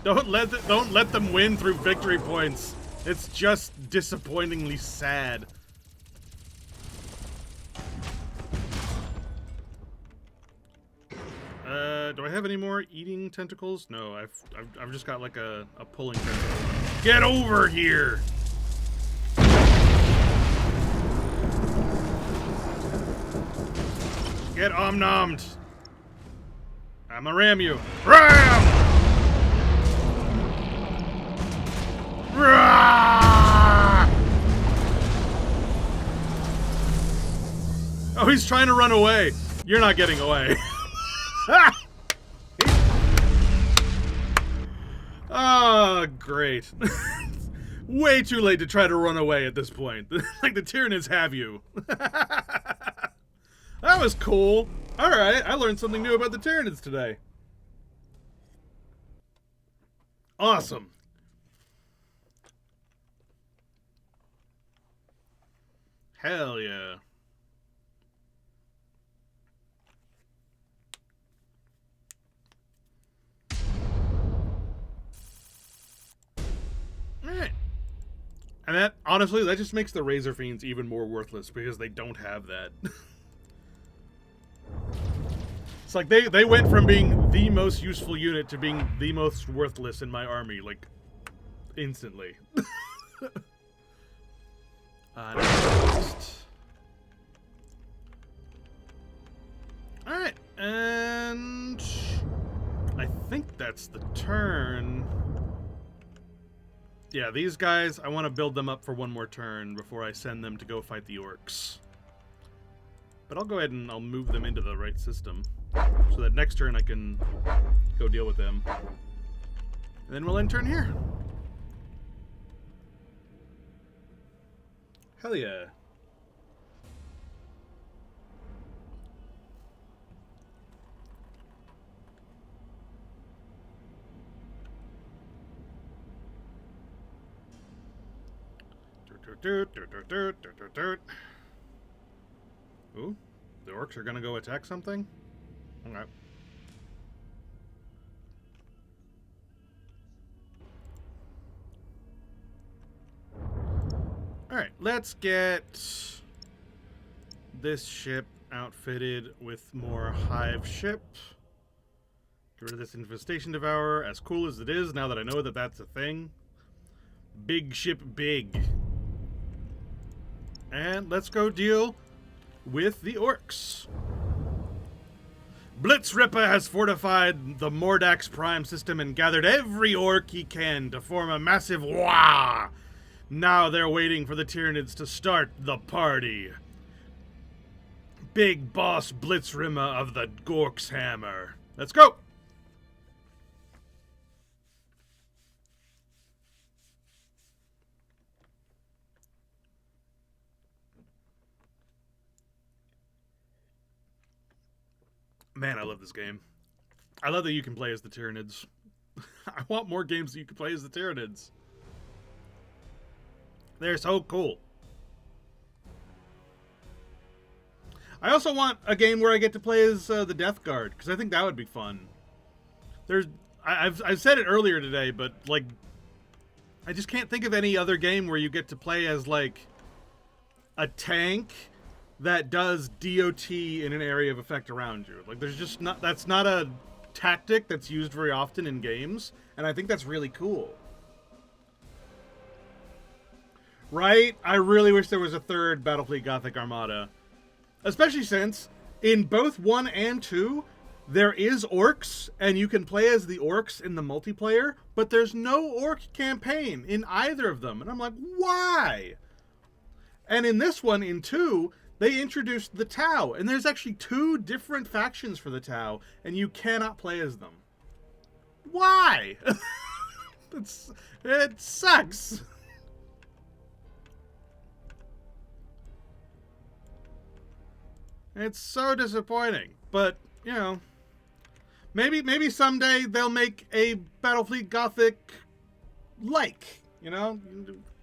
Don't let them win through victory points. It's just disappointingly sad. Do I have any more eating tentacles? No, I've just got like a pulling tentacle. Get over here! Get omnommed! I'ma ram you. Ram! Rah! Oh, he's trying to run away. You're not getting away. Oh, great. Way too late to try to run away at this point. Like the Tyranids have you. That was cool. Alright, I learned something new about the Tyranids today. Awesome. Hell yeah. Alright. And that, honestly, that just makes the Razor Fiends even more worthless because they don't have that. It's like they went from being the most useful unit to being the most worthless in my army, like, instantly. Next. Alright, and I think that's the turn. Yeah, these guys, I want to build them up for one more turn before I send them to go fight the orcs. But I'll go ahead and I'll move them into the right system, so that next turn I can go deal with them. And then we'll end turn here. Hell yeah. Ooh, the orcs are gonna go attack something? Okay. Alright, let's get this ship outfitted with more hive ship. Get rid of this Infestation Devourer, as cool as it is, now that I know that that's a thing. Big ship big. And let's go deal with the orcs. Blitzripper has fortified the Mordax Prime system and gathered every orc he can to form a massive wah. Now they're waiting for the Tyranids to start the party. Big boss Blitzripper of the Gork's Hammer. Let's go! Man, I love this game. I love that you can play as the Tyranids. I want more games that you can play as the Tyranids. They're so cool. I also want a game where I get to play as the Death Guard, because I think that would be fun. I've said it earlier today, but like, I just can't think of any other game where you get to play as like a tank that does DOT in an area of effect around you. Like, there's just not, that's not a tactic that's used very often in games, and I think that's really cool. Right? I really wish there was a third Battlefleet Gothic Armada. Especially since, in both 1 and 2, there is orcs, and you can play as the orcs in the multiplayer, but there's no orc campaign in either of them. And I'm like, why? And in this one, in 2, they introduced the Tau, and there's actually 2 different factions for the Tau, and you cannot play as them. Why? It sucks. It's so disappointing, but, you know, maybe someday they'll make a Battlefleet Gothic like, you know?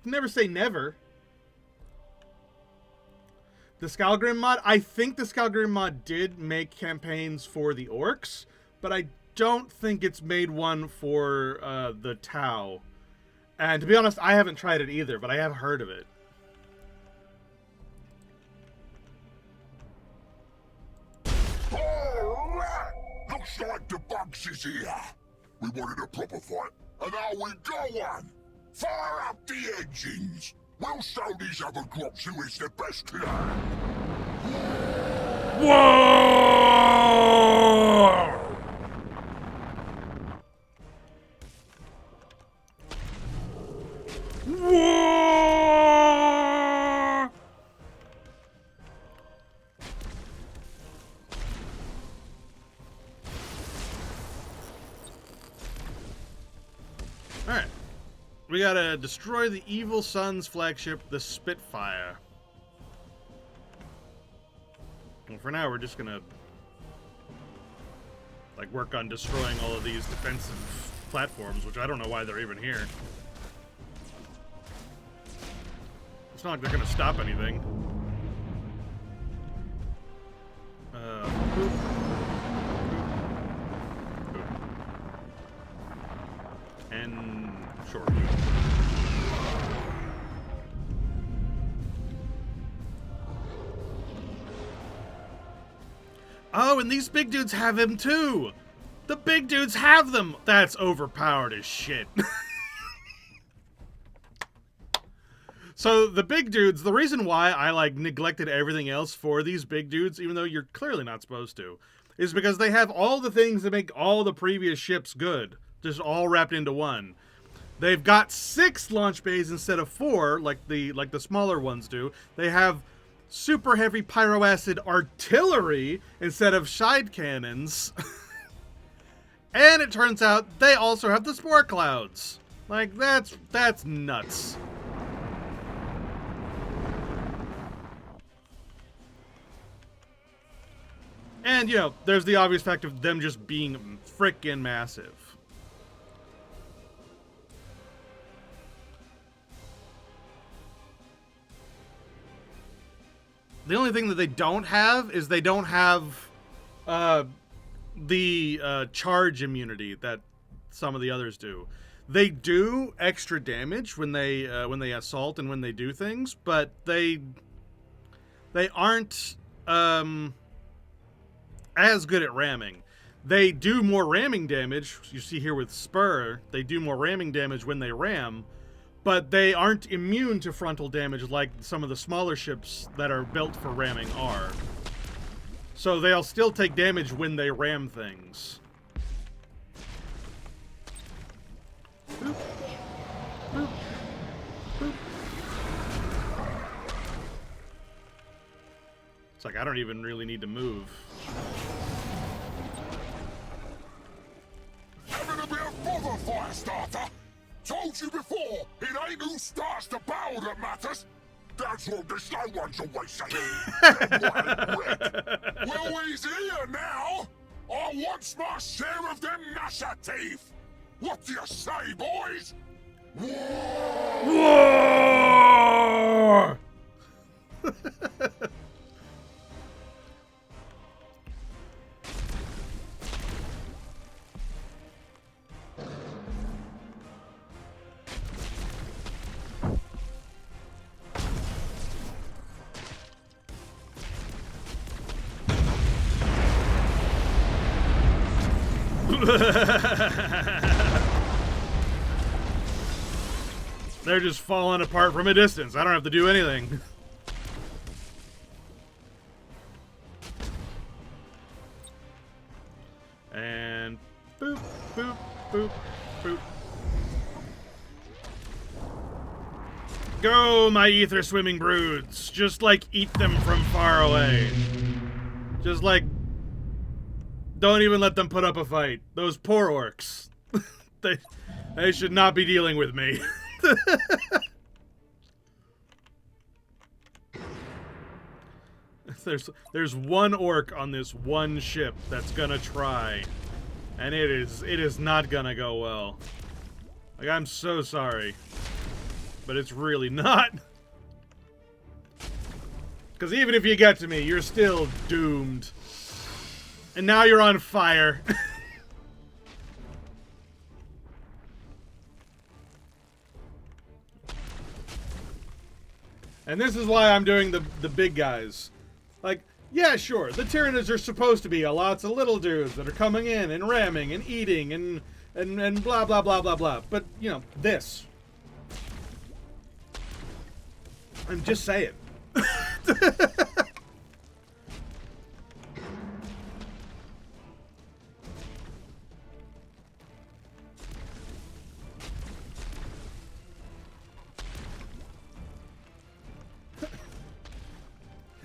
Never say never. The Skalgrim mod, I think the Skalgrim mod did make campaigns for the orcs, but I don't think it's made one for the Tau. And to be honest, I haven't tried it either, but I have heard of it. Alright! Looks like the bugs is here. We wanted a proper fight, and now we got one. Fire up the engines. We'll show these other grops who is the best here. Whoa! Whoa! Alright. We gotta destroy the Evil Sun's flagship, the Spitfire. Well, for now, we're just gonna like work on destroying all of these defensive platforms, which I don't know why they're even here. It's not like they're gonna stop anything. Boop. Boop. And short. Oh, and these big dudes have him too! The big dudes have them! That's overpowered as shit. So the big dudes, the reason why I like neglected everything else for these big dudes, even though you're clearly not supposed to, is because they have all the things that make all the previous ships good, just all wrapped into one. They've got 6 launch bays instead of 4, like the smaller ones do. They have super heavy pyroacid artillery instead of side cannons. And it turns out they also have the spore clouds. Like, that's nuts. And, you know, there's the obvious fact of them just being frickin' massive. The only thing that they don't have is they don't have the charge immunity that some of the others do. They do extra damage when they assault and when they do things, but they aren't as good at ramming. they do more ramming damage. You see here with Spur, they do more ramming damage when they ram, but they aren't immune to frontal damage like some of the smaller ships that are built for ramming are. So they'll still take damage when they ram things. Boop. Boop. Boop. It's like I don't even really need to move. Having a bit of bother, Firestarter. Told you before, it ain't who starts the battle that matters. That's what the slow ones always say. Well, he's here now. I want my share of them nasher teeth. What do you say, boys? War! They're just falling apart from a distance. I don't have to do anything. And boop, boop, boop, boop. Go, my ether swimming broods. Just like eat them from far away. Just like don't even let them put up a fight. Those poor orcs. They should not be dealing with me. There's one orc on this one ship that's gonna try, and it is not gonna go well. Like, I'm so sorry, but it's really not. Because even if you get to me, you're still doomed. And now you're on fire. And this is why I'm doing the big guys. Like, yeah, sure, the Tyranids are supposed to be lots of little dudes that are coming in and ramming and eating and blah, blah, blah, blah, blah. But, you know, this. I'm just saying.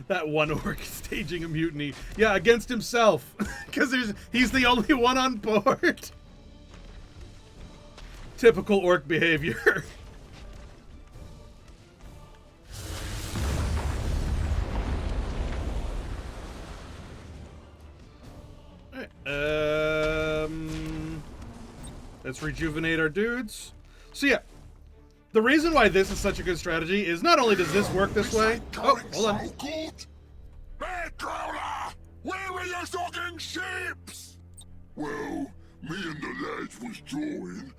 That one orc staging a mutiny. Yeah, against himself. Because he's the only one on board. Typical orc behavior. Alright, let's rejuvenate our dudes. So yeah, the reason why this is such a good strategy is not only does this work this way. Oh, hold on. Bedcrawler, where are your fucking ships? Well, me and the lads was drawing.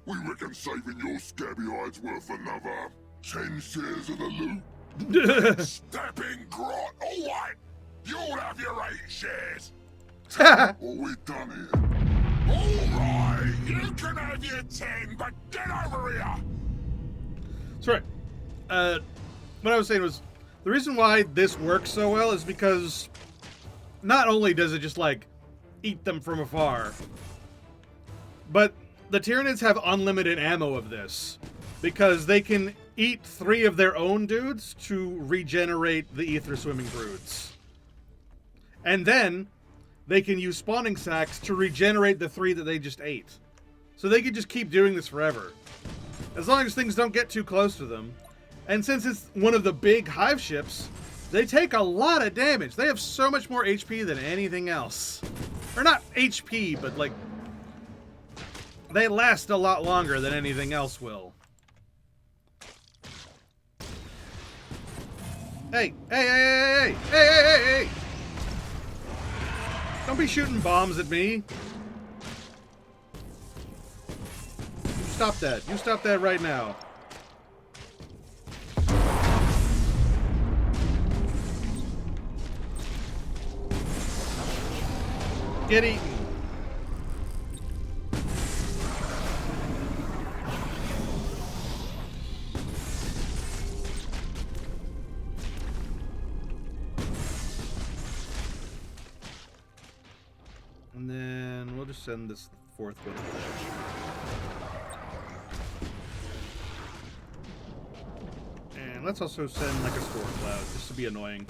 We reckon saving your scabby hide's worth another 10 shares of the loot. Stepping grot, all right. You'll have your 8 shares. What we done here? All right, you can have your 10, but get over here. That's right. What I was saying was, the reason why this works so well is because not only does it just, like, eat them from afar, but the Tyranids have unlimited ammo of this, because they can eat 3 of their own dudes to regenerate the ether swimming broods. And then they can use spawning sacks to regenerate the 3 that they just ate. So they could just keep doing this forever. As long as things don't get too close to them. And since it's one of the big hive ships, they take a lot of damage. They have so much more HP than anything else. Or not HP, but like, they last a lot longer than anything else will. Hey, hey, hey, hey, hey, hey, hey, hey, hey! Don't be shooting bombs at me. You stop that. You stop that right now. Get eaten. just send this fourth one there. And let's also send like a storm cloud, just to be annoying.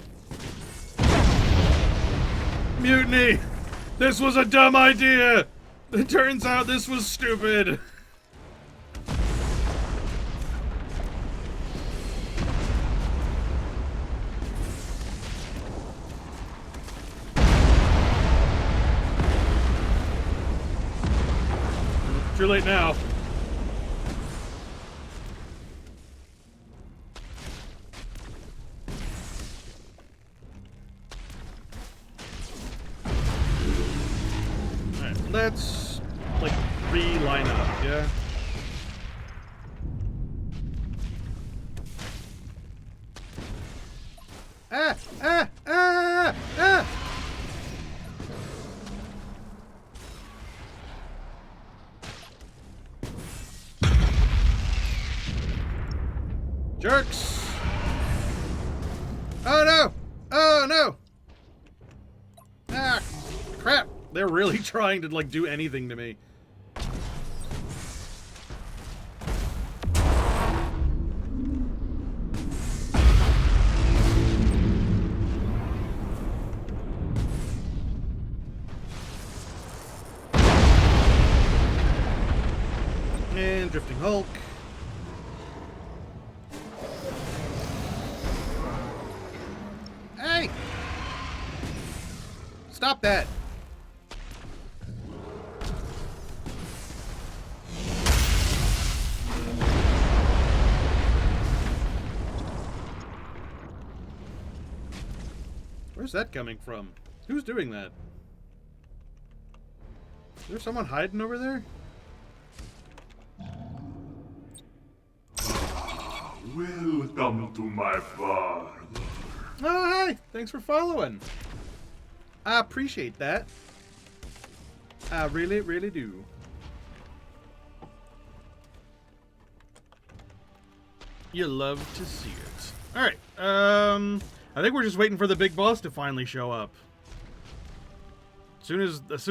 Mutiny! This was a dumb idea! It turns out this was stupid! Too late now. Alright, let's like re-line up, yeah? Ah! Ah! Ah! Ah! Jerks! Oh no! Oh no! Ah! Crap! They're really trying to, like, do anything to me. And Drifting Hulk. Hey! Stop that! Where's that coming from? Who's doing that? Is there someone hiding over there? Welcome to my father. Oh, hi! Thanks for following. I appreciate that. I really, really do. You love to see it. Alright, I think we're just waiting for the big boss to finally show up. As soon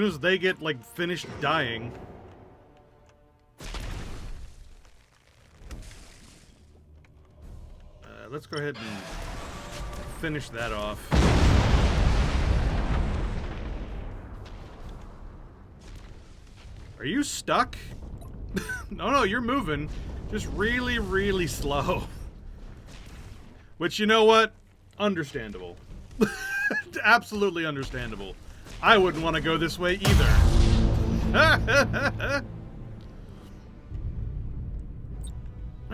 as they get, like, finished dying. Let's go ahead and finish that off. Are you stuck? No, you're moving. Just really, really slow. Which, you know what? Understandable. Absolutely understandable. I wouldn't want to go this way either.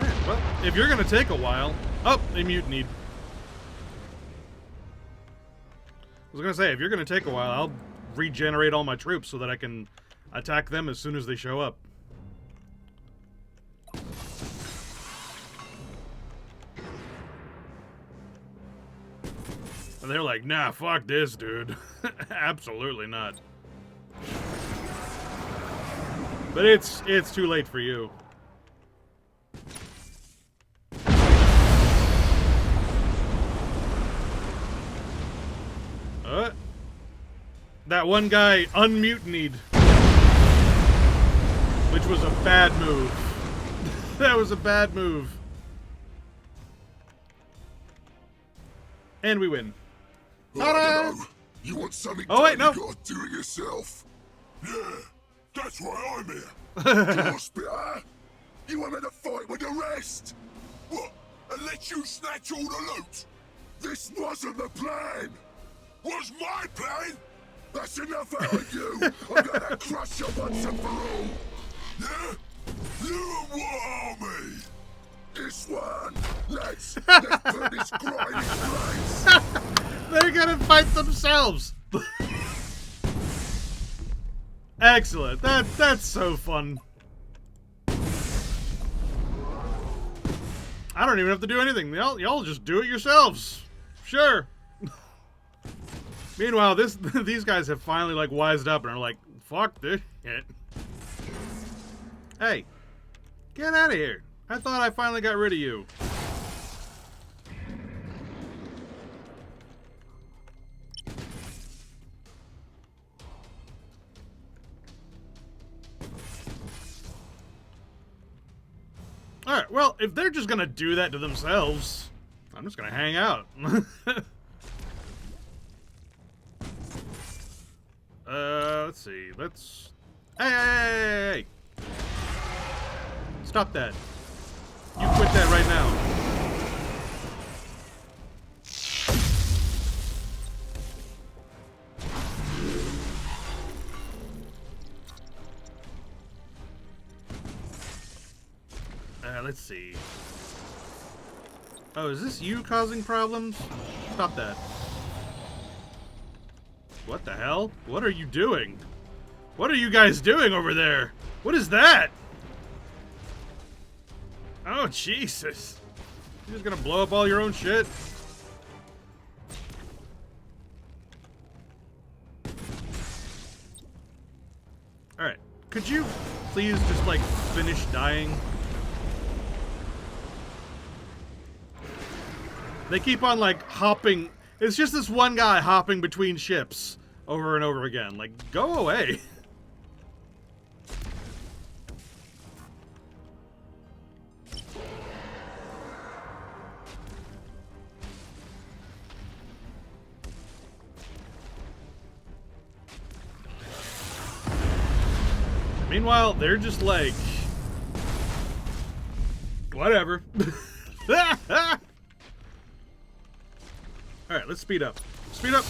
Alright, well, if you're going to take a while... Oh, they mutinied. I was going to say, if you're going to take a while, I'll regenerate all my troops so that I can attack them as soon as they show up. And they're like, nah, fuck this, dude. Absolutely not. But it's too late for you. That one guy unmutinied. Which was a bad move. That was a bad move. And we win. I don't know. You want something Oh, wait, done, no. you gotta do it yourself. Yeah, that's why I'm here. Hospital, you want me to fight with the rest? What? And let you snatch all the loot? This wasn't the plan. Was my plan? That's enough out of you. I'm gonna crush you once and for all. Yeah? You and what army? This one. Let's put this grind in place. They're gonna fight themselves. Excellent. That's so fun. I don't even have to do anything. Y'all just do it yourselves. Sure. Meanwhile, these guys have finally, like, wised up and are like, fuck this shit. Hey, get out of here. I thought I finally got rid of you. Well, if they're just gonna do that to themselves, I'm just gonna hang out. Let's see. Let's... Hey! Stop that. You quit that right now. Let's see. Oh, is this you causing problems? Stop that. What the hell? What are you doing? What are you guys doing over there? What is that? Oh, Jesus. You're just gonna blow up all your own shit? Alright. Could you please just, like, finish dying? They keep on, like, hopping. It's just this one guy hopping between ships over and over again. Like, go away. Meanwhile, they're just like... whatever. Alright, let's speed up. Speed up!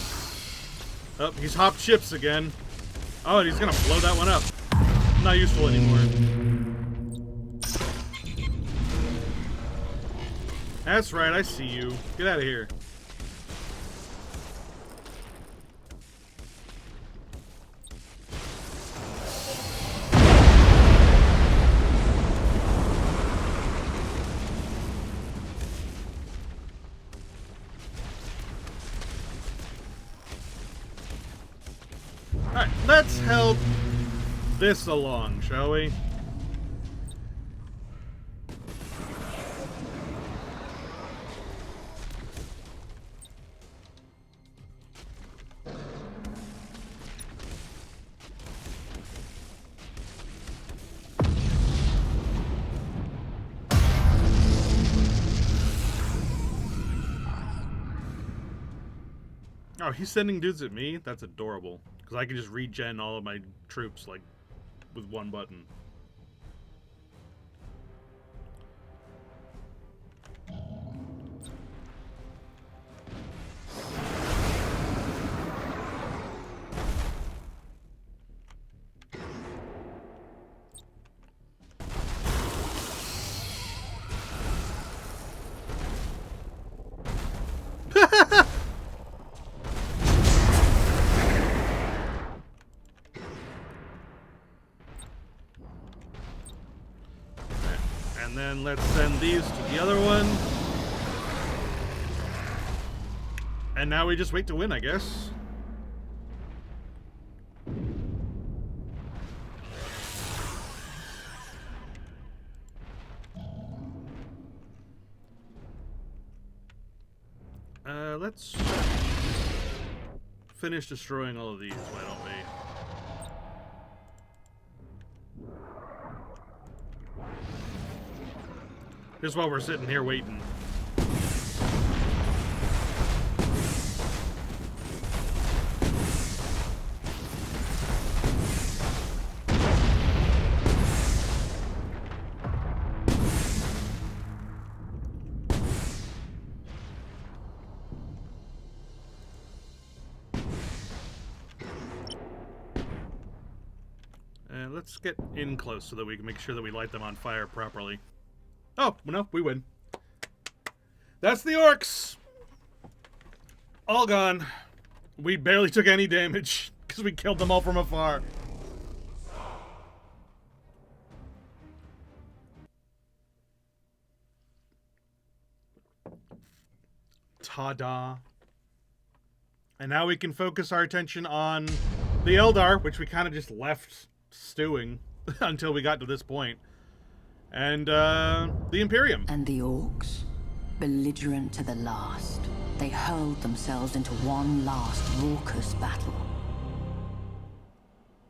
Oh, he's hopped ships again. Oh, and he's gonna blow that one up. Not useful anymore. That's right, I see you. Get out of here. Alright, let's help this along, shall we? Oh, he's sending dudes at me? That's adorable. Because I can just regen all of my troops, like, with one button. And then let's send these to the other one. And now we just wait to win, I guess. Let's finish destroying all of these, why don't we? Just while we're sitting here waiting. And let's get in close so that we can make sure that we light them on fire properly. Oh, no, we win. That's the orcs! All gone. We barely took any damage, because we killed them all from afar. Ta-da. And now we can focus our attention on the Eldar, which we kind of just left stewing until we got to this point. And, the Imperium. And the orcs, belligerent to the last, they hurled themselves into one last raucous battle.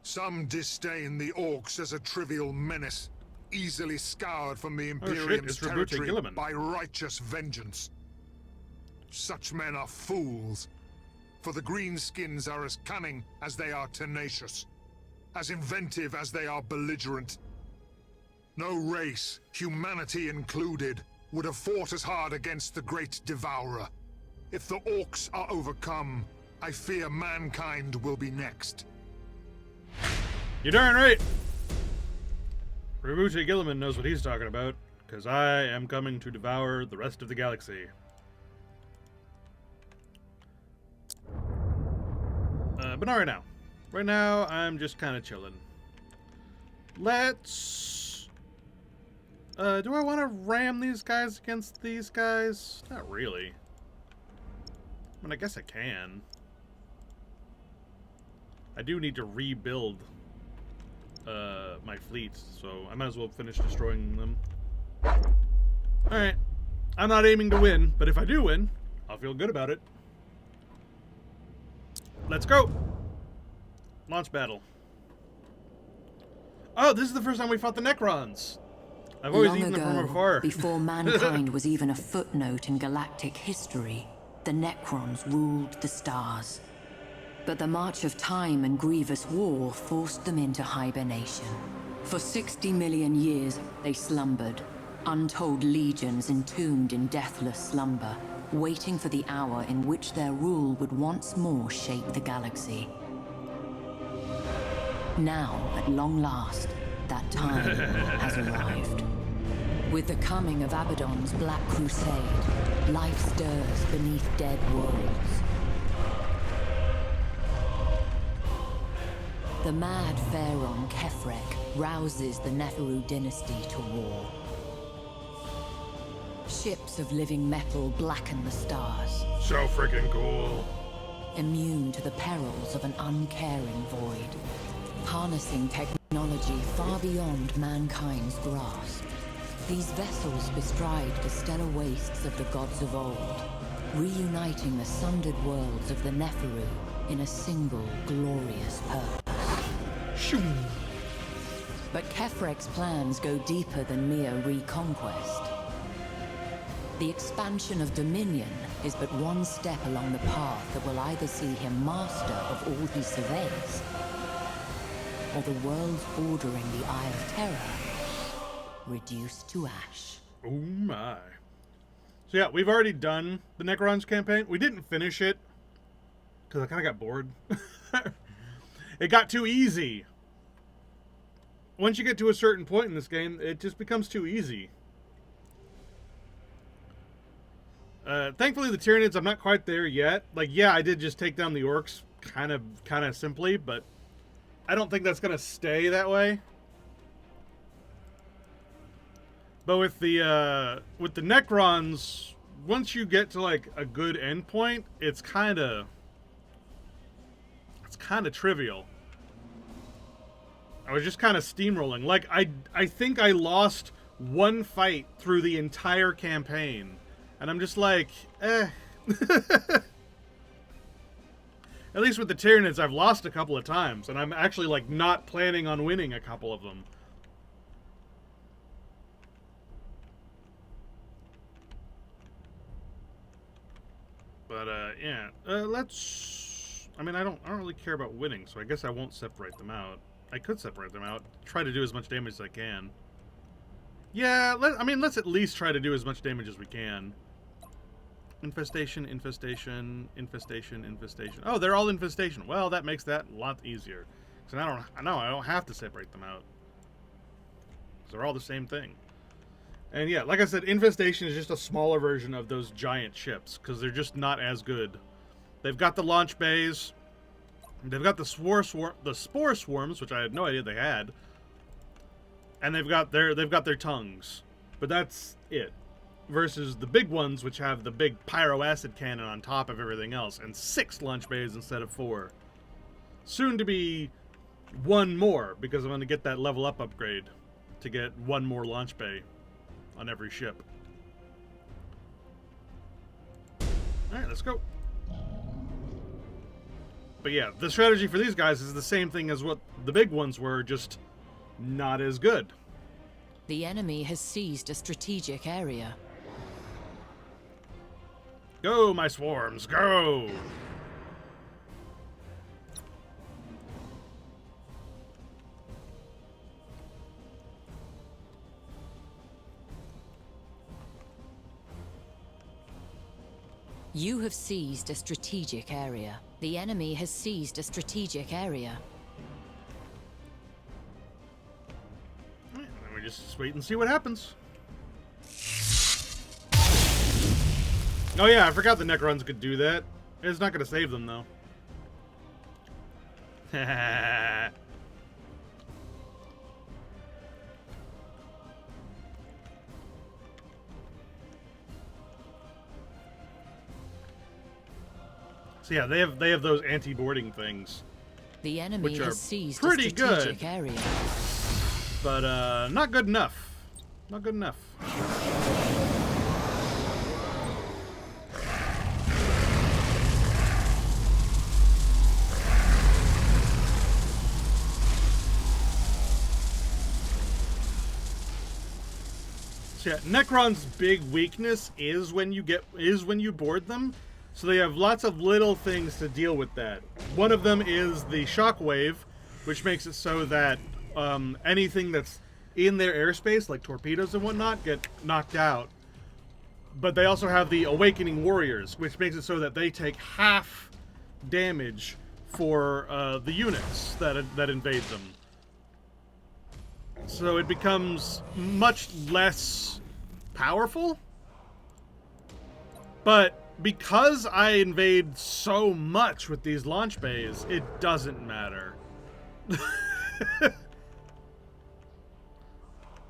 Some disdain the orcs as a trivial menace. easily scoured from the Oh, shit, Imperium's it's Rabute territory Gilliman. by righteous vengeance. Such men are fools, for the greenskins are as cunning as they are tenacious, as inventive as they are belligerent. No race, humanity included, would have fought as hard against the Great Devourer. If the Orcs are overcome, I fear mankind will be next. You're darn right. Rabute Gilliman knows what he's talking about, because I am coming to devour the rest of the galaxy. But not right now. Right now, I'm just kind of chilling. Let's... do I want to ram these guys against these guys? Not really. I mean, I guess I can. I do need to rebuild my fleet, so I might as well finish destroying them. Alright. I'm not aiming to win, but if I do win, I'll feel good about it. Let's go! Launch battle. Oh, this is the first time we fought the Necrons! I've always eaten them from afar. Before mankind was even a footnote in galactic history, the Necrons ruled the stars. But the march of time and grievous war forced them into hibernation. For 60 million years, they slumbered, untold legions entombed in deathless slumber, waiting for the hour in which their rule would once more shape the galaxy. Now, at long last, that time has arrived. With the coming of Abaddon's Black Crusade, life stirs beneath dead worlds. The mad pharaoh Kefrek rouses the Neferu dynasty to war. Ships of living metal blacken the stars, So freaking cool. immune to the perils of an uncaring void, harnessing technology far beyond mankind's grasp. These vessels bestride the stellar wastes of the gods of old, reuniting the sundered worlds of the Neferu in a single glorious purpose. Shoo. But Kefrek's plans go deeper than mere reconquest. The expansion of Dominion is but one step along the path that will either see him master of all he surveys, or the world's ordering the Eye of Terror reduced to ash. Oh my. So yeah, we've already done the Necrons campaign. We didn't finish it, because I kind of got bored. It got too easy. Once you get to a certain point in this game, it just becomes too easy. Thankfully, the Tyranids, I'm not quite there yet. Like, yeah, I did just take down the Orcs kind of simply, but I don't think that's going to stay that way. But with the Necrons, once you get to like a good endpoint, it's kind of trivial. I was just kind of steamrolling. Like, I think I lost one fight through the entire campaign. And I'm just like, eh. At least with the Tyranids, I've lost a couple of times. And I'm actually, like, not planning on winning a couple of them. But, yeah. Let's... I mean, I don't really care about winning, so I guess I won't separate them out. I could separate them out. Try to do as much damage as I can. Yeah, let's at least try to do as much damage as we can. Infestation, infestation, infestation, infestation. Oh, they're all infestation. Well, that makes that a lot easier. So I don't have to separate them out. Because they're all the same thing. And yeah, like I said, infestation is just a smaller version of those giant ships. Because they're just not as good. They've got the launch bays. They've got the spore swarms, which I had no idea they had. And they've got their tongues. But that's it. Versus the big ones, which have the big pyroacid cannon on top of everything else, and 6 launch bays instead of 4. Soon to be 1 more, because I'm going to get that level up upgrade to get 1 more launch bay on every ship. Alright, let's go. But yeah, the strategy for these guys is the same thing as what the big ones were, just not as good. The enemy has seized a strategic area. Go, my swarms, go! You have seized a strategic area. The enemy has seized a strategic area. Then we just wait and see what happens. Oh yeah, I forgot the Necrons could do that. It's not going to save them, though. So yeah, they have those anti-boarding things, The enemy which are has seized pretty a strategic good. area. but not good enough. Not good enough. So yeah, Necron's big weakness is when you board them. So they have lots of little things to deal with that. One of them is the shockwave, which makes it so that anything that's in their airspace, like torpedoes and whatnot, get knocked out. But they also have the Awakening Warriors, which makes it so that they take half damage for the units that invade them. So it becomes much less powerful. But because I invade so much with these launch bays, it doesn't matter.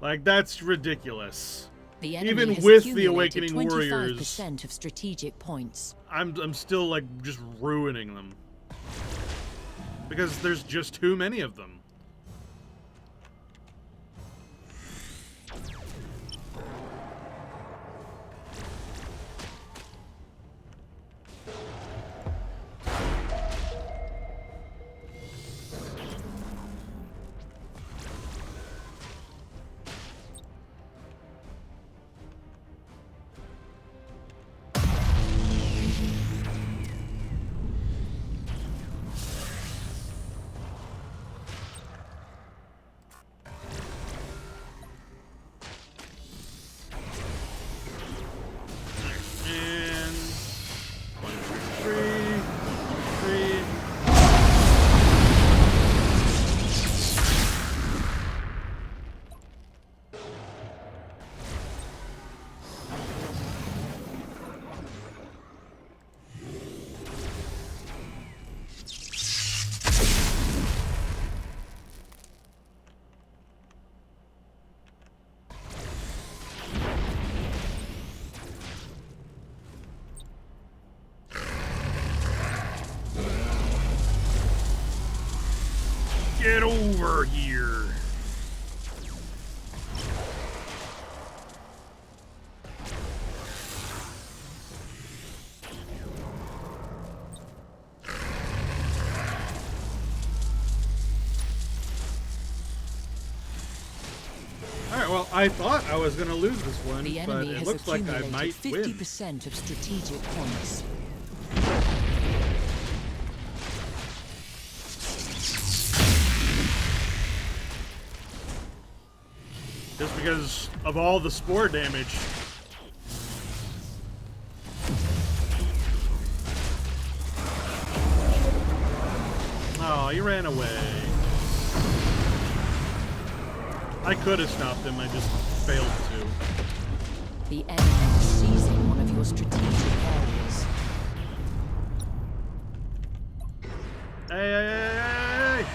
Like, that's ridiculous. The enemy Even has with the accumulated Awakening Warriors, 25% of strategic points. I'm still, like, just ruining them. Because there's just too many of them. And 1, 2, 3. Get over here. Alright, well, I thought I was going to lose this one, The but enemy it has looks like I accumulated might win. 50% of strategic points. Just because of all the spore damage. Oh, he ran away. I could have stopped him, I just failed to. The enemy is seizing one of your strategic areas. Hey, hey, hey, hey, hey!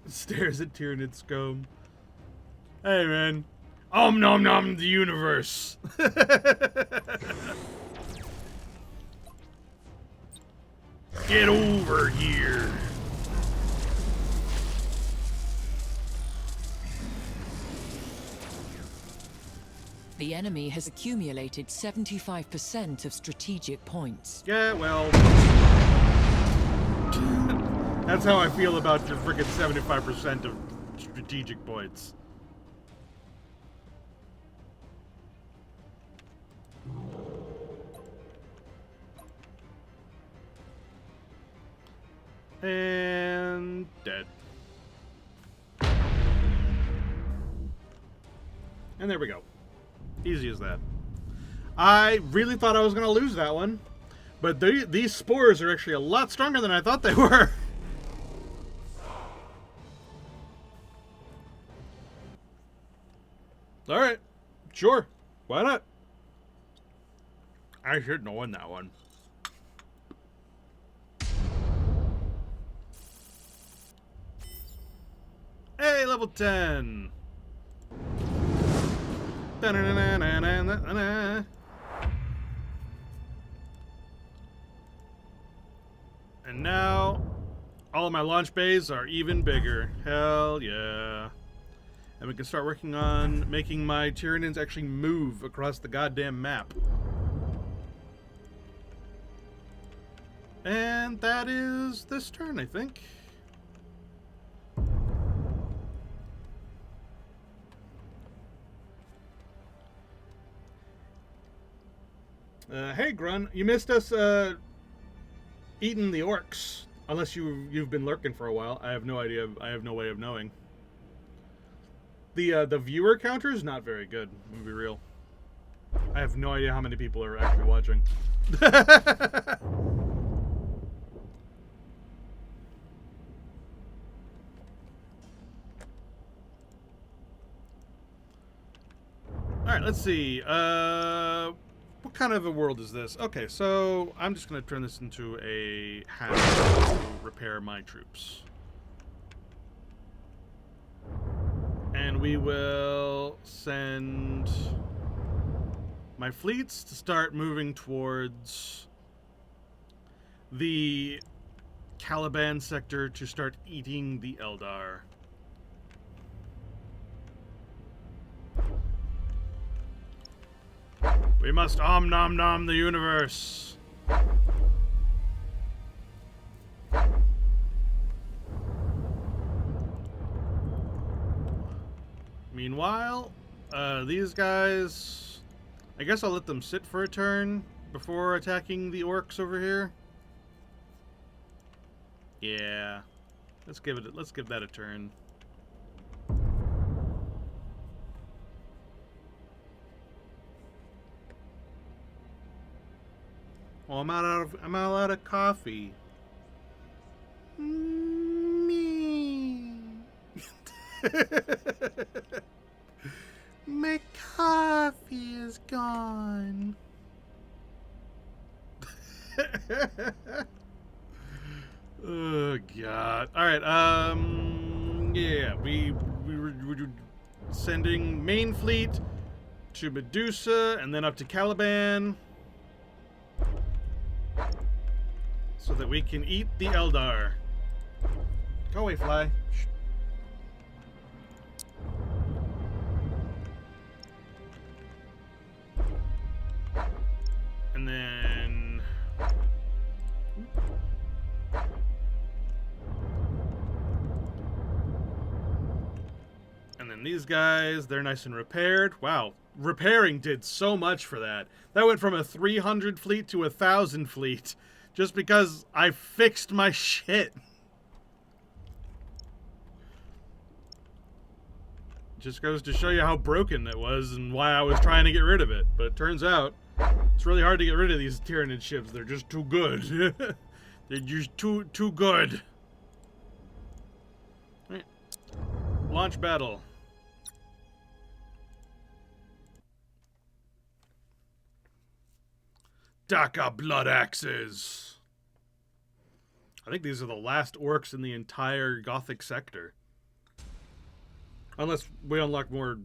Stares at Tyranid scum. Hey, man. Nom nom the universe. Get over here. The enemy has accumulated 75% of strategic points. Yeah, well... That's how I feel about your frickin' 75% of strategic points. And... dead. And there we go. Easy as that. I really thought I was going to lose that one. But these spores are actually a lot stronger than I thought they were. Alright. Sure. Why not? I should have won that one. Hey, level 10. And now, all of my launch bays are even bigger. Hell yeah. And we can start working on making my Tyranids actually move across the goddamn map. And that is this turn, I think. Hey, Grun, you missed us eating the orcs. Unless you've been lurking for a while. I have no idea. I have no way of knowing. The viewer counter is not very good. I'm gonna be real. I have no idea how many people are actually watching. Alright, let's see. What kind of a world is this? Okay, so I'm just going to turn this into a hazard to repair my troops. And we will send my fleets to start moving towards the Caliban sector to start eating the Eldar. We must nom nom the universe. Meanwhile, these guys, I guess I'll let them sit for a turn before attacking the orcs over here. Yeah. Let's give that a turn. Well, I'm out of coffee. Me. My coffee is gone. Oh God! All right. Yeah, we were sending main fleet to Medusa and then up to Caliban, so that we can eat the Eldar. Go away, fly. Shh. And then... And then these guys, they're nice and repaired. Wow, repairing did so much for that. That went from a 300 fleet to 1,000 fleet. Just because I fixed my shit. Just goes to show you how broken it was and why I was trying to get rid of it. But it turns out it's really hard to get rid of these Tyranid ships. They're just too good. They're just too good. All right. Launch battle. Daka blood axes. I think these are the last orcs in the entire Gothic sector. Unless we unlock more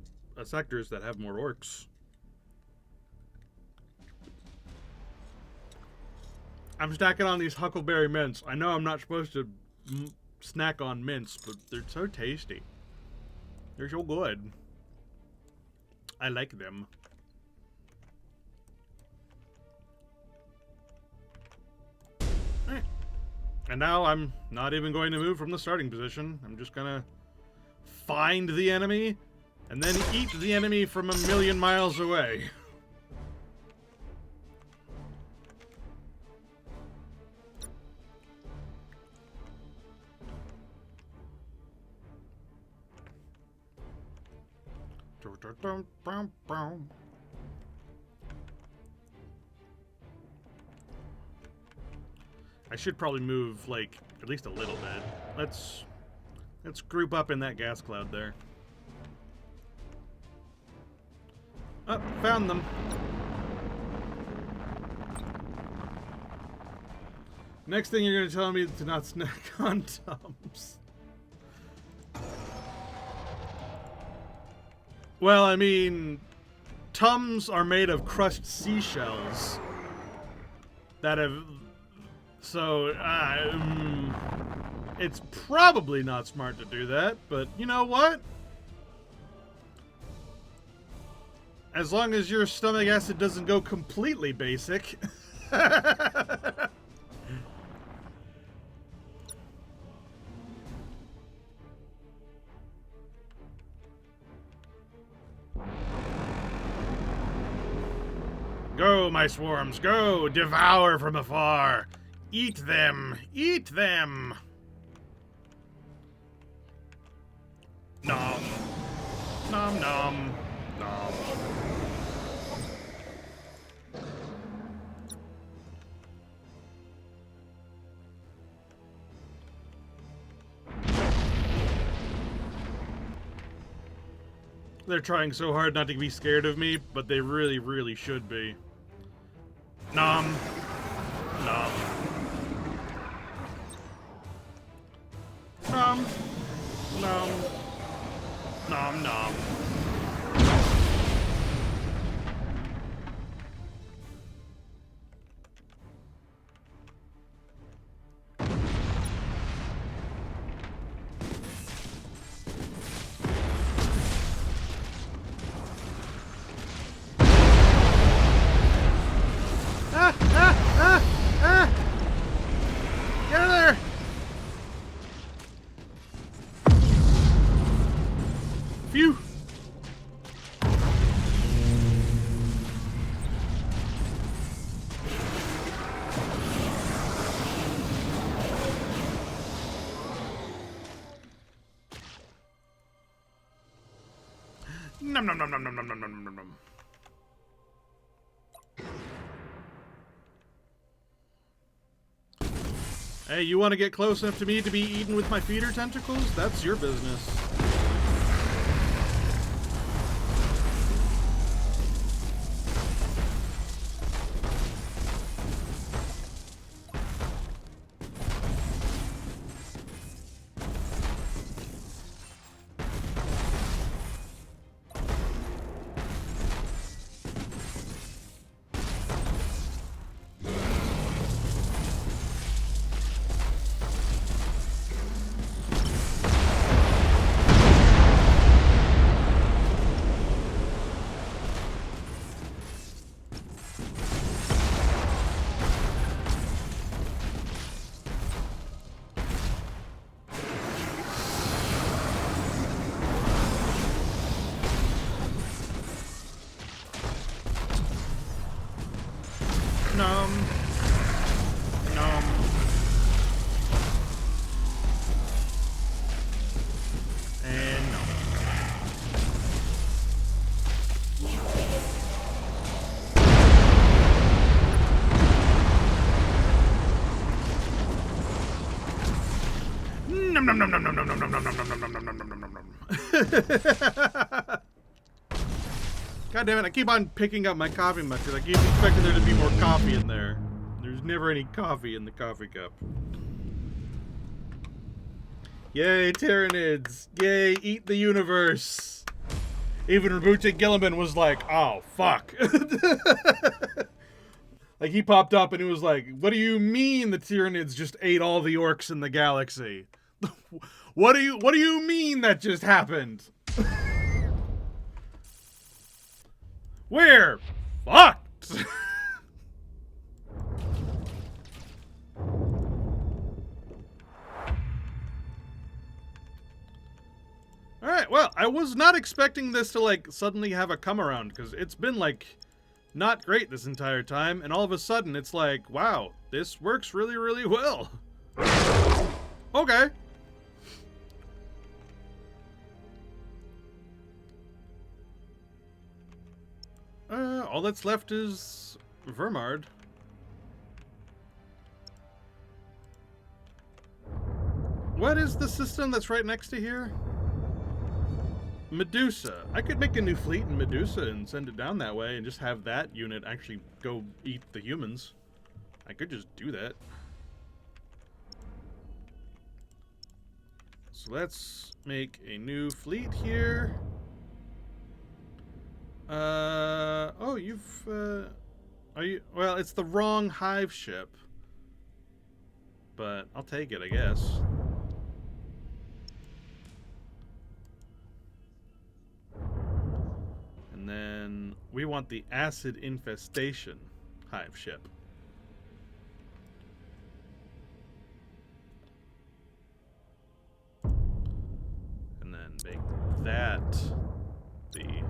sectors that have more orcs. I'm snacking on these huckleberry mints. I know I'm not supposed to snack on mints, but they're so tasty. They're so good. I like them. And now I'm not even going to move from the starting position. I'm just gonna find the enemy and then eat the enemy from a million miles away. I should probably move, like, at least a little bit. Let's group up in that gas cloud there. Oh, found them. Next thing you're going to tell me to not snack on Tums. Well, I mean, Tums are made of crushed seashells that have... So, it's probably not smart to do that, but you know what? As long as your stomach acid doesn't go completely basic. Go, my swarms, go! Devour from afar! Eat them! Eat them! Nom. Nom nom. Nom. They're trying so hard not to be scared of me, but they really, really should be. Nom. Nom. Nom. Nom. Nom nom. Get in there! Phew! Nom nom nom nom nom nom nom nom nom nom. Hey, you want to get close enough to me to be eaten with my feeder tentacles? That's your business. Nom. Nom. And nom. Nom nom nom nom nom nom nom nom nom nom nom nom nom nom nom nom nom. God damn it, I keep on picking up my coffee mug because I keep expecting there to be more coffee in there. There's never any coffee in the coffee cup. Yay, Tyranids! Yay, eat the universe! Even Rabute Gilliman was like, oh, fuck. Like, he popped up and he was like, what do you mean the Tyranids just ate all the orcs in the galaxy? What do you mean that just happened? We're fucked. Alright, well, I was not expecting this to, like, suddenly have a come around, because it's been, like, not great this entire time, and all of a sudden it's like, wow, this works really, really well. Okay. All that's left is Vermard. What is the system that's right next to here? Medusa. I could make a new fleet in Medusa and send it down that way and just have that unit actually go eat the humans. I could just do that. So let's make a new fleet here. Oh, are you, well, it's the wrong hive ship. But I'll take it, I guess. And then we want the acid infestation hive ship. And then make that the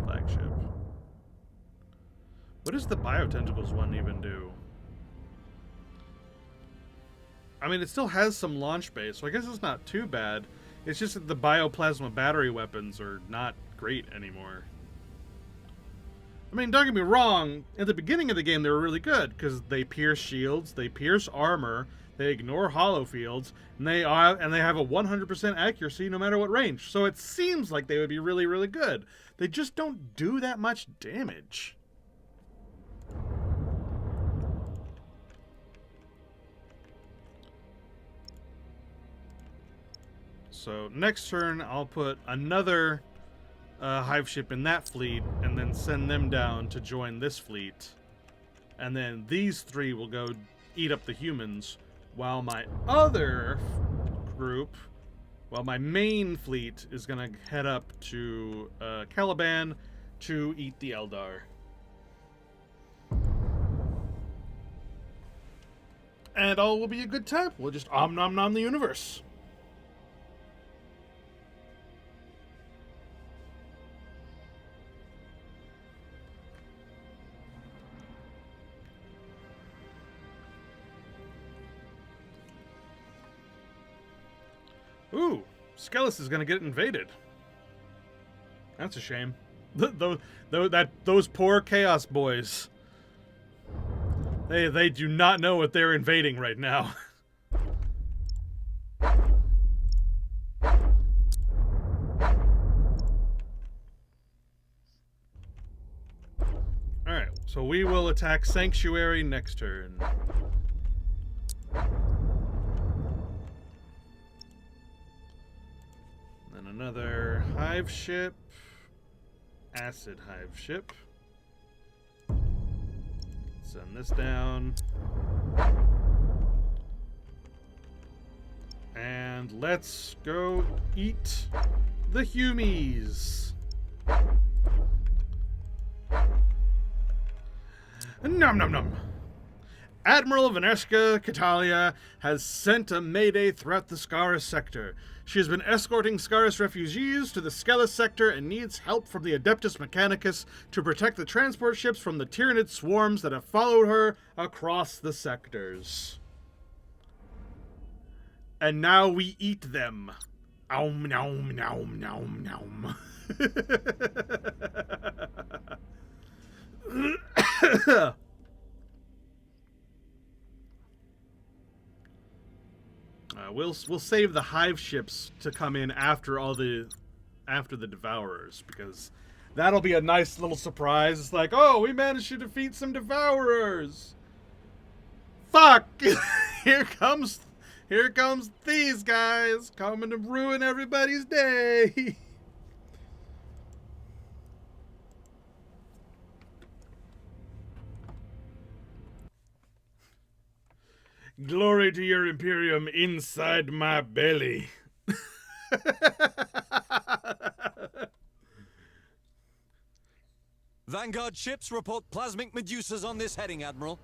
flagship. What does the biotentacles one even do? I mean, it still has some launch base, so I guess it's not too bad. It's just that the bioplasma battery weapons are not great anymore. I mean, don't get me wrong, at the beginning of the game they were really good, because they pierce shields, they pierce armor, they ignore hollow fields, and they have a 100% accuracy no matter what range. So it seems like they would be really, really good. They just don't do that much damage. So next turn, I'll put another hive ship in that fleet, and then send them down to join this fleet. And then these three will go eat up the humans, while my other group, while my main fleet is going to head up to Caliban to eat the Eldar. And all will be a good time. We'll just nom nom the universe. Ooh, Skelos is gonna get invaded. That's a shame. Those poor Chaos boys. They do not know what they're invading right now. Alright, so we will attack Sanctuary next turn. Then another hive ship. Acid hive ship. Send this down. And let's go eat the humies. Nom nom nom. Admiral Vaneska Catalia has sent a mayday throughout the Scaris sector. She has been escorting Scaris refugees to the Skelos sector and needs help from the Adeptus Mechanicus to protect the transport ships from the Tyranid swarms that have followed her across the sectors. And now we eat them. Om nom nom nom nom. We'll save the hive ships to come in after the Devourers, because that'll be a nice little surprise. It's like, oh, we managed to defeat some Devourers. Fuck! Here comes these guys coming to ruin everybody's day. Glory to your Imperium inside my belly. Vanguard ships report plasmic medusas on this heading, Admiral.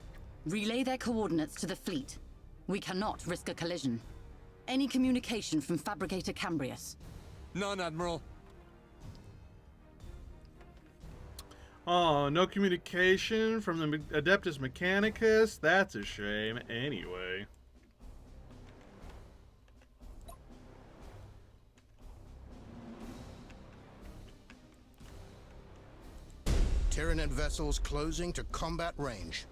Relay their coordinates to the fleet. We cannot risk a collision. Any communication from Fabricator Cambrius? None, Admiral. Oh, no communication from the Adeptus Mechanicus? That's a shame. Anyway. Tyranid vessels closing to combat range.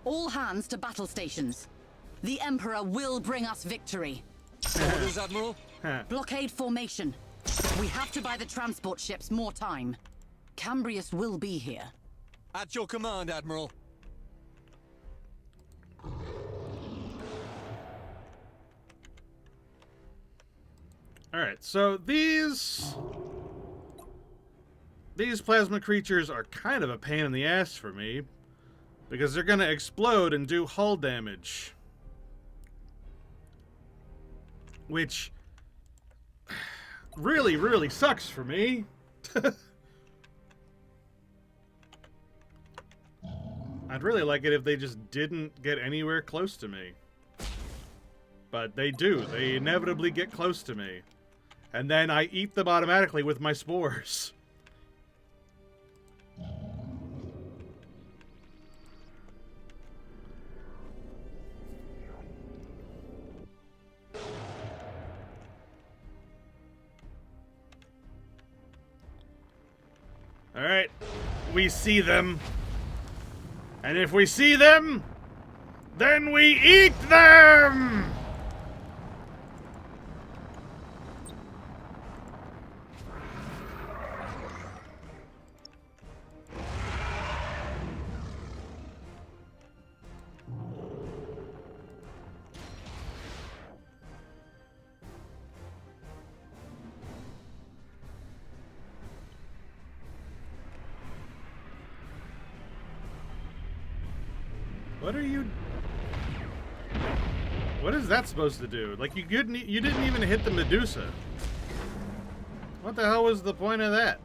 All hands to battle stations. The Emperor will bring us victory. Orders, Admiral. Blockade formation. We have to buy the transport ships more time. Cambrius will be here. At your command, Admiral. Alright, so these plasma creatures are kind of a pain in the ass for me, because they're going to explode and do hull damage. Which really, really sucks for me. I'd really like it if they just didn't get anywhere close to me. But they do. They inevitably get close to me. And then I eat them automatically with my spores. Alright. We see them. And if we see them, then we eat them! What are you... What is that supposed to do? Like, you didn't even hit the Medusa. What the hell was the point of that?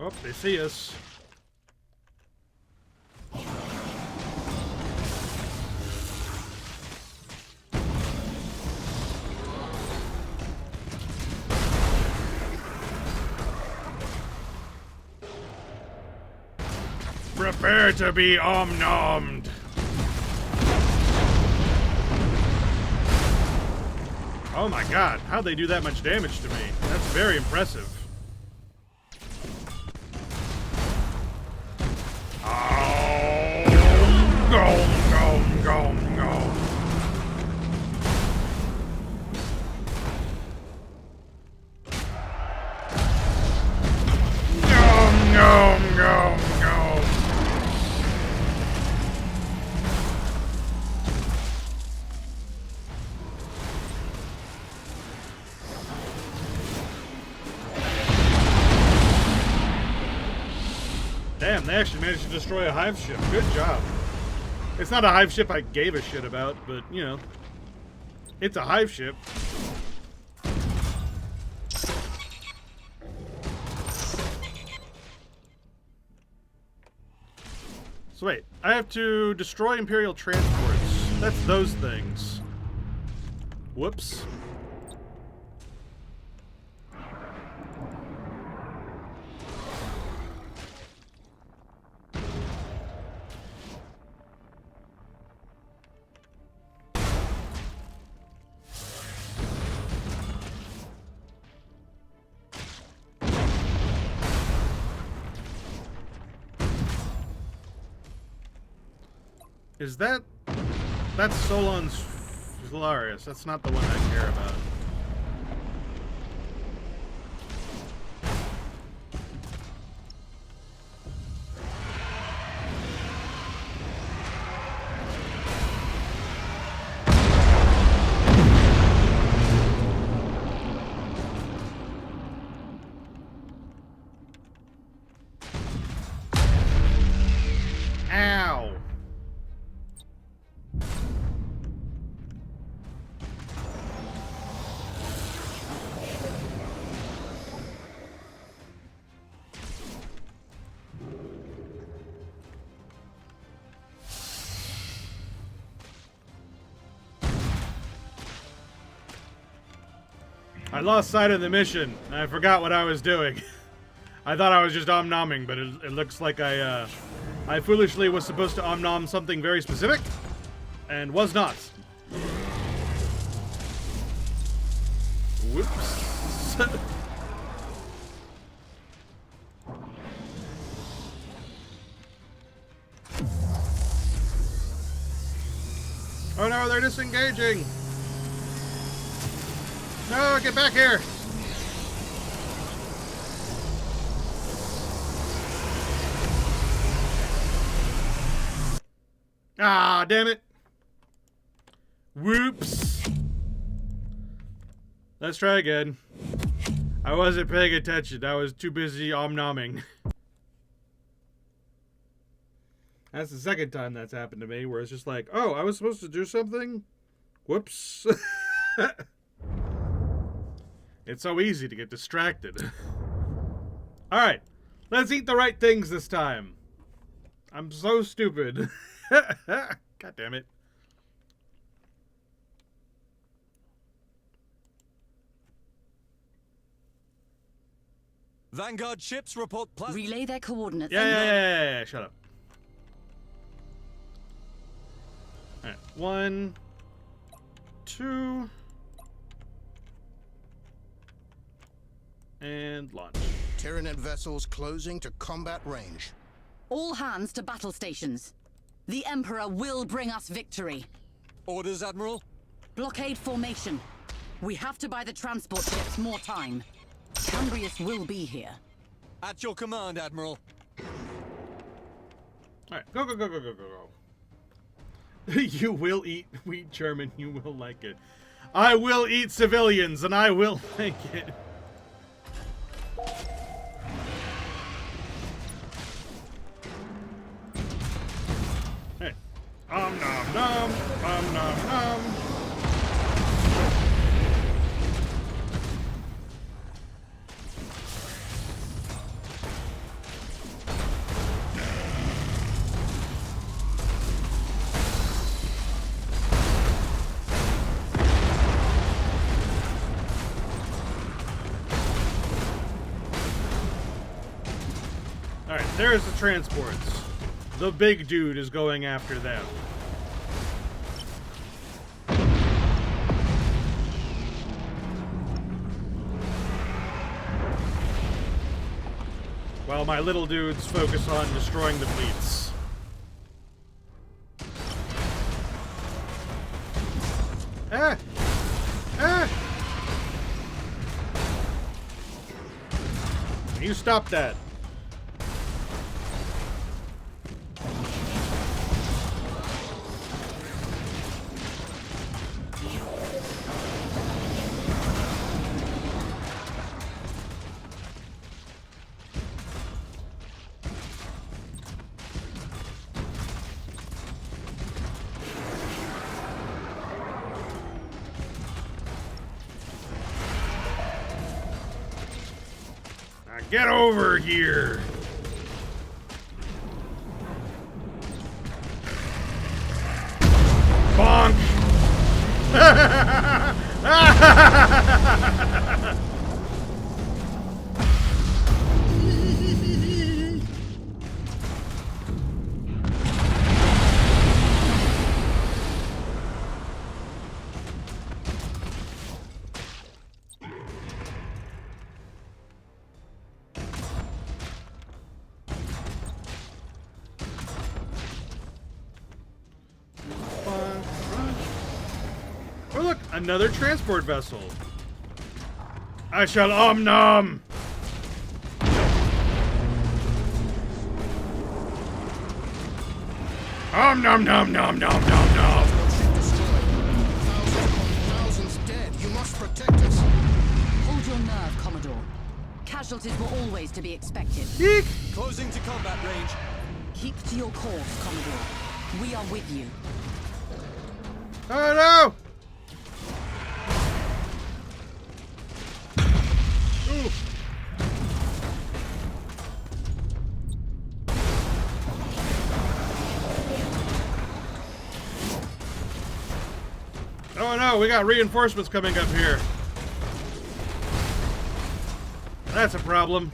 Oh, they see us. Prepare to be omnommed. Oh my god, how'd they do that much damage to me? That's very impressive. Damn, they actually managed to destroy a hive ship. Good job. It's not a hive ship I gave a shit about, but, you know, it's a hive ship. So wait, I have to destroy Imperial transports. That's those things. Whoops. Is that... That's Solon's Hilarious. That's not the one I care about. I lost sight of the mission, and I forgot what I was doing. I thought I was just om-nomming, but it looks like I foolishly was supposed to om-nom something very specific, and was not. Whoops. Oh no, they're disengaging! No, get back here! Ah, damn it! Whoops! Let's try again. I wasn't paying attention. I was too busy om-nomming. That's the second time that's happened to me, where it's just like, oh, I was supposed to do something? Whoops. It's so easy to get distracted. Alright, let's eat the right things this time. I'm so stupid. God damn it. Vanguard ships report Relay their coordinates. Yeah, shut up. Alright, 1, 2, and launch. Tyranid vessels closing to combat range. All hands to battle stations. The Emperor will bring us victory. Orders, Admiral? Blockade formation. We have to buy the transport ships more time. Cambrius will be here. At your command, Admiral. Alright, go. You will eat wheat German, you will like it. I will eat civilians, and I will like it. Hey. Nom nom, nom nom. Alright, there's the transports. The big dude is going after them. While my little dudes focus on destroying the fleets. Ah! Ah! You stop that. Get over here! Bonk! Oh look, another transport vessel. I shall om-nom. Om-nom-nom-nom-nom-nom-nom. Thousands dead. You must protect us. Hold your nerve, Commodore. Casualties were always to be expected. Eek. Closing to combat range. Keep to your course, Commodore. We are with you. Oh no! Ooh. Oh no, we got reinforcements coming up here. That's a problem.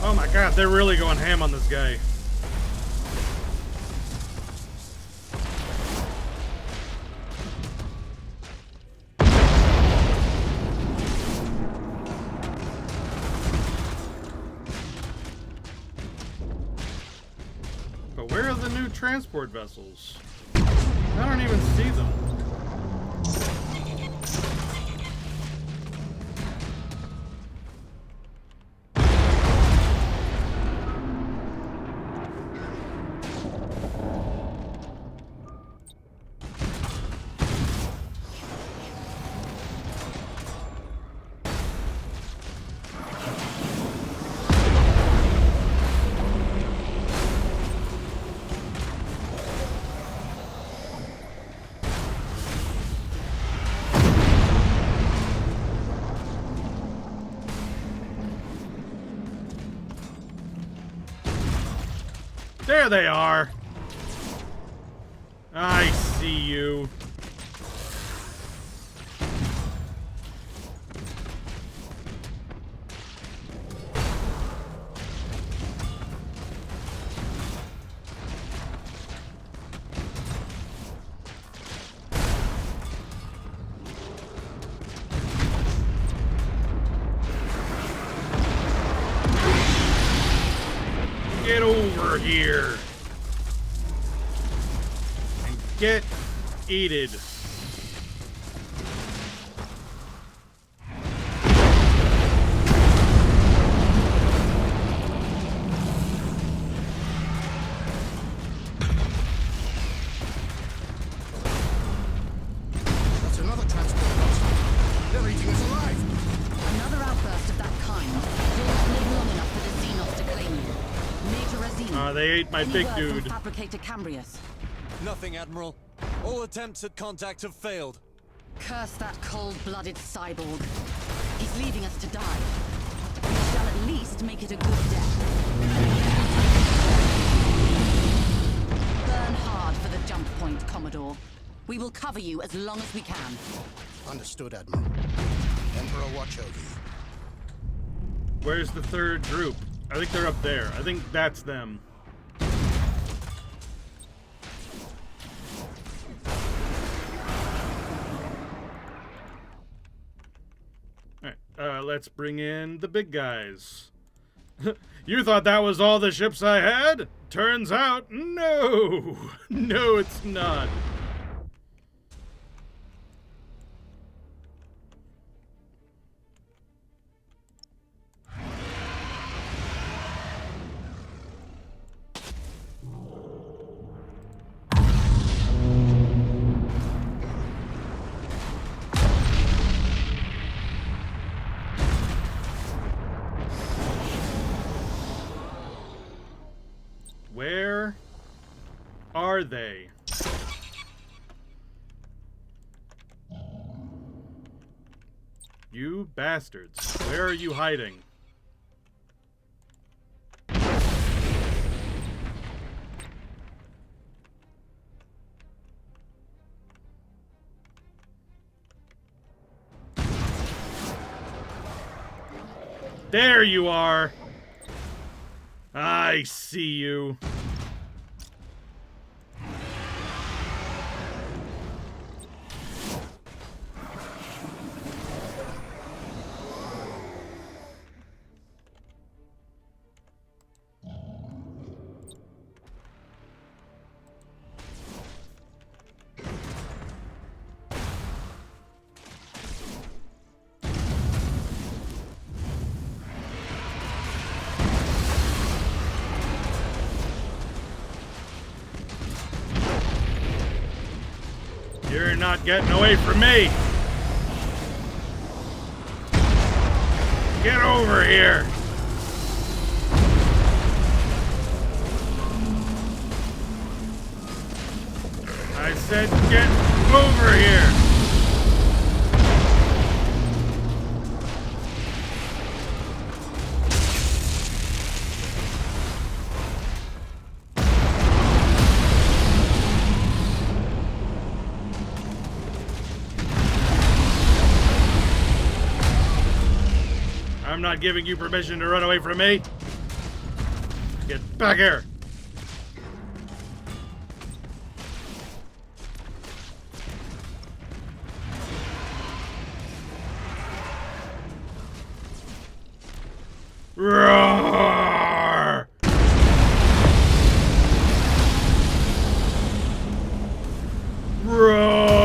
Oh my god, they're really going ham on this guy. But where are the new transport vessels? I don't even see them. There they are. I see you. Get over here and get eated. That's another transport bus. They're eating us alive. Another outburst of that kind. You'll not live long enough for the Xenos to claim you. Major Razine. They ate my Any big word dude. from Fabricator Cambrius? Nothing, Admiral. All attempts at contact have failed. Curse that cold-blooded cyborg. He's leaving us to die. We shall at least make it a good death. Burn hard for the jump point, Commodore. We will cover you as long as we can. Understood, Admiral. Emperor, watch over you. Where's the third group? I think they're up there. I think that's them. Alright, let's bring in the big guys. You thought that was all the ships I had? Turns out, no! No, it's not. Where are they? You bastards. Where are you hiding? There you are. I see you. You're not getting away from me. Get over here! I said get over here! I'm not giving you permission to run away from me. Get back here. Roar! Roar!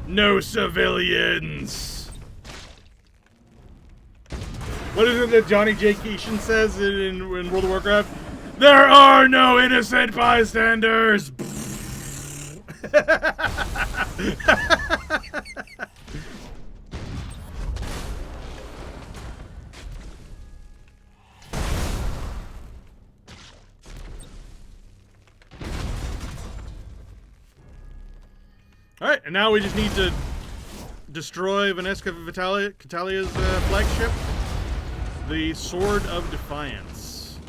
No civilians! What is it that Johnny J. Keeshan says in World of Warcraft? There are no innocent bystanders! Alright, and now we just need to destroy Vaneska Catalia's flagship, the Sword of Defiance.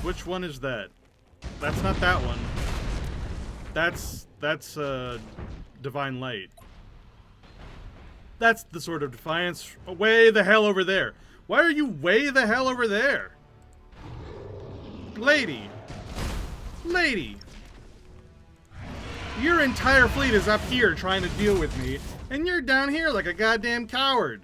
Which one is that? That's not that one. That's Divine Light. That's the Sword of Defiance. Way the hell over there. Why are you way the hell over there? Lady. Lady. Your entire fleet is up here trying to deal with me, and you're down here like a goddamn coward.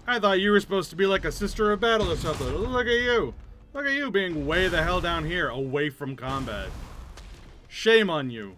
I thought you were supposed to be like a sister of battle or something. Look at you. Look at you being way the hell down here, away from combat. Shame on you.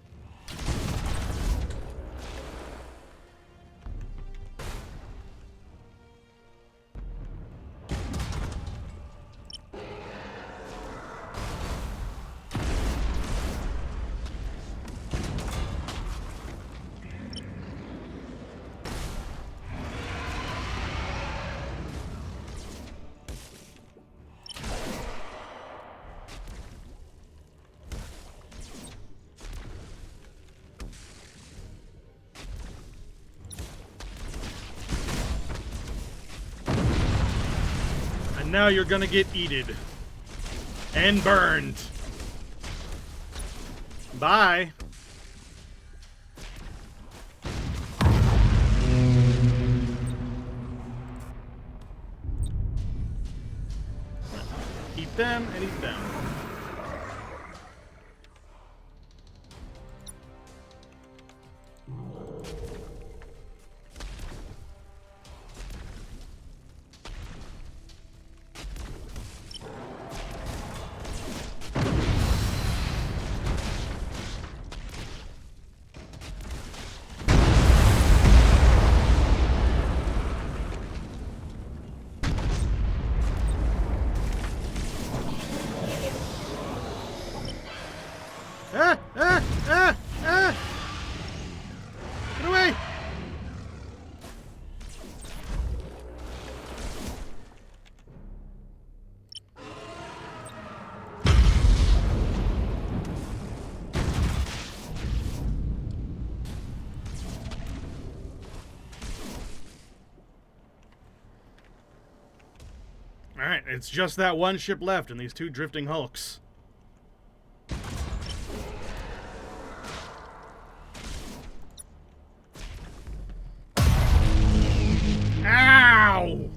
Now you're gonna get eated. And burned. Bye. Eat them and eat them. Get away! Alright, it's just that one ship left and these two drifting hulks. Ow!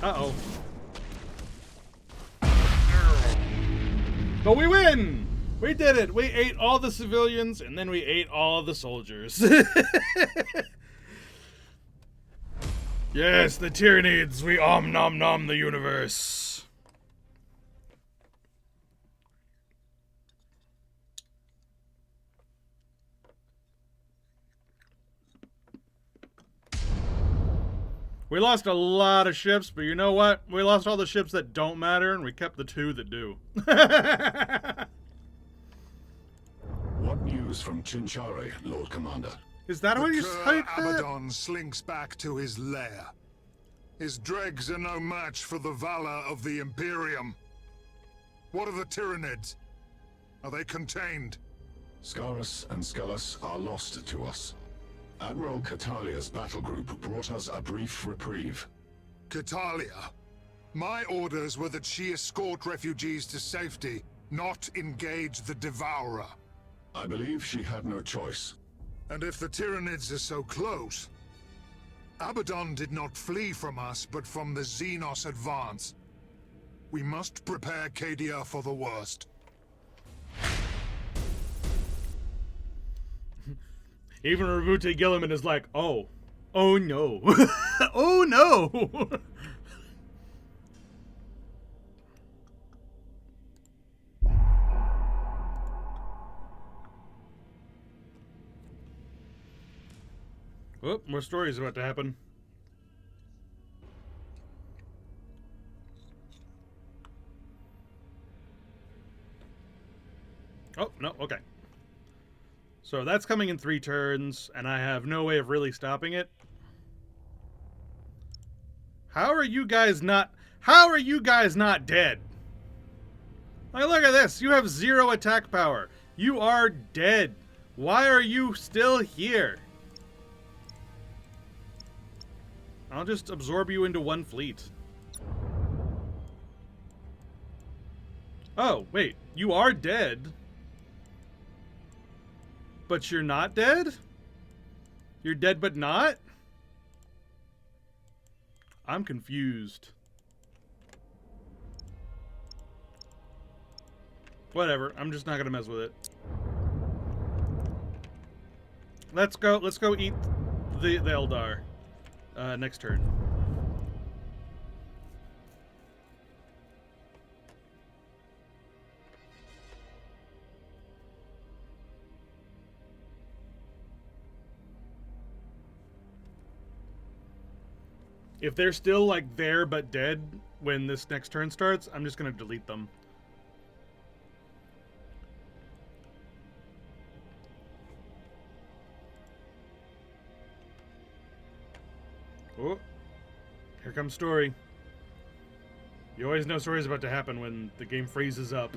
Uh-oh. But we win! We did it! We ate all the civilians, and then we ate all the soldiers. Yes, the Tyranids, we nom the universe. We lost a lot of ships, but you know what? We lost all the ships that don't matter, and we kept the 2 that do. What news from Chinchare, Lord Commander? Is that how you say that? Abaddon slinks back to his lair. His dregs are no match for the valor of the Imperium. What are the Tyranids? Are they contained? Scarus and Scullus are lost to us. Admiral Catalia's battle group brought us a brief reprieve. Catalia? My orders were that she escort refugees to safety, not engage the Devourer. I believe she had no choice. And if the Tyranids are so close... Abaddon did not flee from us, but from the Xenos advance. We must prepare Cadia for the worst. Even Rabute Gilliman is like, oh no. Oh no. Oh, more stories about to happen. Oh, no, okay. So that's coming in 3 turns, and I have no way of really stopping it. How are you guys not dead? Like, look at this. You have 0 attack power. You are dead. Why are you still here? I'll just absorb you into 1 fleet. Oh, wait. You are dead. But you're not dead? You're dead but not? I'm confused. Whatever. I'm just not gonna mess with it. Let's go eat the Eldar. Next turn. If they're still, like, there but dead when this next turn starts, I'm just gonna delete them. Oh, here comes story. You always know story's about to happen when the game freezes up.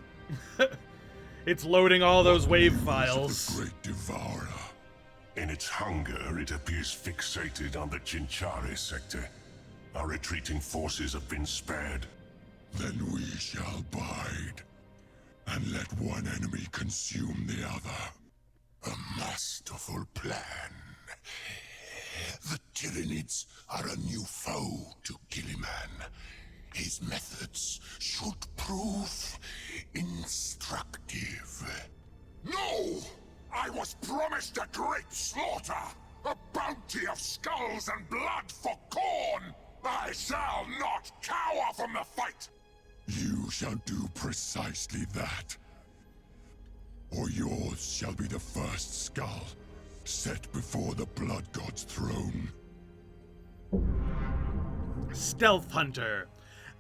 It's loading all those wave files. The great Devourer. In its hunger, it appears fixated on the Chinchare sector. Our retreating forces have been spared. Then we shall bide, and let one enemy consume the other. A masterful plan. The Tyranids are a new foe to Gilliman. His methods should prove instructive. No! I was promised a great slaughter! A bounty of skulls and blood for Khorne! I shall not cower from the fight! You shall do precisely that. Or yours shall be the first skull set before the Blood God's throne. Stealth Hunter.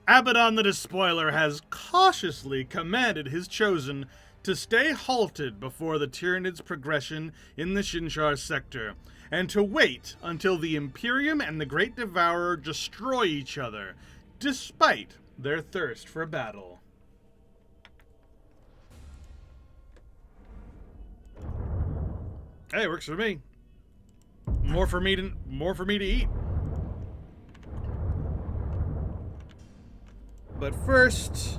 Abaddon the Despoiler has cautiously commanded his chosen to stay halted before the Tyranids' progression in the Shinshar sector, and to wait until the Imperium and the Great Devourer destroy each other, despite their thirst for battle. Hey, works for me. More for me to eat. But first,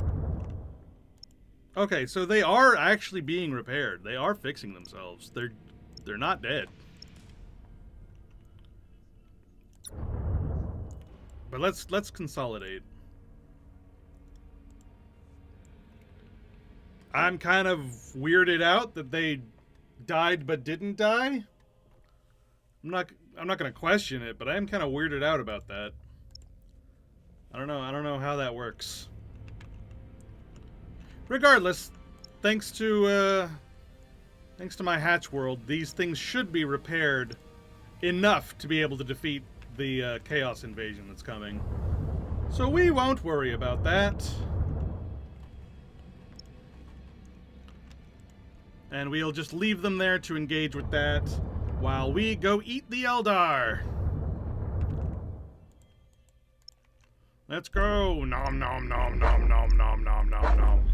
okay, so they are actually being repaired. They are fixing themselves. They're not dead. But let's consolidate. I'm kind of weirded out that they died but didn't die. I'm not going to question it, but I am kind of weirded out about that. I don't know how that works. Regardless, thanks to my hatch world, these things should be repaired enough to be able to defeat the chaos invasion that's coming. So we won't worry about that. And we'll just leave them there to engage with that while we go eat the Eldar. Let's go. Nom nom nom nom nom nom nom nom nom.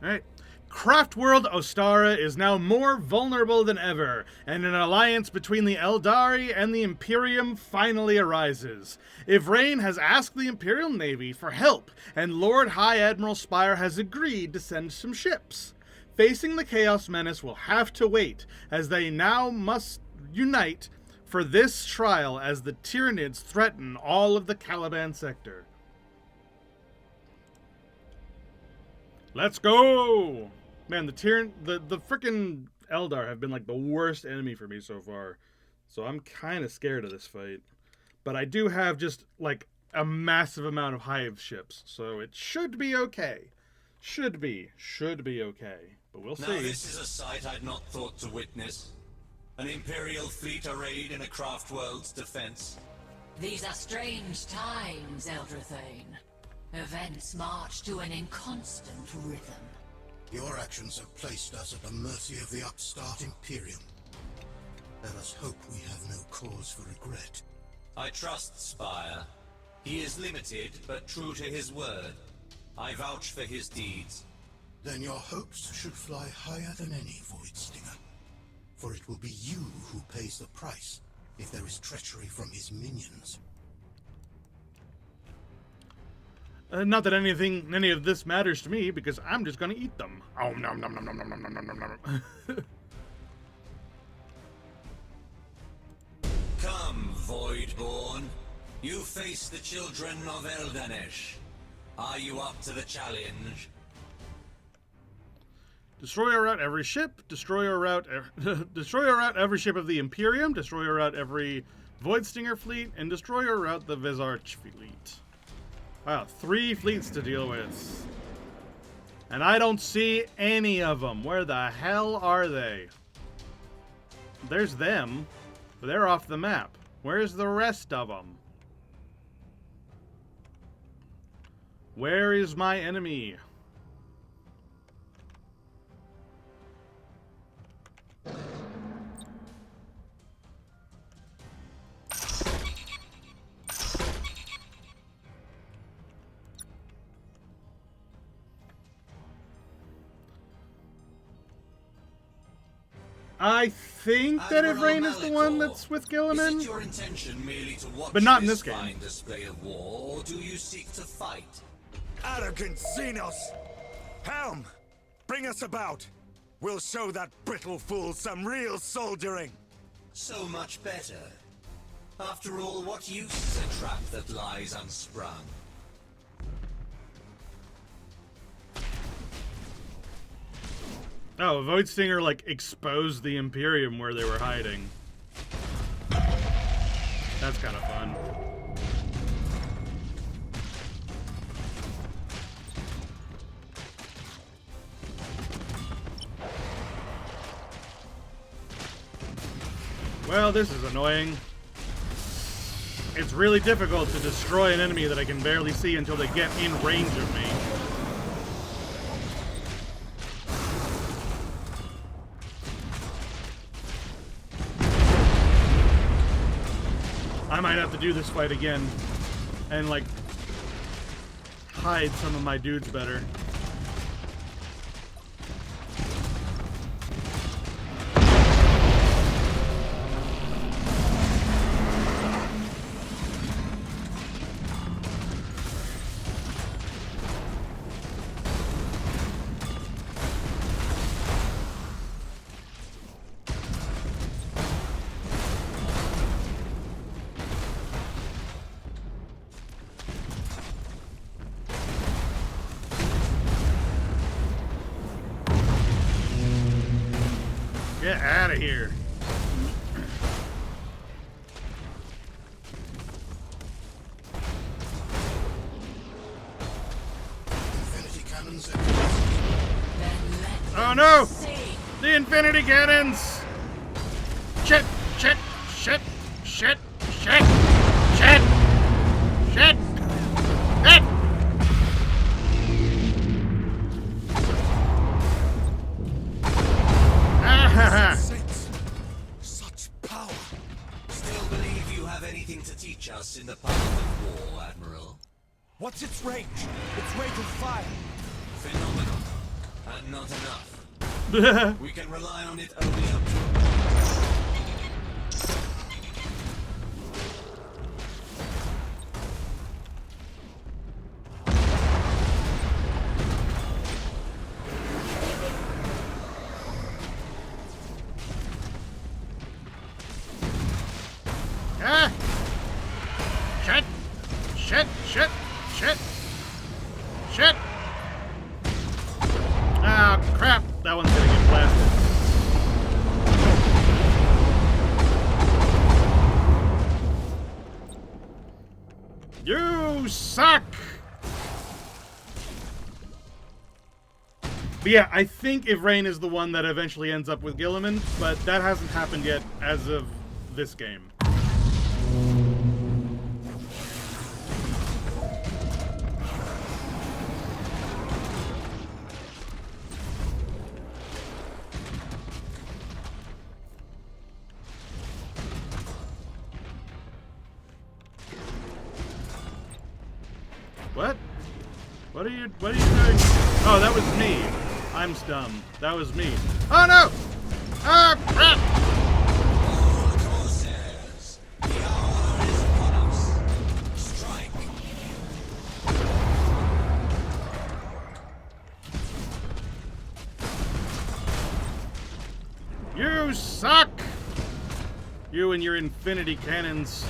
Alright. Craft World Ostara is now more vulnerable than ever, and an alliance between the Eldari and the Imperium finally arises. Ivrain has asked the Imperial Navy for help, and Lord High Admiral Spire has agreed to send some ships. Facing the Chaos Menace will have to wait, as they now must unite for this trial as the Tyranids threaten all of the Caliban sector. Let's go! Man, the frickin' Eldar have been like the worst enemy for me so far. So I'm kind of scared of this fight. But I do have just like a massive amount of hive ships, so it should be okay. Should be okay. But we'll see. Now this is a sight I'd not thought to witness. An Imperial fleet arrayed in a craft world's defense. These are strange times, Eldrathane. Events march to an inconstant rhythm. Your actions have placed us at the mercy of the upstart Imperium. Let us hope we have no cause for regret. I trust Spire. He is limited, but true to his word. I vouch for his deeds. Then your hopes should fly higher than any, Voidstinger. For it will be you who pays the price if there is treachery from his minions. Not that any of this matters to me, because I'm just gonna eat them. Oh, nom nom nom nom nom nom nom nom nom nom. Come, Voidborn. You face the children of Eldanesh. Are you up to the challenge? Destroy or rout every ship. Destroy or rout every ship of the Imperium. Destroy or rout every Voidstinger fleet, and destroy or rout the Visarch fleet. Wow, 3 fleets to deal with. And I don't see any of them. Where the hell are they? There's them, but they're off the map. Where's the rest of them? Where is my enemy? I think that Ivrain is the one that's with Gilliman. Is it your intention merely to watch But not in this game. fine display of war, or do you seek to fight? Arrogant Xenos! Helm! Bring us about! We'll show that brittle fool some real soldiering! So much better. After all, what use is a trap that lies unsprung? Oh, Voidstinger, like, exposed the Imperium where they were hiding. That's kind of fun. Well, this is annoying. It's really difficult to destroy an enemy that I can barely see until they get in range of me. I might have to do this fight again and, like, hide some of my dudes better. Get out of here. Infinity cannons. Oh no! The Infinity Cannons! Shit! Shit! Shit! Shit! Shit! Shit! Shit! Shit! Saints, such power. Still believe you have anything to teach us in the path of war, Admiral? What's its range? Its rate of fire? Phenomenal. And not enough. We can rely on it only up to a point. Ah! Shit! Shit! Shit! Shit! Shit! Ah, crap! That one's gonna get blasted. You suck! But yeah, I think Ivrain is the one that eventually ends up with Gilliman, but that hasn't happened yet as of this game. What? What are you doing? Oh, that was me. I'm dumb. That was me. Oh no! Ah, crap! All Corsairs, the hour is upon us. Strike. You suck! You and your infinity cannons.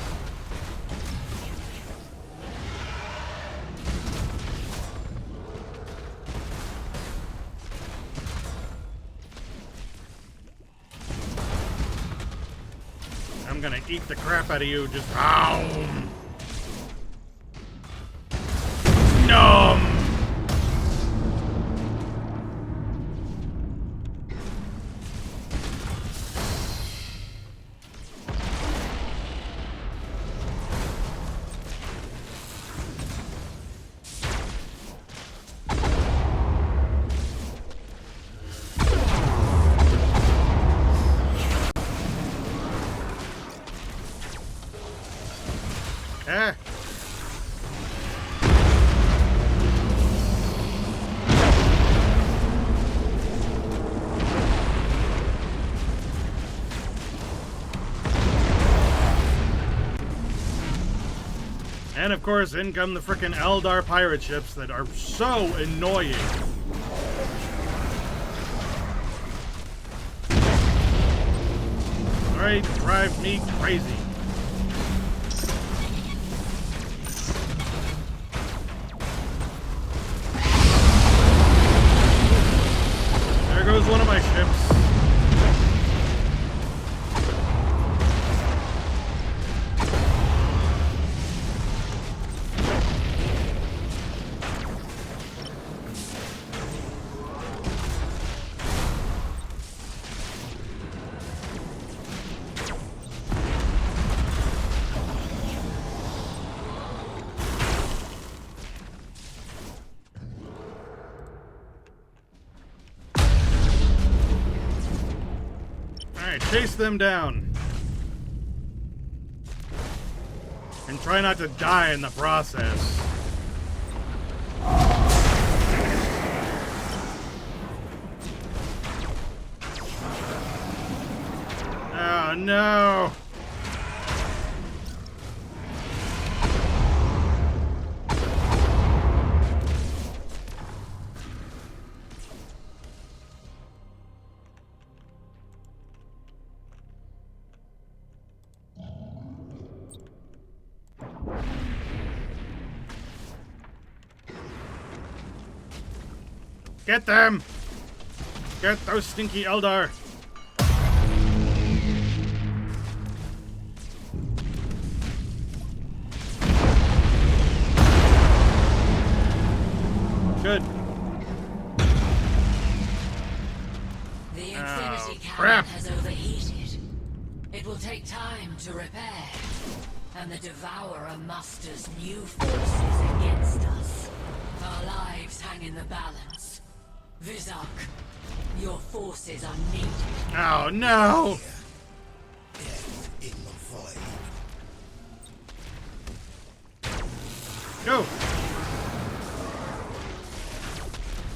I'm gonna eat the crap out of you, just NOM! Ah. And of course, in come the frickin' Eldar pirate ships that are so annoying. Alright, drive me crazy. There goes one of my ships. Alright, chase them down. And try not to die in the process. Oh no! Get them! Get those stinky Eldar! cannon has overheated. It will take time to repair. And the Devourer musters new forces against us. Our lives hang in the balance. Vizak, your forces are needed. Oh no! Death in the void. Go!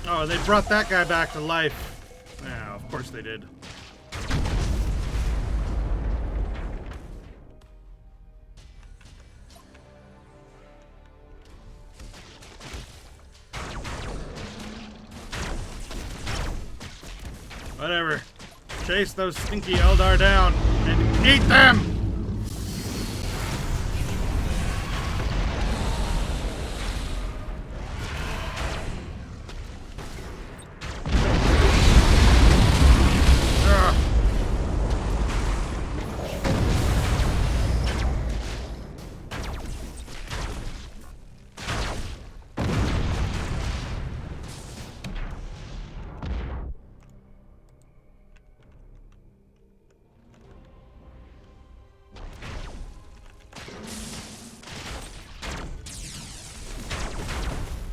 Oh, they brought that guy back to life. Yeah, of course they did. Whatever. Chase those stinky Eldar down and eat them! Ugh.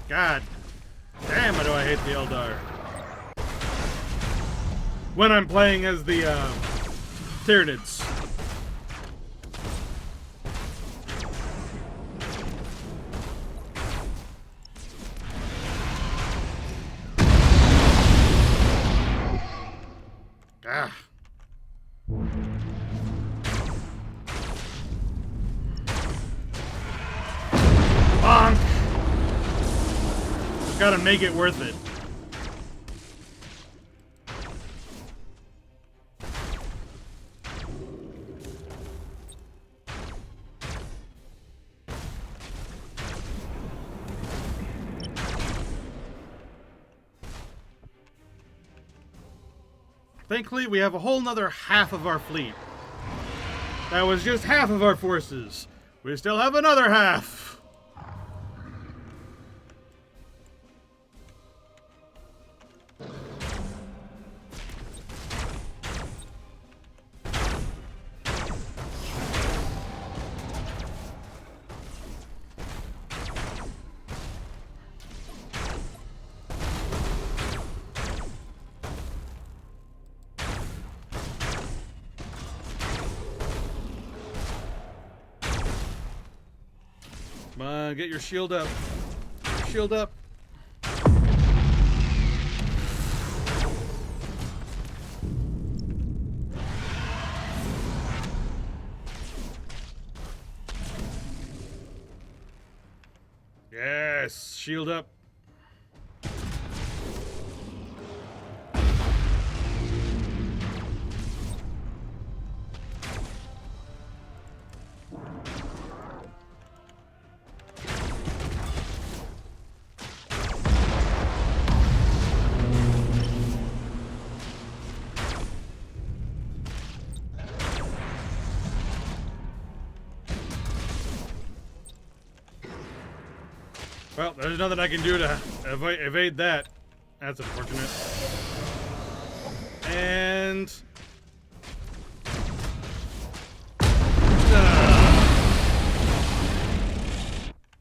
God damn, do I hate the Eldar. When I'm playing as the Tyranids. Ah. Bonk! Gotta make it worth it. Thankfully, we have a whole nother half of our fleet. That was just half of our forces. We still have another half. Come on, get your shield up. Shield up. Yes, shield up. Well, there's nothing I can do to evade that. That's unfortunate. And...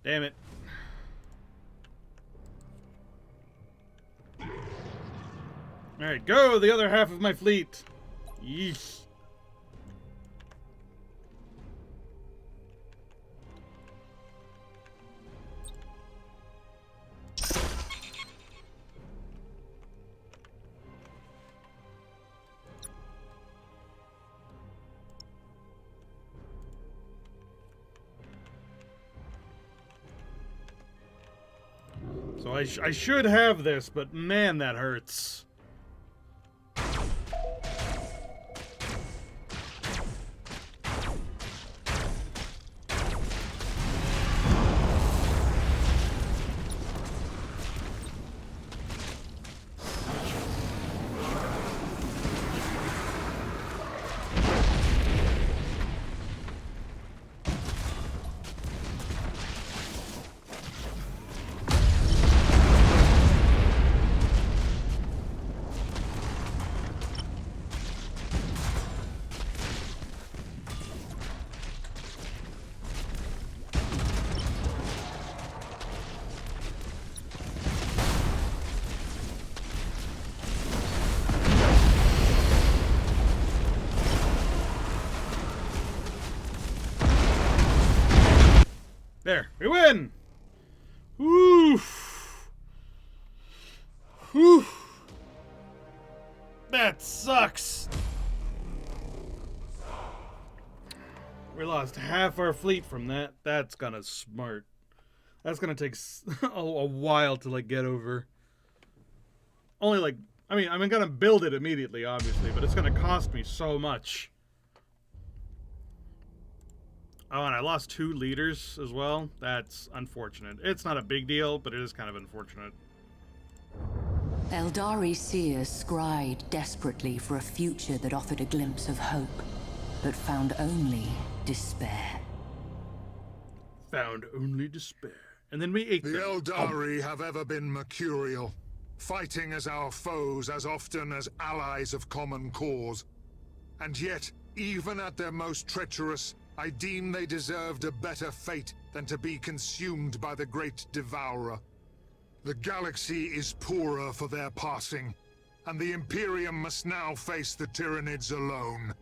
damn it. Alright, go! The other half of my fleet! Yeesh. So I should have this, but man, that hurts. There, we win! Woo! Whew! That sucks! We lost half our fleet from that. That's gonna smart. That's gonna take a while to like get over. Only like, I'm gonna build it immediately, obviously, but it's gonna cost me so much. Oh, and I lost 2 leaders as well. That's unfortunate. It's not a big deal, but it is kind of unfortunate. Eldari seers scryed desperately for a future that offered a glimpse of hope, but found only despair. Found only despair. And then we ate The them. Eldari have ever been mercurial, fighting as our foes as often as allies of common cause. And yet, even at their most treacherous, I deem they deserved a better fate than to be consumed by the great Devourer. The galaxy is poorer for their passing, and the Imperium must now face the Tyranids alone.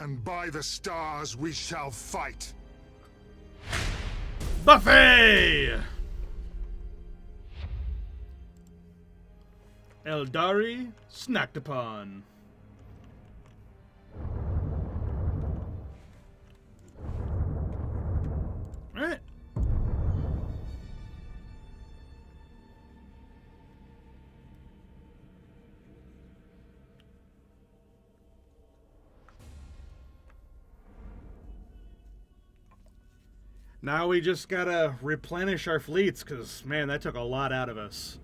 And by the stars we shall fight. Buffet! Eldari snacked upon. Alright. Now we just gotta replenish our fleets, because, man, that took a lot out of us.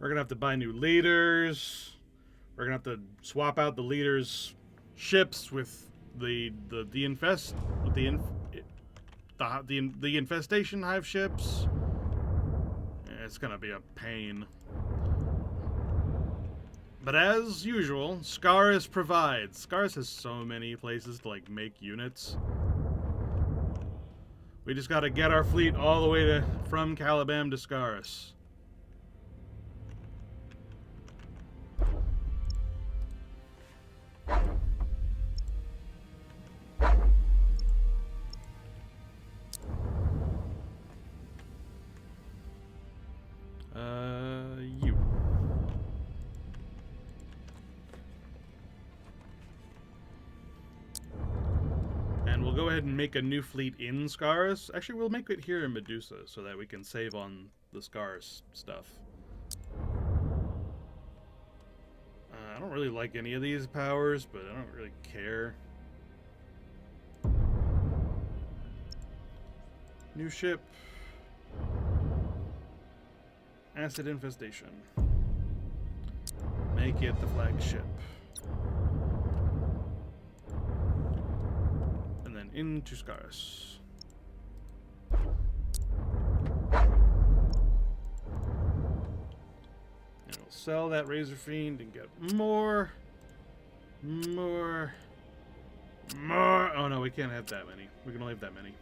We're gonna have to buy new leaders. We're gonna have to swap out the leaders' ships with the infestation hive ships. Yeah, it's gonna be a pain. But as usual, Scaris provides. Scaris has so many places to like make units. We just gotta get our fleet all the way from Caliban to Scaris. You. And we'll go ahead and make a new fleet in Scaris. Actually, we'll make it here in Medusa so that we can save on the Scaris stuff. I don't really like any of these powers, but I don't really care. New ship. Acid infestation. Make it the flagship. And then into Scaris. And we'll sell that Razor Fiend and get more. Oh no, we can't have that many. We can only have that many.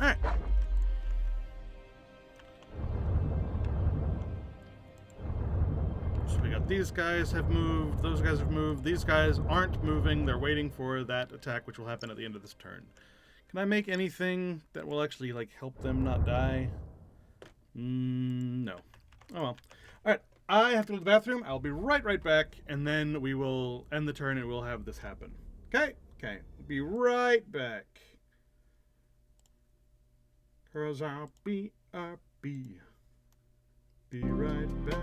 Alright. So we got these guys have moved, those guys have moved, these guys aren't moving, they're waiting for that attack which will happen at the end of this turn. Can I make anything that will actually like help them not die? No. Oh well. Alright, I have to go to the bathroom, I'll be right back, and then we will end the turn and we'll have this happen. Okay? Okay. Be right back. 'Cause I'll be right back.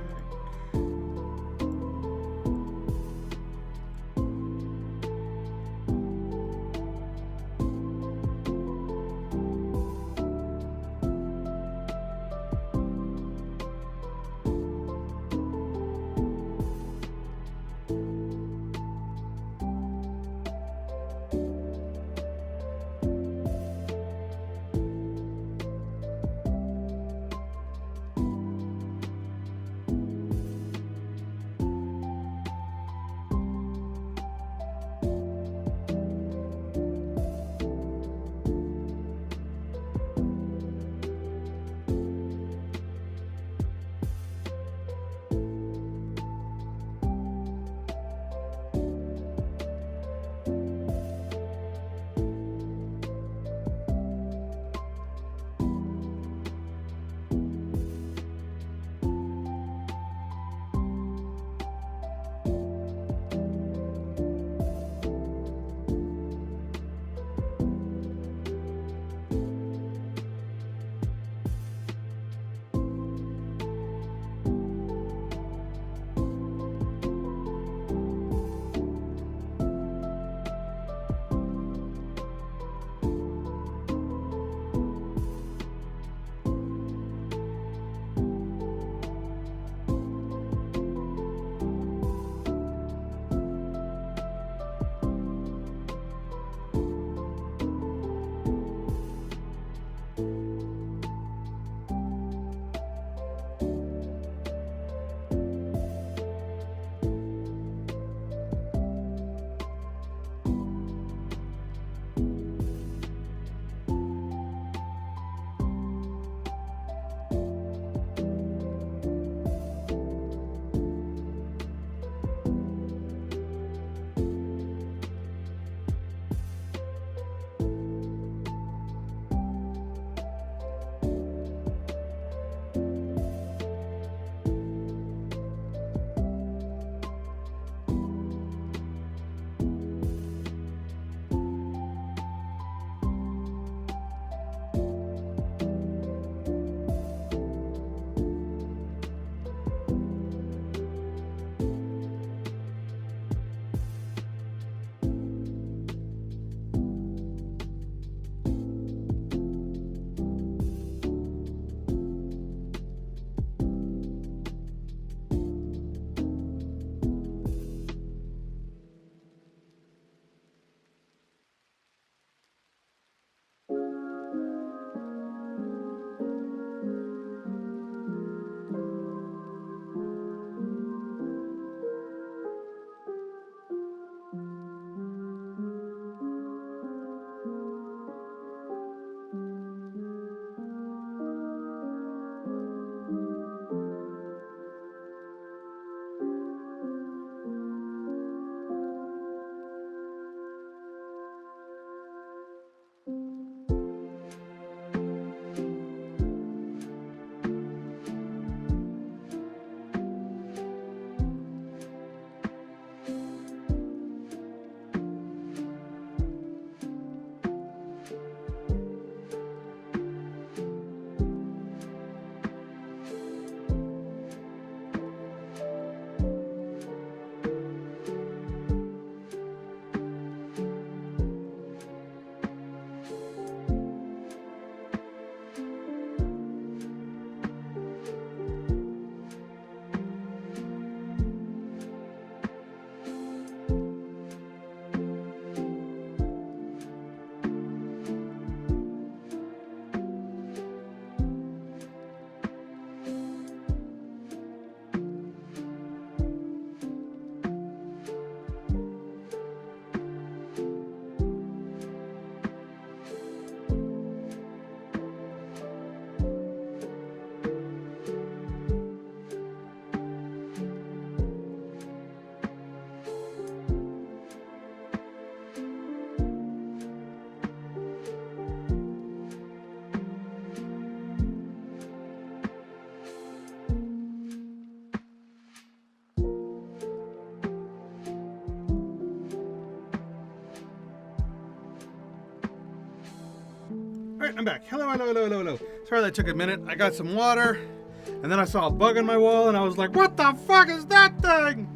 Alright, I'm back. Hello, hello, hello, hello, hello. Sorry that took a minute. I got some water, and then I saw a bug on my wall, and I was like, what the fuck is that thing?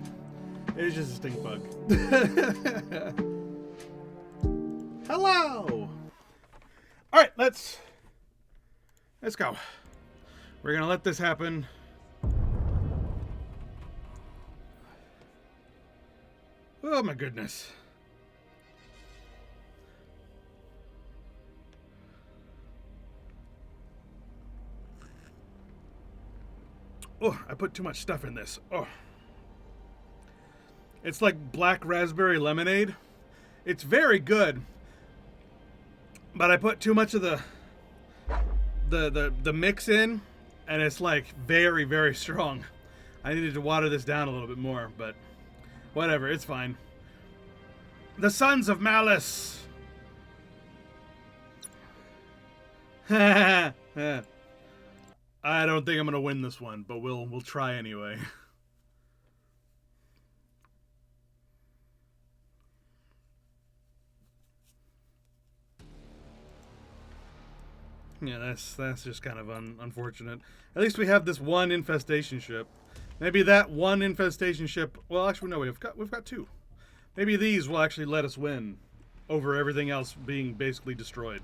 It was just a stink bug. Hello! Alright, let's go. We're gonna let this happen. Oh my goodness. Oh, I put too much stuff in this. Oh. It's like black raspberry lemonade. It's very good. But I put too much of the mix in, and it's like very, very strong. I needed to water this down a little bit more, but whatever, it's fine. The Sons of Malice. I don't think I'm gonna win this one, but we'll try anyway. Yeah, that's just kind of unfortunate. At least we have this one infestation ship. Maybe that one infestation ship. Well, actually, no, we've got two. Maybe these will actually let us win over everything else being basically destroyed.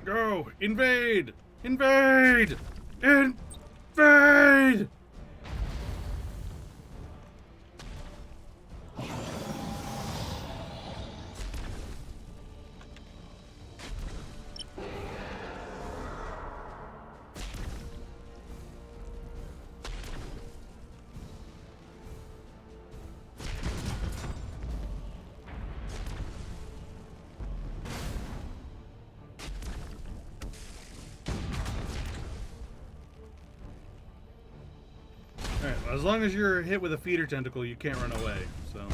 Go! Invade! Invade! Invade! Alright, well, as long as you're hit with a feeder tentacle, you can't run away, so...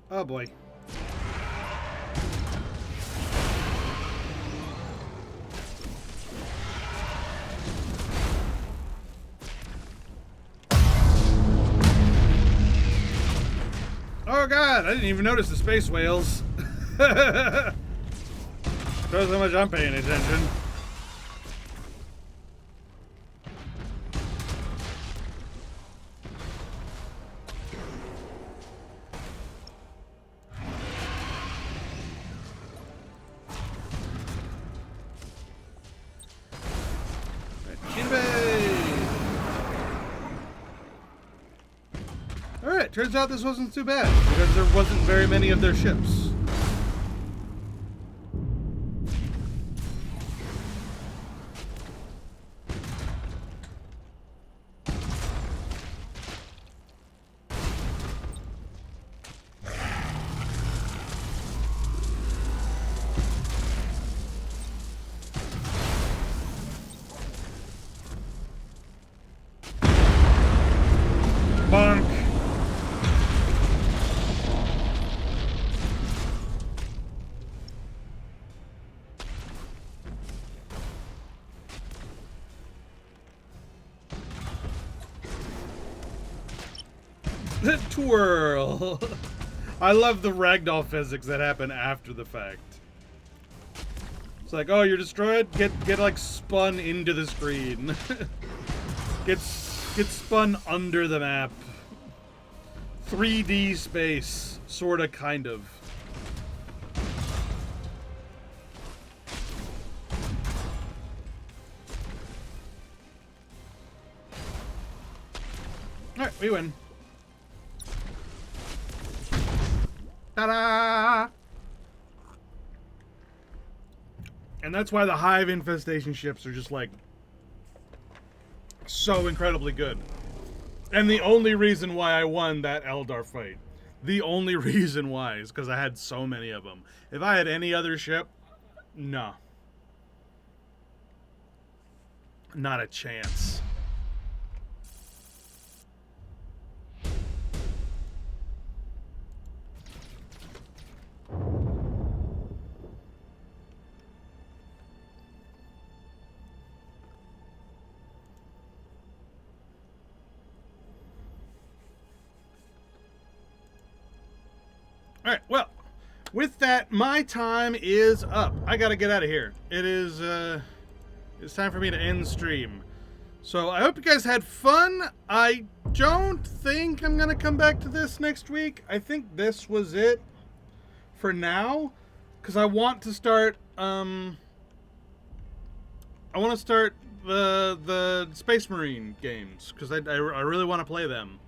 Oh boy. Oh god, I didn't even notice the space whales. Shows how much I'm paying attention. Alright, turns out this wasn't too bad, because there wasn't very many of their ships. Twirl. I love the ragdoll physics that happen after the fact. It's like, oh, you're destroyed? Get like spun into the screen. Get spun under the map. 3D space, sorta, kind of. Alright, we win. Ta-da! And that's why the Hive infestation ships are just like so incredibly good. And the only reason why I won that Eldar fight, the only reason why, is because I had so many of them. If I had any other ship, no. Not a chance. Alright, well, with that, my time is up. I gotta get out of here. It is, it's time for me to end stream. So, I hope you guys had fun. I don't think I'm gonna come back to this next week. I think this was it for now. Because I want to start, I want to start the Space Marine games. Because I really want to play them.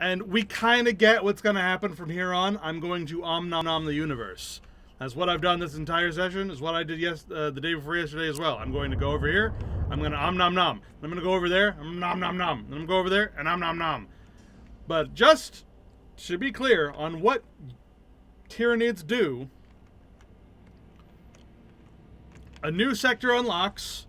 And we kind of get what's going to happen from here on. I'm going to nom the universe. That's what I've done this entire session. Is what I did the day before yesterday as well. I'm going to go over here. I'm going to nom. I'm going to go over there. I'm nom. Then I'm going to go over there and nom. But just to be clear on what Tyranids do, a new sector unlocks.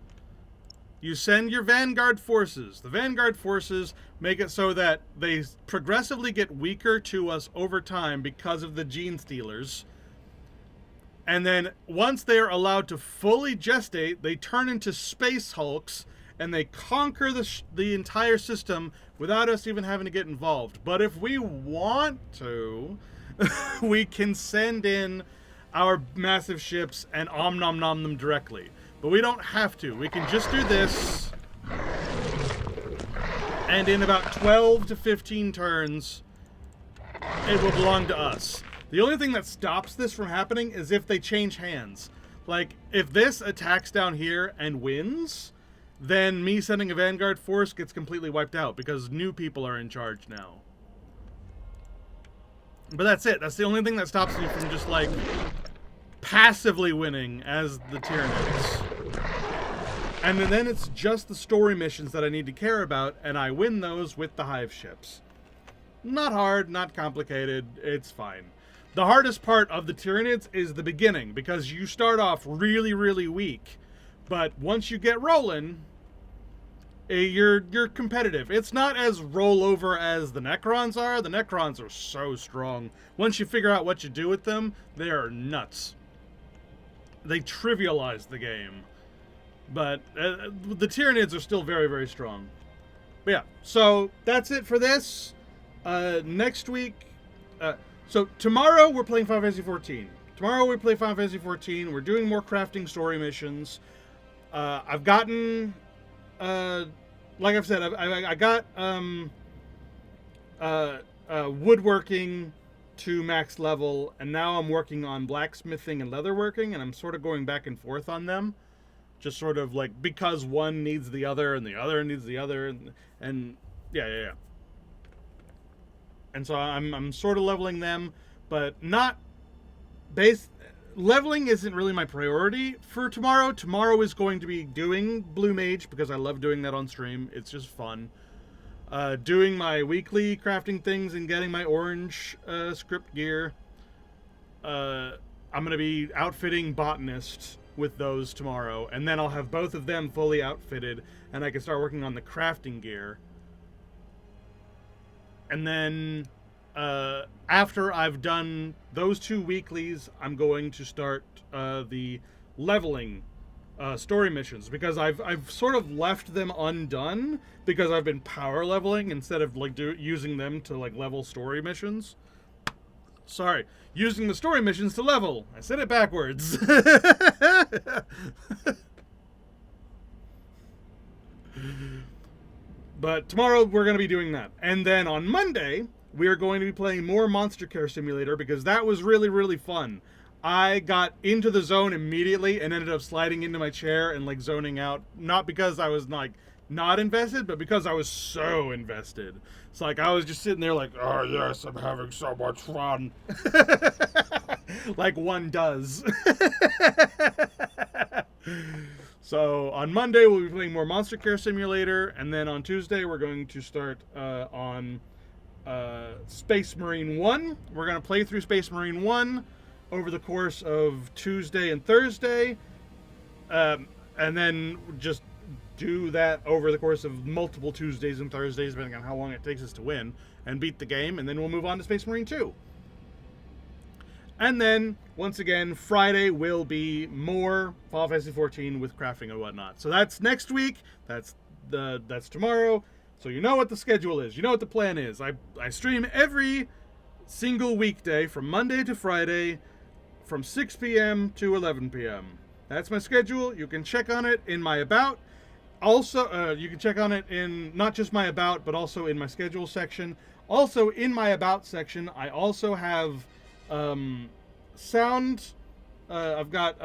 You send your Vanguard forces. The Vanguard forces make it so that they progressively get weaker to us over time because of the gene stealers. And then once they are allowed to fully gestate, they turn into space hulks and they conquer the entire system without us even having to get involved. But if we want to, we can send in our massive ships and nom them directly. But we don't have to. We can just do this. And in about 12 to 15 turns, it will belong to us. The only thing that stops this from happening is if they change hands. Like, if this attacks down here and wins, then me sending a Vanguard force gets completely wiped out because new people are in charge now. But that's it. That's the only thing that stops me from just, like, passively winning as the Tyranids. And then it's just the story missions that I need to care about, and I win those with the Hive ships. Not hard, not complicated, it's fine. The hardest part of the Tyranids is the beginning, because you start off really, really weak. But once you get rolling, you're competitive. It's not as rollover as the Necrons are. The Necrons are so strong. Once you figure out what you do with them, they are nuts. They trivialize the game. But the Tyranids are still very, very strong. But yeah, so that's it for this. Next week... so tomorrow we're playing Final Fantasy 14. Tomorrow we play Final Fantasy 14. We're doing more crafting story missions. I've gotten... like I've said, I got woodworking to max level, and now I'm working on blacksmithing and leatherworking, and I'm sort of going back and forth on them. Just sort of like, because one needs the other, and the other needs the other, and yeah. And so I'm sort of leveling them, but not leveling isn't really my priority for tomorrow. Tomorrow is going to be doing Blue Mage, because I love doing that on stream. It's just fun. Doing my weekly crafting things and getting my orange script gear. I'm going to be outfitting Botanist with those tomorrow, and then I'll have both of them fully outfitted, and I can start working on the crafting gear. And then after I've done those two weeklies, I'm going to start the leveling story missions, because I've sort of left them undone because I've been power leveling instead of like using them to like level story missions. Sorry, using the story missions to level. I said it backwards. But tomorrow we're going to be doing that. And then on Monday, we are going to be playing more Monster Care Simulator because that was really, really fun. I got into the zone immediately and ended up sliding into my chair and like zoning out. Not because I was like not invested, but because I was so invested. It's like I was just sitting there like, oh yes, I'm having so much fun. Like one does. So on Monday we'll be playing more Monster Care Simulator, and then on Tuesday we're going to start on Space Marine 1. We're going to play through Space Marine 1 over the course of Tuesday and Thursday, and then just do that over the course of multiple Tuesdays and Thursdays, depending on how long it takes us to win, and beat the game, and then we'll move on to Space Marine 2. And then, once again, Friday will be more Final Fantasy XIV with crafting and whatnot. So that's next week. That's tomorrow. So you know what the schedule is. You know what the plan is. I stream every single weekday from Monday to Friday from 6 p.m. to 11 p.m. That's my schedule. You can check on it in my About. Also, you can check on it in not just my About, but also in my schedule section. Also, in my About section, I also have sound. I've got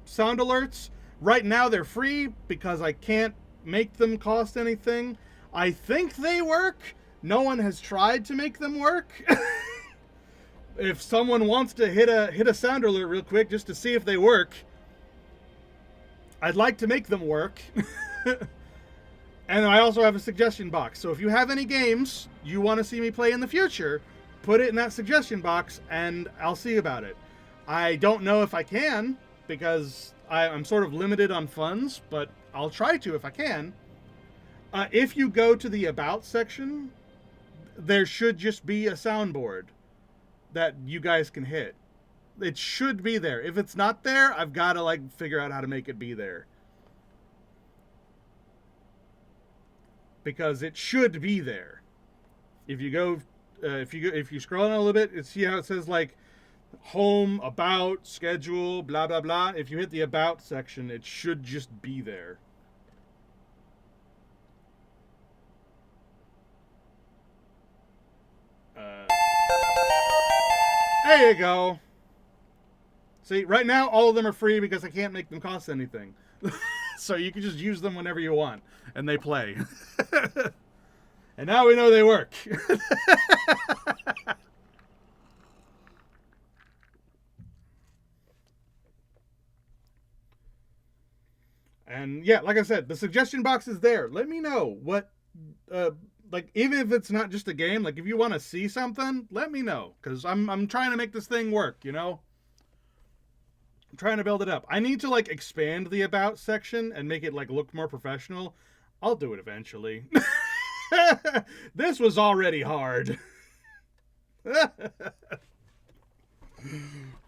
sound alerts. Right now they're free because I can't make them cost anything. I think they work. No one has tried to make them work. If someone wants to hit a sound alert real quick just to see if they work, I'd like to make them work. And I also have a suggestion box. So if you have any games you want to see me play in the future, put it in that suggestion box and I'll see about it. I don't know if I can because I'm sort of limited on funds, but I'll try to if I can. If you go to the About section, there should just be a soundboard that you guys can hit. It should be there. If it's not there, I've got to like figure out how to make it be there. Because it should be there. If you go, if you scroll down a little bit, see how it says like home, about, schedule, blah blah blah. If you hit the About section, it should just be there. There you go. See, right now all of them are free because I can't make them cost anything. So you can just use them whenever you want, and they play. And now we know they work. And yeah, like I said, the suggestion box is there. Let me know what, like, even if it's not just a game, like if you want to see something, let me know. Because I'm trying to make this thing work, you know? I'm trying to build it up. I need to, like, expand the About section and make it, like, look more professional. I'll do it eventually. This was already hard.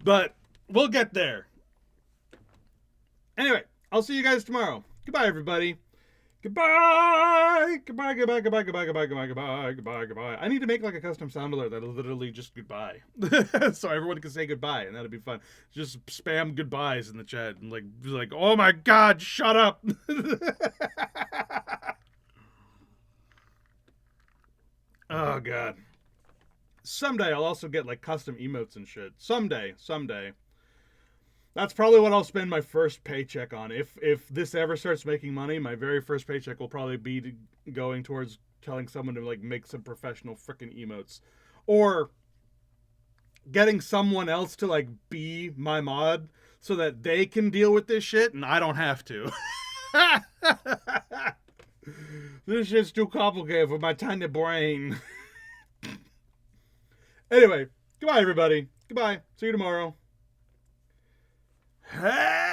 But we'll get there. Anyway, I'll see you guys tomorrow. Goodbye, everybody. Goodbye. Goodbye, goodbye, goodbye, goodbye, goodbye, goodbye, goodbye, goodbye, goodbye. I need to make like a custom sound alert that'll literally just goodbye. So everyone can say goodbye, and that'll be fun. Just spam goodbyes in the chat and like oh my god, shut up. Oh god. Someday I'll also get like custom emotes and shit. Someday. That's probably what I'll spend my first paycheck on. If this ever starts making money, my very first paycheck will probably be going towards telling someone to like make some professional frickin' emotes. Or getting someone else to like be my mod so that they can deal with this shit and I don't have to. This shit's too complicated for my tiny brain. Anyway, goodbye everybody. Goodbye. See you tomorrow. Hey!